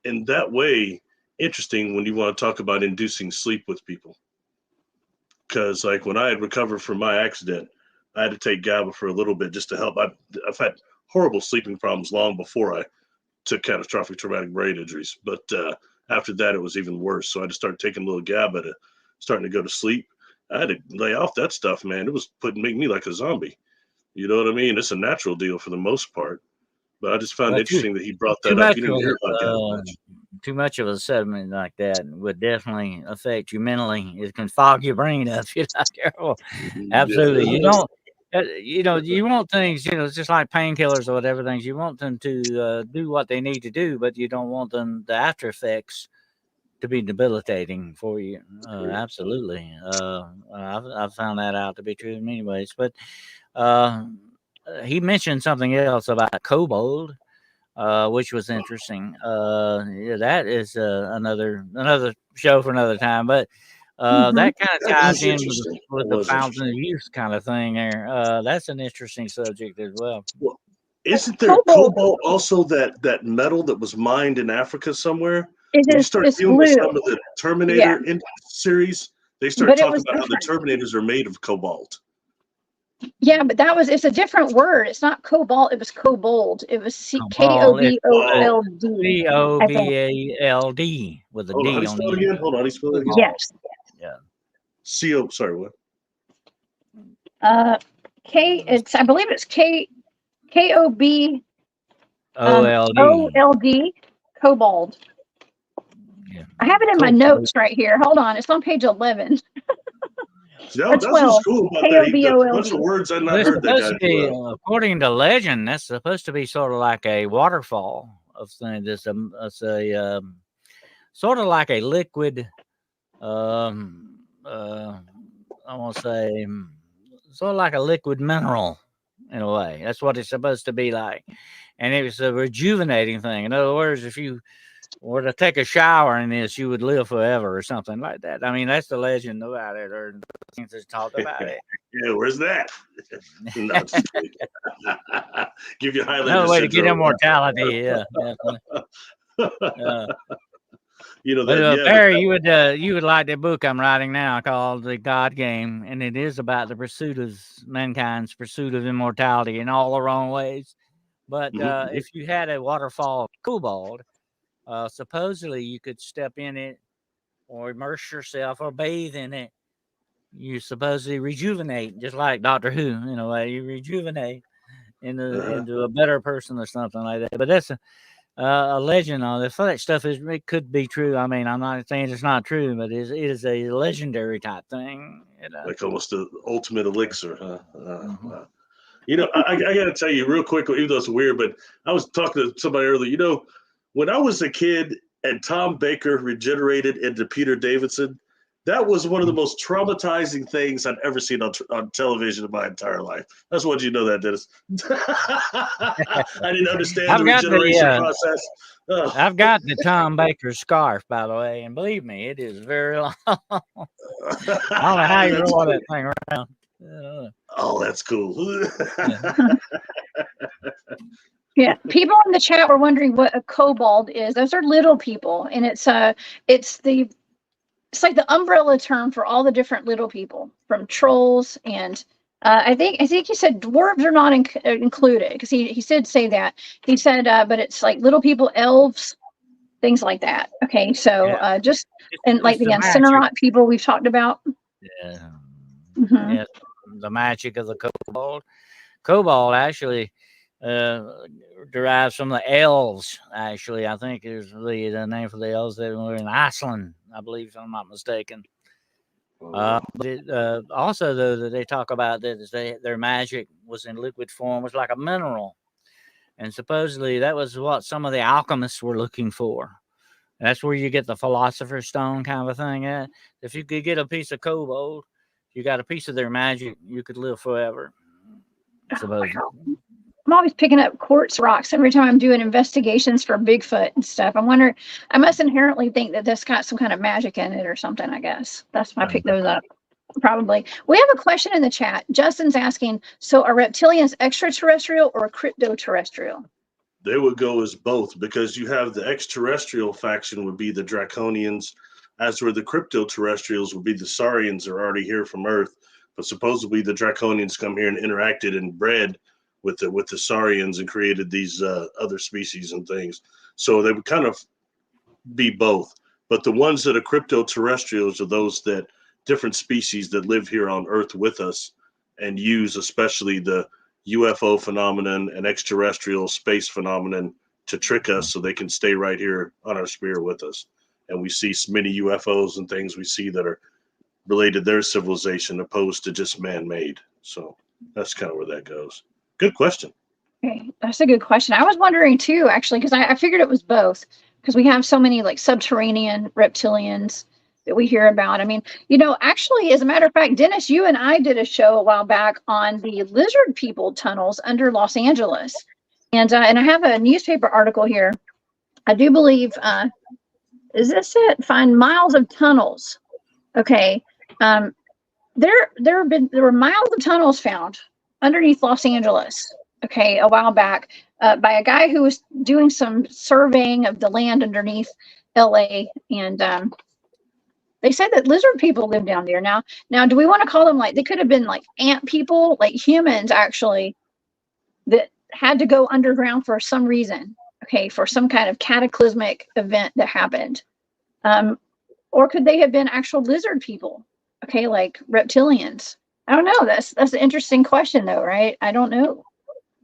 in that way interesting when you want to talk about inducing sleep with people. Because like when I had recovered from my accident, I had to take GABA for a little bit just to help. I've had horrible sleeping problems long before I took catastrophic traumatic brain injuries. But after that, it was even worse. So I just started taking a little GABA starting to go to sleep. I had to lay off that stuff, man. It was making me like a zombie. You know what I mean? It's a natural deal for the most part. But I just found it interesting that he brought that up. You didn't hear about GABA much. Too much of a sediment like that would definitely affect you mentally. It can fog your brain up if you're not careful. Absolutely. Yeah. You want things, it's just like painkillers or whatever things. You want them to do what they need to do, but you don't want the after effects to be debilitating for you. Absolutely. I've found that out to be true in many ways. But he mentioned something else about kobold, which was interesting. Yeah, that is another show for another time. But that kind of That ties was in interesting. with That the was fountain of interesting. youth kind of thing there. That's an interesting subject as well. Well, isn't there Cobalt cobalt also that metal that was mined in Africa somewhere? is When you this start it's dealing with blue. some of the Yeah, Terminator series, they start but it talking was about how the different. Terminators are made of cobalt. Yeah, but it's a different word. It's not cobalt. It was kobold. It was Well, it's Oh, Kobold, I think. COBALD with a hold on. How do D you on spell the it end. again? Hold on. How do you spell it again? Yes. Yeah. C-O, sorry, what? I believe it's KOB OLD. OLD, kobold. Yeah. I have it in my Cool. notes right here. Hold on, it's on page 11 or That's what's 12. cool about that. He, a bunch of KOBOLD. words I've Well, not it's heard that supposed guy to be, throw out. according to legend, that's supposed to be sort of like a waterfall of things. It's a sort of like a liquid. I want to say sort of like a liquid mineral in a way. That's what it's supposed to be like, and it was a rejuvenating thing. In other words, if you were to take a shower in this, you would live forever or something like that. I mean, that's the legend about it, or things that talk about it. Yeah, where's that? No, just kidding. Give you Highlander Another way to get syndrome. immortality. Yeah, definitely. You know But that, yeah. Barry, you would like the book I'm writing now called The God Game, and it is about the pursuit of mankind's pursuit of immortality in all the wrong ways. But if you had a waterfall of cobalt, supposedly you could step in it or immerse yourself or bathe in it. You supposedly rejuvenate, just like Doctor Who, in a way. You rejuvenate into a better person or something like that. But that's a legend on it. If that stuff it could be true. I mean, I'm not saying it's not true, but it is a legendary type thing. Like almost the ultimate elixir, huh? Mm-hmm. You know, I got to tell you real quick, even though it's weird, but I was talking to somebody earlier. You know, when I was a kid and Tom Baker regenerated into Peter Davidson, that was one of the most traumatizing things I've ever seen on television in my entire life. That's what you know that, Dennis. I didn't understand the regeneration process. Oh. I've got the Tom Baker scarf, by the way, and believe me, it is very long. I don't know how you wore that thing around. Oh, that's cool. Yeah, people in the chat were wondering what a kobold is. Those are little people, and it's like the umbrella term for all the different little people, from trolls and I think he said dwarves are not included, because he did say that. He said, but it's like little people, elves, things like that. Okay, so just and like again, Cinerot people we've talked about. Yeah, Mm-hmm. yeah, the magic of the kobold. Kobold actually derives from the elves. Actually, I think is the name for the elves that were in Iceland, I believe, if I'm not mistaken. But also, though, that they talk about that their magic was in liquid form, was like a mineral, and supposedly that was what some of the alchemists were looking for. That's where you get the philosopher's stone kind of thing. If you could get a piece of kobold, you got a piece of their magic, you could live forever. Supposedly. I'm always picking up quartz rocks every time I'm doing investigations for Bigfoot and stuff. I must inherently think that this got some kind of magic in it or something, I guess. That's why I pick those up. Probably. We have a question in the chat. Justin's asking, so are reptilians extraterrestrial or cryptoterrestrial? They would go as both, because you have the extraterrestrial faction would be the Draconians, as where the cryptoterrestrials would be the Saurians are already here from Earth, but supposedly the Draconians come here and interacted and bred with the Saurians and created these other species and things. So they would kind of be both. But the ones that are cryptoterrestrials are those that different species that live here on Earth with us and use especially the UFO phenomenon and extraterrestrial space phenomenon to trick us so they can stay right here on our sphere with us. And we see many UFOs and things we see that are related to their civilization opposed to just man-made. So that's kind of where that goes. Good question. Okay, that's a good question. I was wondering too, actually, because I figured it was both, because we have so many like subterranean reptilians that we hear about. I mean, actually, as a matter of fact, Dennis, you and I did a show a while back on the lizard people tunnels under Los Angeles. And I have a newspaper article here. I do believe, is this it? Find miles of tunnels. Okay. There were miles of tunnels found underneath Los Angeles. Okay, a while back, by a guy who was doing some surveying of the land underneath LA, and they said that lizard people live down there. Now, do we want to call them they could have been like ant people, like humans actually, that had to go underground for some reason, okay, for some kind of cataclysmic event that happened. Or could they have been actual lizard people, okay, like reptilians? I don't know. That's an interesting question, though, right? I don't know.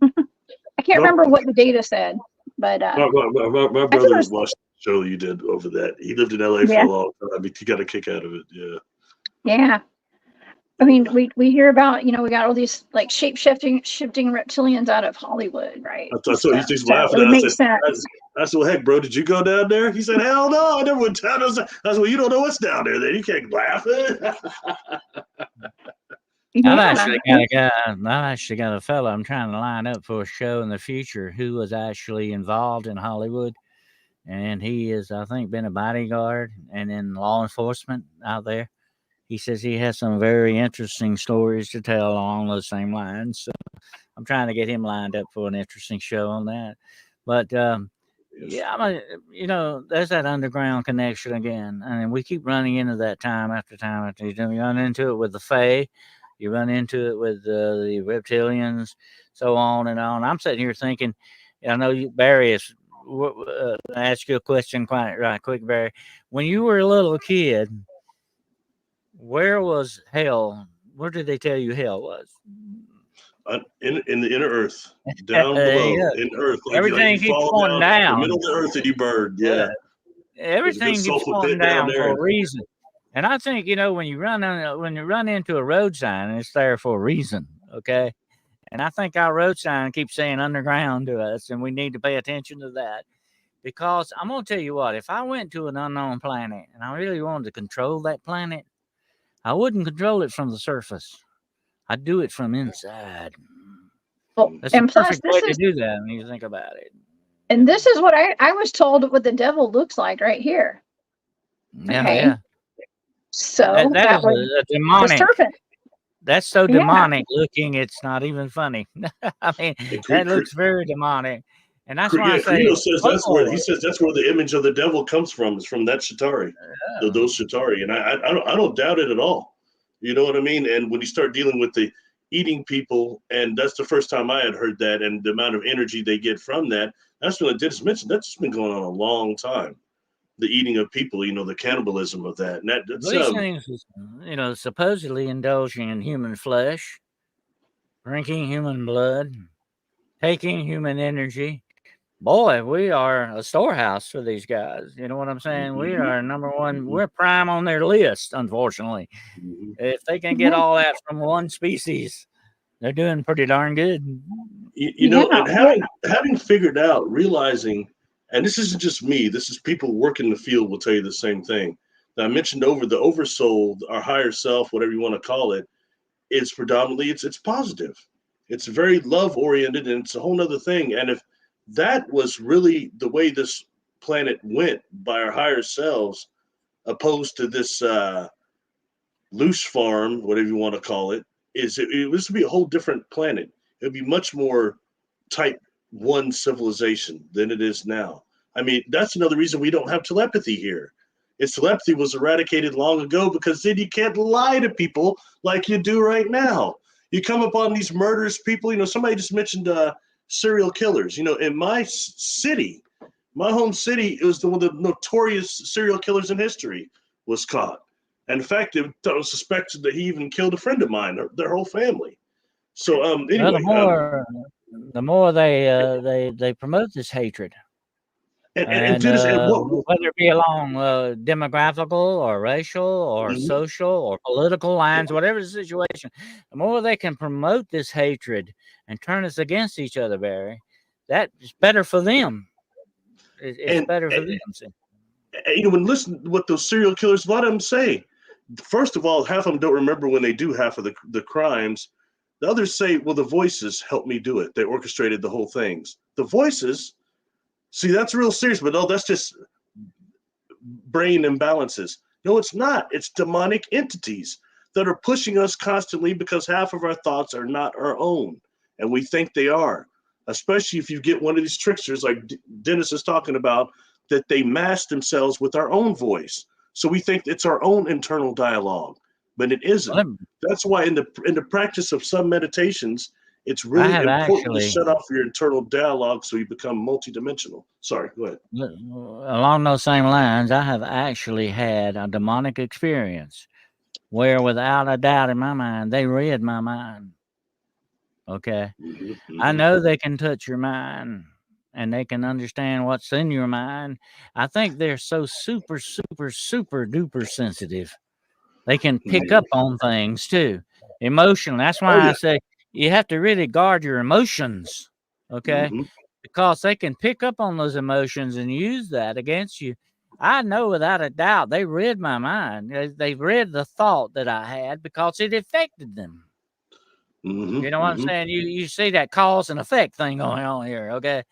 I can't remember what the data said, but my brother was watching the show you did over that. He lived in LA for a long time. I mean, he got a kick out of it. Yeah. I mean, we hear about, we got all these shifting reptilians out of Hollywood, right? So he's laughing. It makes sense. I said, well, heck, bro, did you go down there? He said, hell no, I never went down there. I said, well, you don't know what's down there then. You can't laugh. I've actually got a fellow I'm trying to line up for a show in the future who was actually involved in Hollywood. And he has, I think, been a bodyguard and in law enforcement out there. He says he has some very interesting stories to tell along those same lines. So I'm trying to get him lined up for an interesting show on that. But yeah, there's that underground connection again. And we keep running into that time after time after you run into it with the Fae. You run into it with the Reptilians, so on and on. I'm sitting here thinking, I know Barry is. Ask you a question quite right quick, Barry. When you were a little kid, where was hell? Where did they tell you hell was? In the inner earth, down below, in earth. Everything keeps going down. The middle of the earth and you burn. Yeah. Everything keeps going down for a reason. And I think, when you run into a road sign, it's there for a reason. Okay. And I think our road sign keeps saying underground to us, and we need to pay attention to that. Because I'm going to tell you what, if I went to an unknown planet and I really wanted to control that planet, I wouldn't control it from the surface. I'd do it from inside. Well, that's the perfect way to do that when you think about it. And this is what I was told what the devil looks like right here. Yeah. So that was a demonic. The serpent. That's so demonic looking, it's not even funny. I mean, that looks very demonic. And that's why I say says that's where the image of the devil comes from, is from that Shatari. Those Shatari. And I don't doubt it at all. You know what I mean? And when you start dealing with the eating people, and that's the first time I had heard that, and the amount of energy they get from that, that's when I did mention that's been going on a long time. The eating of people, the cannibalism of that. And these things, supposedly indulging in human flesh, drinking human blood, taking human energy. Boy, we are a storehouse for these guys. You know what I'm saying? We are number one. We're prime on their list, unfortunately. If they can get all that from one species, they're doing pretty darn good. And having figured out, realizing, and this isn't just me, this is people working the field will tell you the same thing. That I mentioned the oversoul, our higher self, whatever you want to call it, is predominantly, it's positive. It's very love oriented, and it's a whole nother thing. And if that was really the way this planet went by our higher selves, opposed to this loosh farm, whatever you want to call it, it was to be a whole different planet. It would be much more type 1 civilization than it is now. I mean, that's another reason we don't have telepathy here. Telepathy was eradicated long ago, because then you can't lie to people like you do right now. You come upon these murderous people. Somebody just mentioned serial killers. In my city, my home city, it was one of the notorious serial killers in history was caught. And in fact, it was suspected that he even killed a friend of mine, or their whole family. So anyway, the more they promote this hatred, and whether it be along demographical or racial or social or political lines, whatever the situation, the more they can promote this hatred and turn us against each other, Barry, that is better for them. It's better for them. See? when listen to what those serial killers, a lot of them say. First of all, half of them don't remember when they do half of the crimes. The others say, well, the voices helped me do it. They orchestrated the whole things. The voices, see, that's real serious, but no, that's just brain imbalances. No, it's not. It's demonic entities that are pushing us constantly because half of our thoughts are not our own, and we think they are, especially if you get one of these tricksters like Dennis is talking about, that they mask themselves with our own voice. So we think it's our own internal dialogue, but it isn't. That's why in the practice of some meditations, it's really important to shut off your internal dialogue so you become multidimensional. Sorry, go ahead. Along those same lines, I have actually had a demonic experience where, without a doubt in my mind, they read my mind. Okay. I know they can touch your mind and they can understand what's in your mind. I think they're so super, super, super duper sensitive. They can pick up on things too, emotionally. That's why I say you have to really guard your emotions, okay? Because they can pick up on those emotions and use that against you. I know without a doubt they read my mind. They read the thought that I had because it affected them. You know what I'm saying? You see that cause and effect thing going on here, okay?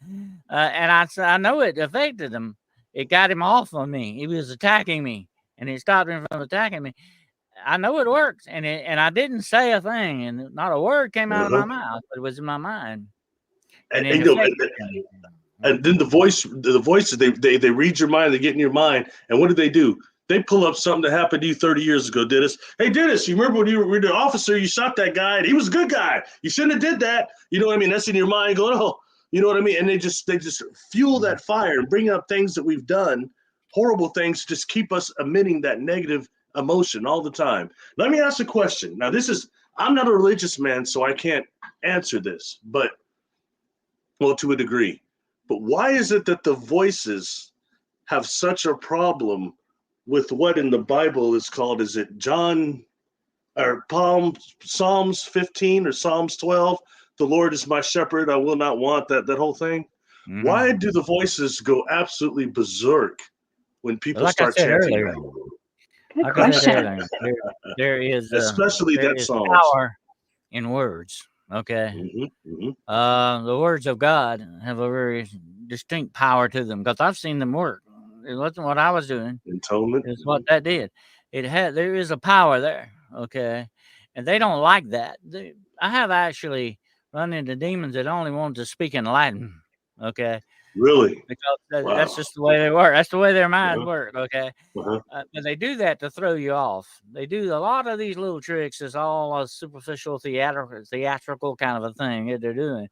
And I know it affected him. It got him off of me. He was attacking me, and it stopped him from attacking me. I know it worked, and I didn't say a thing, and not a word came out of my mouth, but it was in my mind. And then the voices, they read your mind, they get in your mind, and what do? They pull up something that happened to you 30 years ago, Dennis. Hey, Dennis, you remember when you were the officer, you shot that guy, and he was a good guy. You shouldn't have did that. You know what I mean? That's in your mind going, oh, you know what I mean? And they just fuel that fire and bring up things that we've done, horrible things, just keep us emitting that negative emotion all the time. Let me ask a question. Now, I'm not a religious man, so I can't answer this, but, well, to a degree. But why is it that the voices have such a problem with what in the Bible is called, is it Psalms 15 or Psalms 12? The Lord is my shepherd, I will not want, that whole thing. Why do the voices go absolutely berserk when people start chanting earlier, Good question. There is especially there that is Psalms. Power in words. Okay. The words of God have a very distinct power to them because I've seen them work. It wasn't what I was doing. Atonement. It's what that did. There is a power there. Okay. And they don't like that. I have actually run into demons that only want to speak in Latin. Okay. Really? Because that's just the way they work. That's the way their minds work. Okay. But they do that to throw you off. They do a lot of these little tricks. It's all a superficial theatrical kind of a thing that they're doing.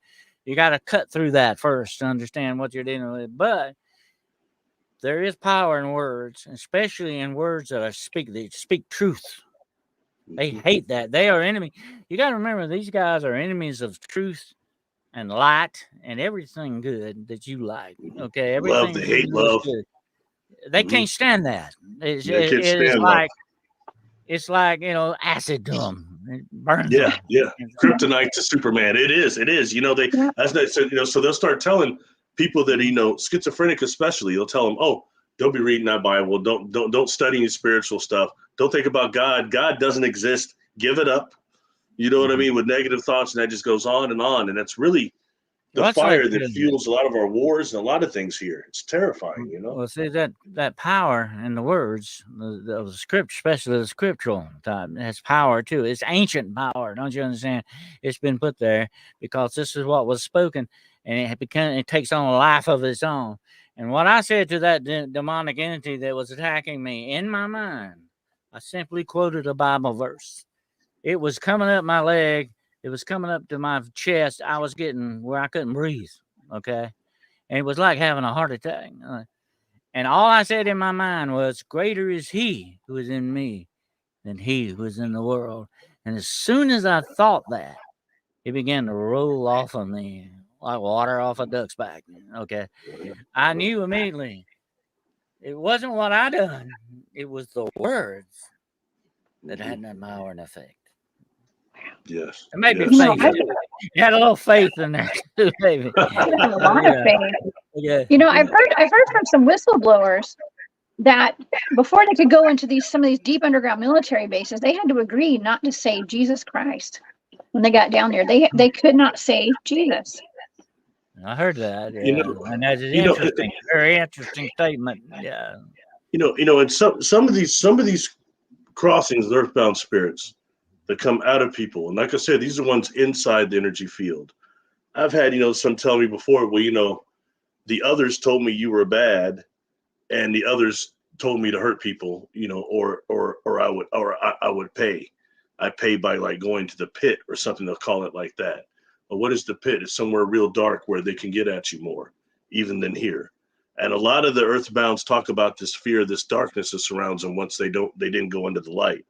You got to cut through that first to understand what you're dealing with. But there is power in words, especially in words that speak truth. They hate that. They are enemy. You got to remember, these guys are enemies of truth and light and everything good that you like. Okay, everything. Love, they hate love. Good. They can't stand that. It's like acid to them. It burns them. Yeah. Kryptonite to Superman. It is. So they'll start telling people that schizophrenic especially. They'll tell them, oh, don't be reading that Bible. Don't study any spiritual stuff. Don't think about God. God doesn't exist. Give it up. You know what I mean? With negative thoughts, and that just goes on, and that's really the fire that fuels a lot of our wars and a lot of things here. It's terrifying, Well, see, that power in the words of the script, especially the scriptural type, has power too. It's ancient power. Don't you understand? It's been put there because this is what was spoken, and it takes on a life of its own. And what I said to that demonic entity that was attacking me in my mind, I simply quoted a Bible verse. It was coming up my leg. It was coming up to my chest. I was getting where I couldn't breathe. Okay. And it was like having a heart attack. And all I said in my mind was, greater is he who is in me than he who is in the world. And as soon as I thought that, it began to roll off of me like water off a duck's back. Okay. I knew immediately it wasn't what I done. It was the words that had that power and effect. Yes. And maybe faith. You had a little faith in there too, maybe. A lot of faith. Yeah. I've heard from some whistleblowers that before they could go into some of these deep underground military bases, they had to agree not to say Jesus Christ. When they got down there, they could not say Jesus. I heard that. You Yeah, know, and that's you know, interesting. Very interesting statement. Yeah. and some of these crossings of earthbound spirits that come out of people, and like I said, these are ones inside the energy field. I've had some tell me before, well, the others told me you were bad, and the others told me to hurt people, or I would pay. I pay by like going to the pit or something. They'll call it like that. But what is the pit? It's somewhere real dark where they can get at you more, even than here. And a lot of the earthbounds talk about this fear, this darkness that surrounds them once they didn't go into the light.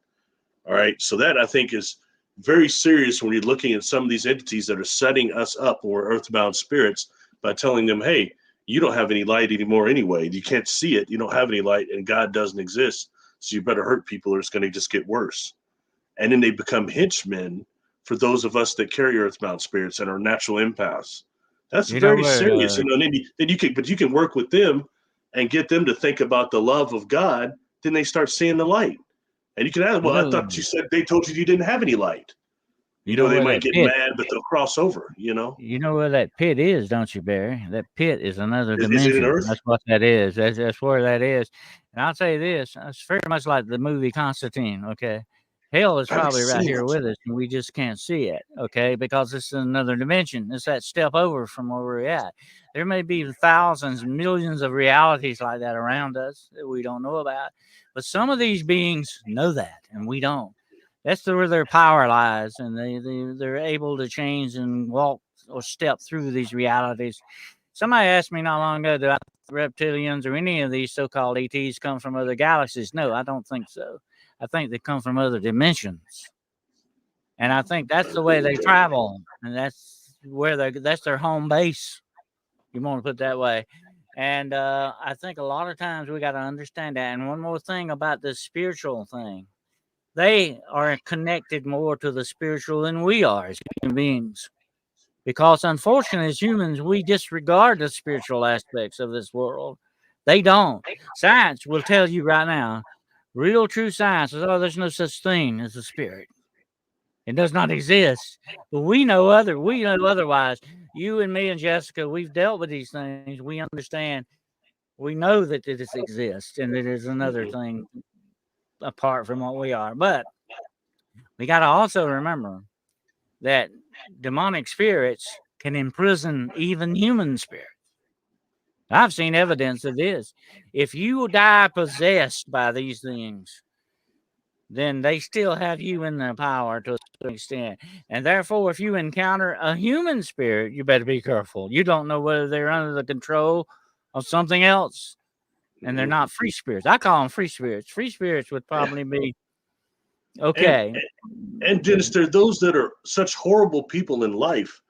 All right. So that I think is very serious when you're looking at some of these entities that are setting us up when we're earthbound spirits by telling them, hey, you don't have any light anymore anyway. You can't see it. You don't have any light, and God doesn't exist. So you better hurt people or it's going to just get worse. And then they become henchmen for those of us that carry earthbound spirits and are natural empaths. That's very serious. And then you can work with them and get them to think about the love of God. Then they start seeing the light. And you can ask, well, I thought you said they told you didn't have any light. They might get mad, but they'll cross over, You know where that pit is, don't you, Barry? That pit is another dimension. Is it an earth? That's what that is. That's where that is. And I'll tell you this, it's very much like the movie Constantine, okay? Hell is probably right here with us, and we just can't see it, okay? Because it's another dimension. It's that step over from where we're at. There may be thousands, millions of realities like that around us that we don't know about. But some of these beings know that, and we don't. That's where their power lies, and they're able to change and walk or step through these realities. Somebody asked me not long ago, do I think reptilians or any of these so-called ETs come from other galaxies? No, I don't think so. I think they come from other dimensions. And I think that's the way they travel, and that's their home base. You want to put it that way. And I think a lot of times we got to understand that. And one more thing about this spiritual thing. They are connected more to the spiritual than we are as human beings. Because unfortunately, as humans, we disregard the spiritual aspects of this world. They don't. Science will tell you right now, real true science is, there's no such thing as a spirit. It does not exist. But we know otherwise. You and me and Jessica, we've dealt with these things. We understand. We know that it exists, and it is another thing apart from what we are. But we got to also remember that demonic spirits can imprison even human spirits. I've seen evidence of this. If you die possessed by these things, then they still have you in their power to a certain extent. And therefore, if you encounter a human spirit, you better be careful. You don't know whether they're under the control of something else. And they're not free spirits. I call them free spirits. Free spirits would probably be okay. And Dennis, there are those that are such horrible people in life,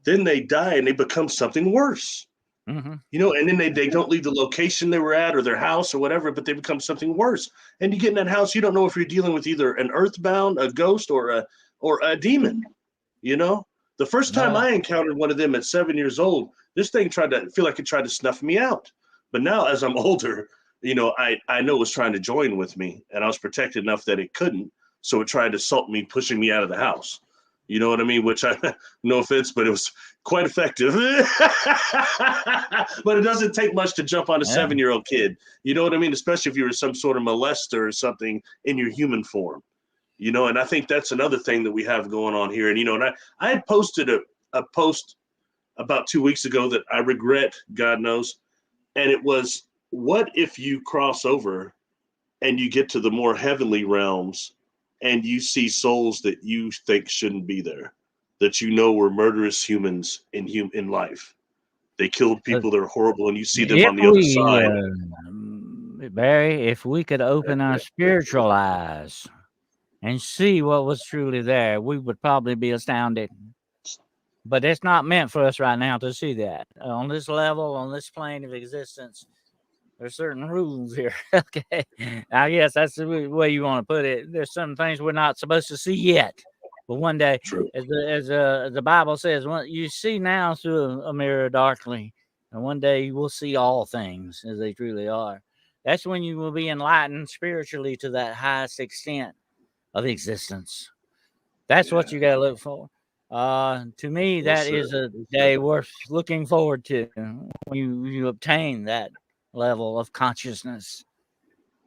then they die and they become something worse. Mm-hmm. And then they don't leave the location they were at or their house or whatever, but they become something worse. And you get in that house, you don't know if you're dealing with either an earthbound, a ghost, or a demon. The first time I encountered one of them at 7 years old, this thing tried to snuff me out. But now as I'm older, I know it was trying to join with me, and I was protected enough that it couldn't. So it tried to assault me, pushing me out of the house. You know what I mean? Which no offense, but it was quite effective. But it doesn't take much to jump on a 7-year-old kid. You know what I mean? Especially if you were some sort of molester or something in your human form. And I think that's another thing that we have going on here. And, I had posted a post about 2 weeks ago that I regret, God knows. And it was, what if you cross over and you get to the more heavenly realms and you see souls that you think shouldn't be there, that were murderous humans in life. They killed people that are horrible, and you see them on the other side. Barry, if we could open our spiritual eyes and see what was truly there, we would probably be astounded. But it's not meant for us right now to see that. On this level, on this plane of existence, there's certain rules here. Okay. I guess that's the way you want to put it. There's some things we're not supposed to see yet. But one day, as the Bible says, you see now through a mirror darkly, and one day you will see all things as they truly are. That's when you will be enlightened spiritually to that highest extent of existence. That's what you got to look for. To me, Yes, that sir. is a day worth looking forward to when you obtain that level of consciousness,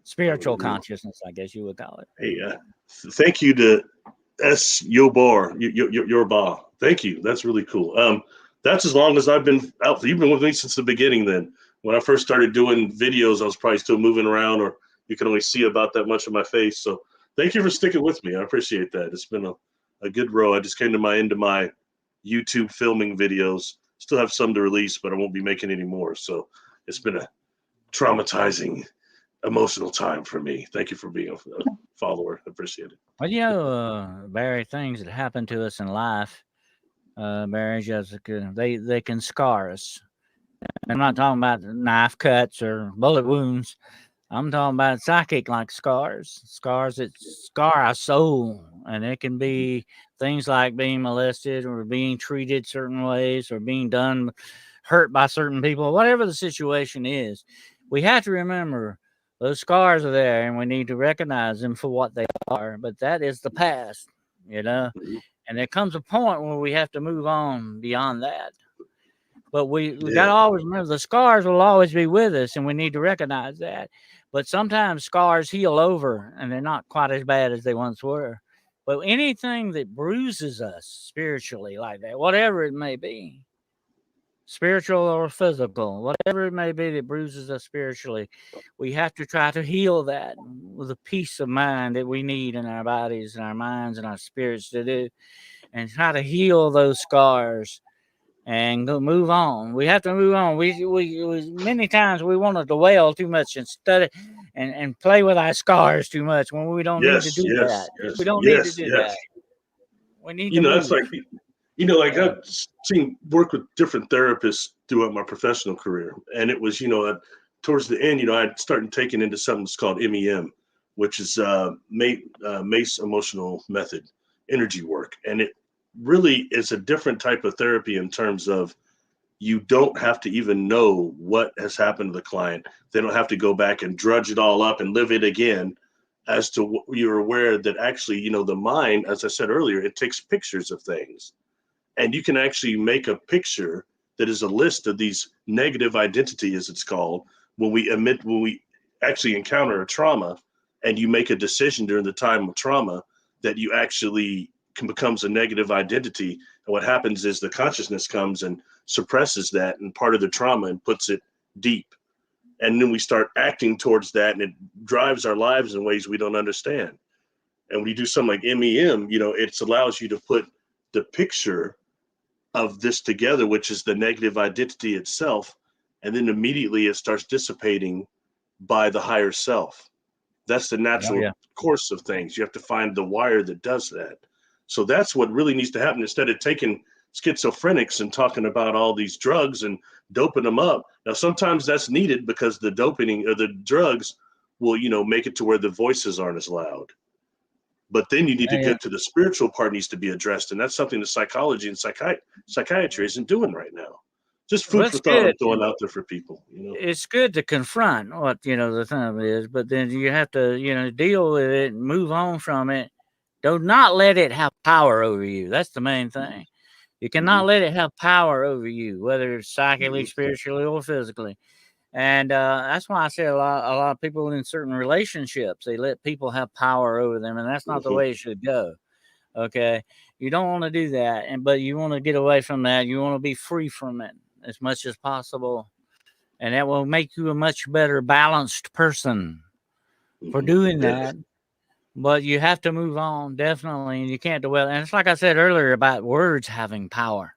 spiritual consciousness, I guess you would call it. Hey, thank you to S. Yorba. Thank you. That's really cool. That's as long as I've been out. You've been with me since the beginning. Then, when I first started doing videos, I was probably still moving around, or you can only see about that much of my face. So, thank you for sticking with me. I appreciate that. It's been a good row. I just came to my end of my YouTube filming videos. Still have some to release, but I won't be making any more. So, it's been a traumatizing, emotional time for me. Thank you for being a follower. I appreciate it. Well, you know, Barry, things that happen to us in life, Barry, Jessica, they can scar us. I'm not talking about knife cuts or bullet wounds. I'm talking about psychic like scars that scar our soul. And it can be things like being molested or being treated certain ways or being hurt by certain people, whatever the situation is. We have to remember those scars are there and we need to recognize them for what they are. But that is the past, you know, and there comes a point where we have to move on beyond that. But we got to always remember the scars will always be with us, and we need to recognize that. But sometimes scars heal over, and they're not quite as bad as they once were. But anything that bruises us spiritually like that, whatever it may be, spiritual or physical, whatever it may be that bruises us spiritually, we have to try to heal that with a peace of mind that we need in our bodies and our minds and our spirits to do, and try to heal those scars and go move on. We have to move on. We many times we want to dwell too much and study and play with our scars too much when we don't need to do that. We don't need to do that. We need to move. That's like, I've seen work with different therapists throughout my professional career. And it was, towards the end, I started taking into something that's called MEM, which is MACE emotional method, energy work. And it really is a different type of therapy in terms of you don't have to even know what has happened to the client. They don't have to go back and drudge it all up and live it again. As to what you're aware that actually, the mind, as I said earlier, it takes pictures of things. And you can actually make a picture that is a list of these negative identity, as it's called, when we actually encounter a trauma and you make a decision during the time of trauma that you actually becomes a negative identity. And what happens is the consciousness comes and suppresses that and part of the trauma and puts it deep. And then we start acting towards that, and it drives our lives in ways we don't understand. And when you do something like MEM, it allows you to put the picture of this together, which is the negative identity itself. And then immediately it starts dissipating by the higher self. That's the natural course of things. You have to find the wire that does that. So that's what really needs to happen. Instead of taking schizophrenics and talking about all these drugs and doping them up. Now, sometimes that's needed because the doping or the drugs will, make it to where the voices aren't as loud. But then you need to get to the spiritual part needs to be addressed. And that's something that psychology and psychiatry isn't doing right now. Just food for thought I'm throwing out there for people. It's good to confront what, the thing is, but then you have to, deal with it and move on from it. Do not let it have power over you. That's the main thing. You cannot let it have power over you, whether it's psychically, spiritually, or physically. And that's why I say a lot of people in certain relationships, they let people have power over them, and that's not the way it should go. Okay, you don't want to do that, but you want to get away from that. You want to be free from it as much as possible, and that will make you a much better balanced person for doing that. But you have to move on, definitely, and you can't dwell. And it's like I said earlier about words having power.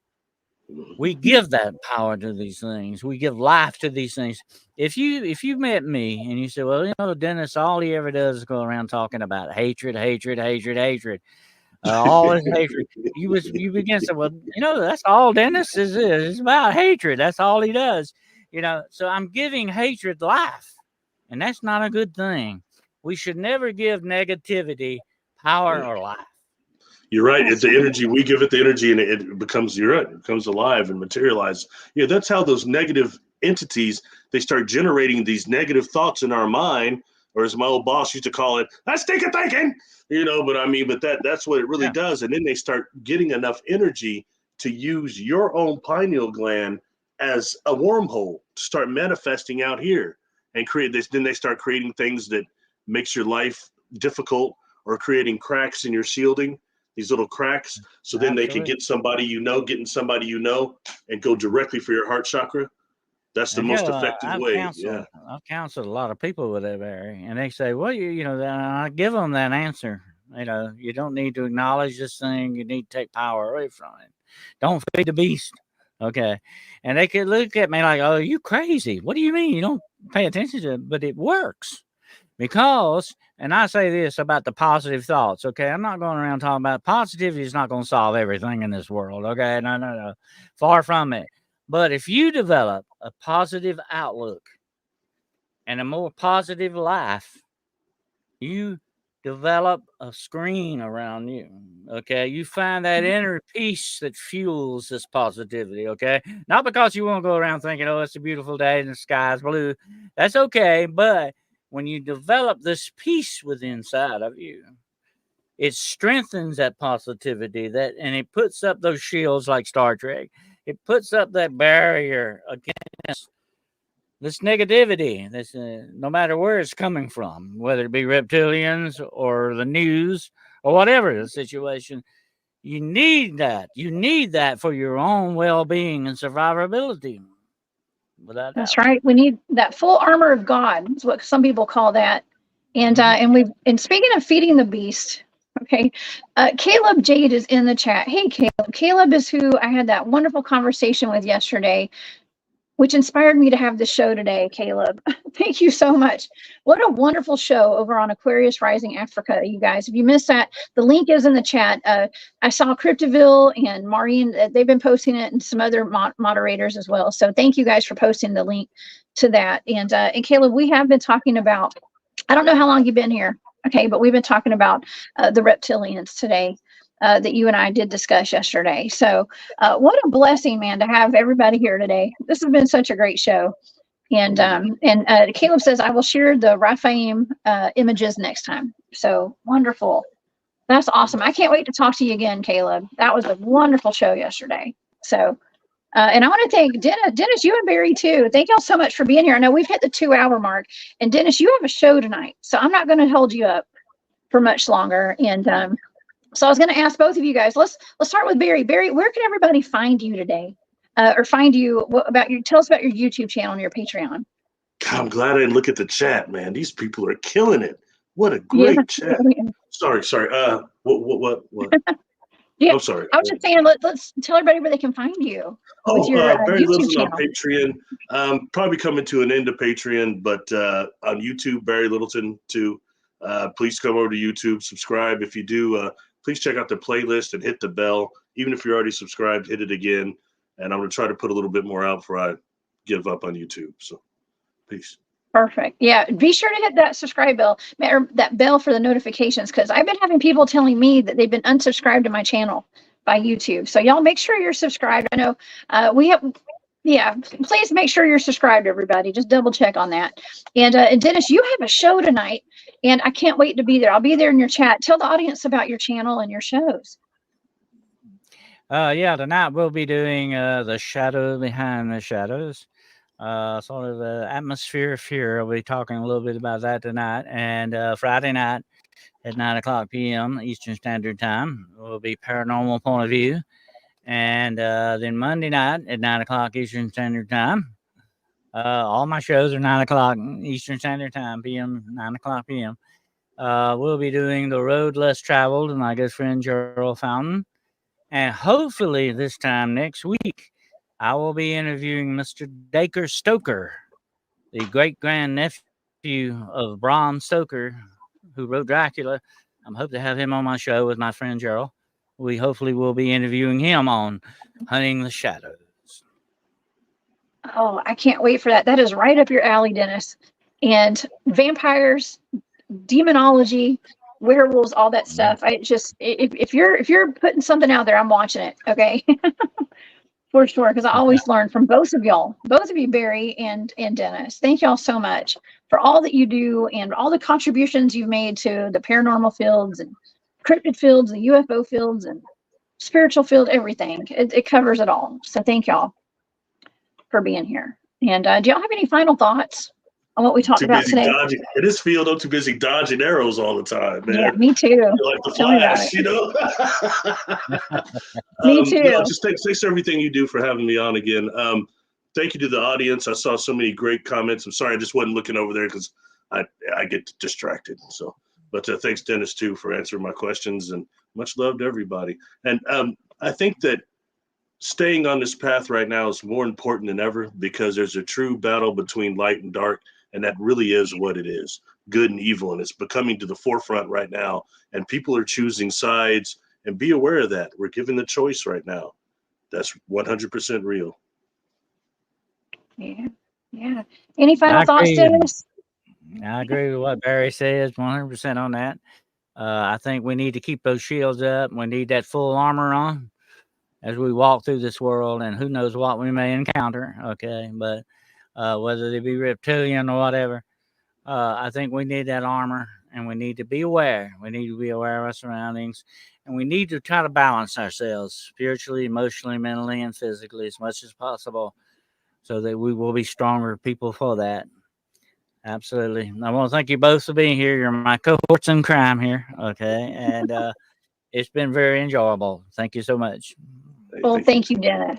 We give that power to these things. We give life to these things. If you met me and you said, well, Dennis, all he ever does is go around talking about hatred, all his hatred. You begin to say, well, that's all Dennis is. It's about hatred. That's all he does. So I'm giving hatred life, and that's not a good thing. We should never give negativity power or life. You're right. It's the energy. We give it the energy, and it becomes, it becomes alive and materialized. That's how those negative entities, they start generating these negative thoughts in our mind, or as my old boss used to call it, that's stinking thinking, but I mean, but that's what it really does. And then they start getting enough energy to use your own pineal gland as a wormhole to start manifesting out here and create this. Then they start creating things that makes your life difficult, or creating cracks in your shielding, these little cracks. So then they can get somebody, getting somebody, and go directly for your heart chakra. That's the most effective way. I've counseled a lot of people with that, Barry, and they say, well, I give them that answer. You don't need to acknowledge this thing. You need to take power away from it. Don't feed the beast. Okay. And they could look at me like, oh, you crazy. What do you mean? You don't pay attention to it, but it works. Because, and I say this about the positive thoughts, okay? I'm not going around talking about positivity is not going to solve everything in this world, okay? No. Far from it. But if you develop a positive outlook and a more positive life, you develop a screen around you, okay? You find that inner peace that fuels this positivity, okay? Not because you won't go around thinking, oh, it's a beautiful day and the sky's blue. That's okay, but when you develop this peace within inside of you, it strengthens that positivity, and it puts up those shields like Star Trek. It puts up that barrier against this negativity. This, no matter where it's coming from, whether it be reptilians or the news or whatever the situation, you need that. You need that for your own well-being and survivability. That's right. We need that full armor of God. Is what some people call that. And and speaking of feeding the beast, okay, Caleb Jade is in the chat. Hey, Caleb. Caleb is who I had that wonderful conversation with yesterday, which inspired me to have the show today, Caleb. Thank you so much. What a wonderful show over on Aquarius Rising Africa, you guys. If you missed that, the link is in the chat. I saw Cryptiville and Maureen, they've been posting it, and some other moderators as well. So thank you guys for posting the link to that. And Caleb, we have been talking about, I don't know how long you've been here, okay, but we've been talking about the reptilians today. That you and I did discuss yesterday. So what a blessing, man, to have everybody here today. This has been such a great show. And Caleb says, I will share the Raphaim images next time. So wonderful. That's awesome. I can't wait to talk to you again, Caleb. That was a wonderful show yesterday. So, and I want to thank Dennis, you and Barry too. Thank y'all so much for being here. I know we've hit the 2-hour mark, and Dennis, you have a show tonight, so I'm not going to hold you up for much longer. And so I was going to ask both of you guys. Let's start with Barry. Barry, where can everybody find you today, or find you? Tell us about your YouTube channel and your Patreon. God, I'm glad I didn't look at the chat, man. These people are killing it. What a great chat. Sorry. What? Yeah, I'm sorry. I was just saying, let's tell everybody where they can find you. Barry YouTube Littleton channel. on Patreon. Probably coming to an end of Patreon, but on YouTube, Barry Littleton too. Please come over to YouTube, subscribe. If you do, please check out the playlist and hit the bell. Even if you're already subscribed, hit it again. And I'm going to try to put a little bit more out before I give up on YouTube. So, peace. Perfect. Yeah, be sure to hit that subscribe bell, or that bell for the notifications, because I've been having people telling me that they've been unsubscribed to my channel by YouTube. So y'all make sure you're subscribed. I know please make sure you're subscribed, everybody. Just double check on that. And Dennis, you have a show tonight, and I can't wait to be there. I'll be there in your chat. Tell the audience about your channel and your shows. Tonight we'll be doing the shadow behind the shadows. Sort of the atmosphere of fear. I'll be talking a little bit about that tonight. And Friday night at 9:00 p.m. Eastern Standard Time will be Paranormal Point of View. And then Monday night at 9:00 Eastern Standard Time. All my shows are 9:00 Eastern Standard Time, p.m., 9:00 p.m. We'll be doing The Road Less Traveled with my good friend Gerald Fountain. And hopefully this time next week, I will be interviewing Mr. Dacre Stoker, the great-grandnephew of Bram Stoker, who wrote Dracula. I'm hoping to have him on my show with my friend Gerald. We hopefully will be interviewing him on Hunting the Shadows. Oh, I can't wait for that. That is right up your alley, Dennis. And vampires, demonology, werewolves, all that stuff. I just, if you're putting something out there, I'm watching it. Okay. For sure, because I always learn from both of y'all, both of you, Barry and Dennis. Thank y'all so much for all that you do and all the contributions you've made to the paranormal fields and cryptid fields, the UFO fields and spiritual field, everything. It covers it all. So thank y'all for being here. And do y'all have any final thoughts on what we talked about today? Dodging. In this field, I'm too busy dodging arrows all the time, man. Yeah, me too. Like the Flash, you know? Me too. No, just thanks for everything you do for having me on again. Thank you to the audience. I saw so many great comments. I'm sorry I just wasn't looking over there because I get distracted. So, but thanks, Dennis, too, for answering my questions, and much love to everybody. And I think that staying on this path right now is more important than ever because there's a true battle between light and dark, and that really is what it is, good and evil, and it's becoming to the forefront right now, and people are choosing sides, and be aware of that. We're given the choice right now. That's 100% real. Yeah. Any final thoughts, Dennis? I agree with what Barry says, 100% on that. I think we need to keep those shields up. We need that full armor on as we walk through this world, and who knows what we may encounter. Okay, but whether they be reptilian or whatever, I think we need that armor, and we need to be aware. We need to be aware of our surroundings, and we need to try to balance ourselves spiritually, emotionally, mentally, and physically as much as possible, so that we will be stronger people for that. Absolutely. I want to thank you both for being here. You're my cohorts in crime here. Okay. And it's been very enjoyable. Thank you so much. Well, thank you, Dennis.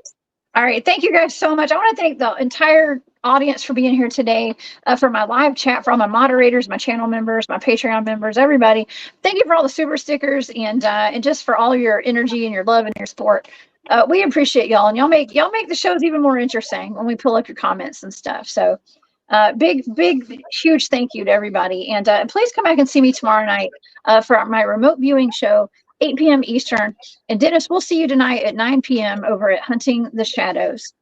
All right. Thank you guys so much. I want to thank the entire audience for being here today, for my live chat, for all my moderators, my channel members, my Patreon members, everybody. Thank you for all the super stickers and just for all your energy and your love and your support. We appreciate y'all, and y'all make the shows even more interesting when we pull up your comments and stuff. So big, huge thank you to everybody. And please come back and see me tomorrow night for my remote viewing show, 8 p.m. Eastern. And Dennis, we'll see you tonight at 9 p.m. over at Hunting the Shadows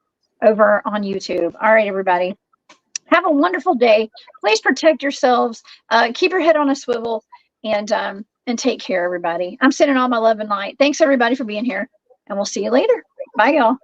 over on YouTube. All right, everybody. Have a wonderful day. Please protect yourselves. Keep your head on a swivel, and take care, everybody. I'm sending all my love and light. Thanks, everybody, for being here. And we'll see you later. Bye, y'all.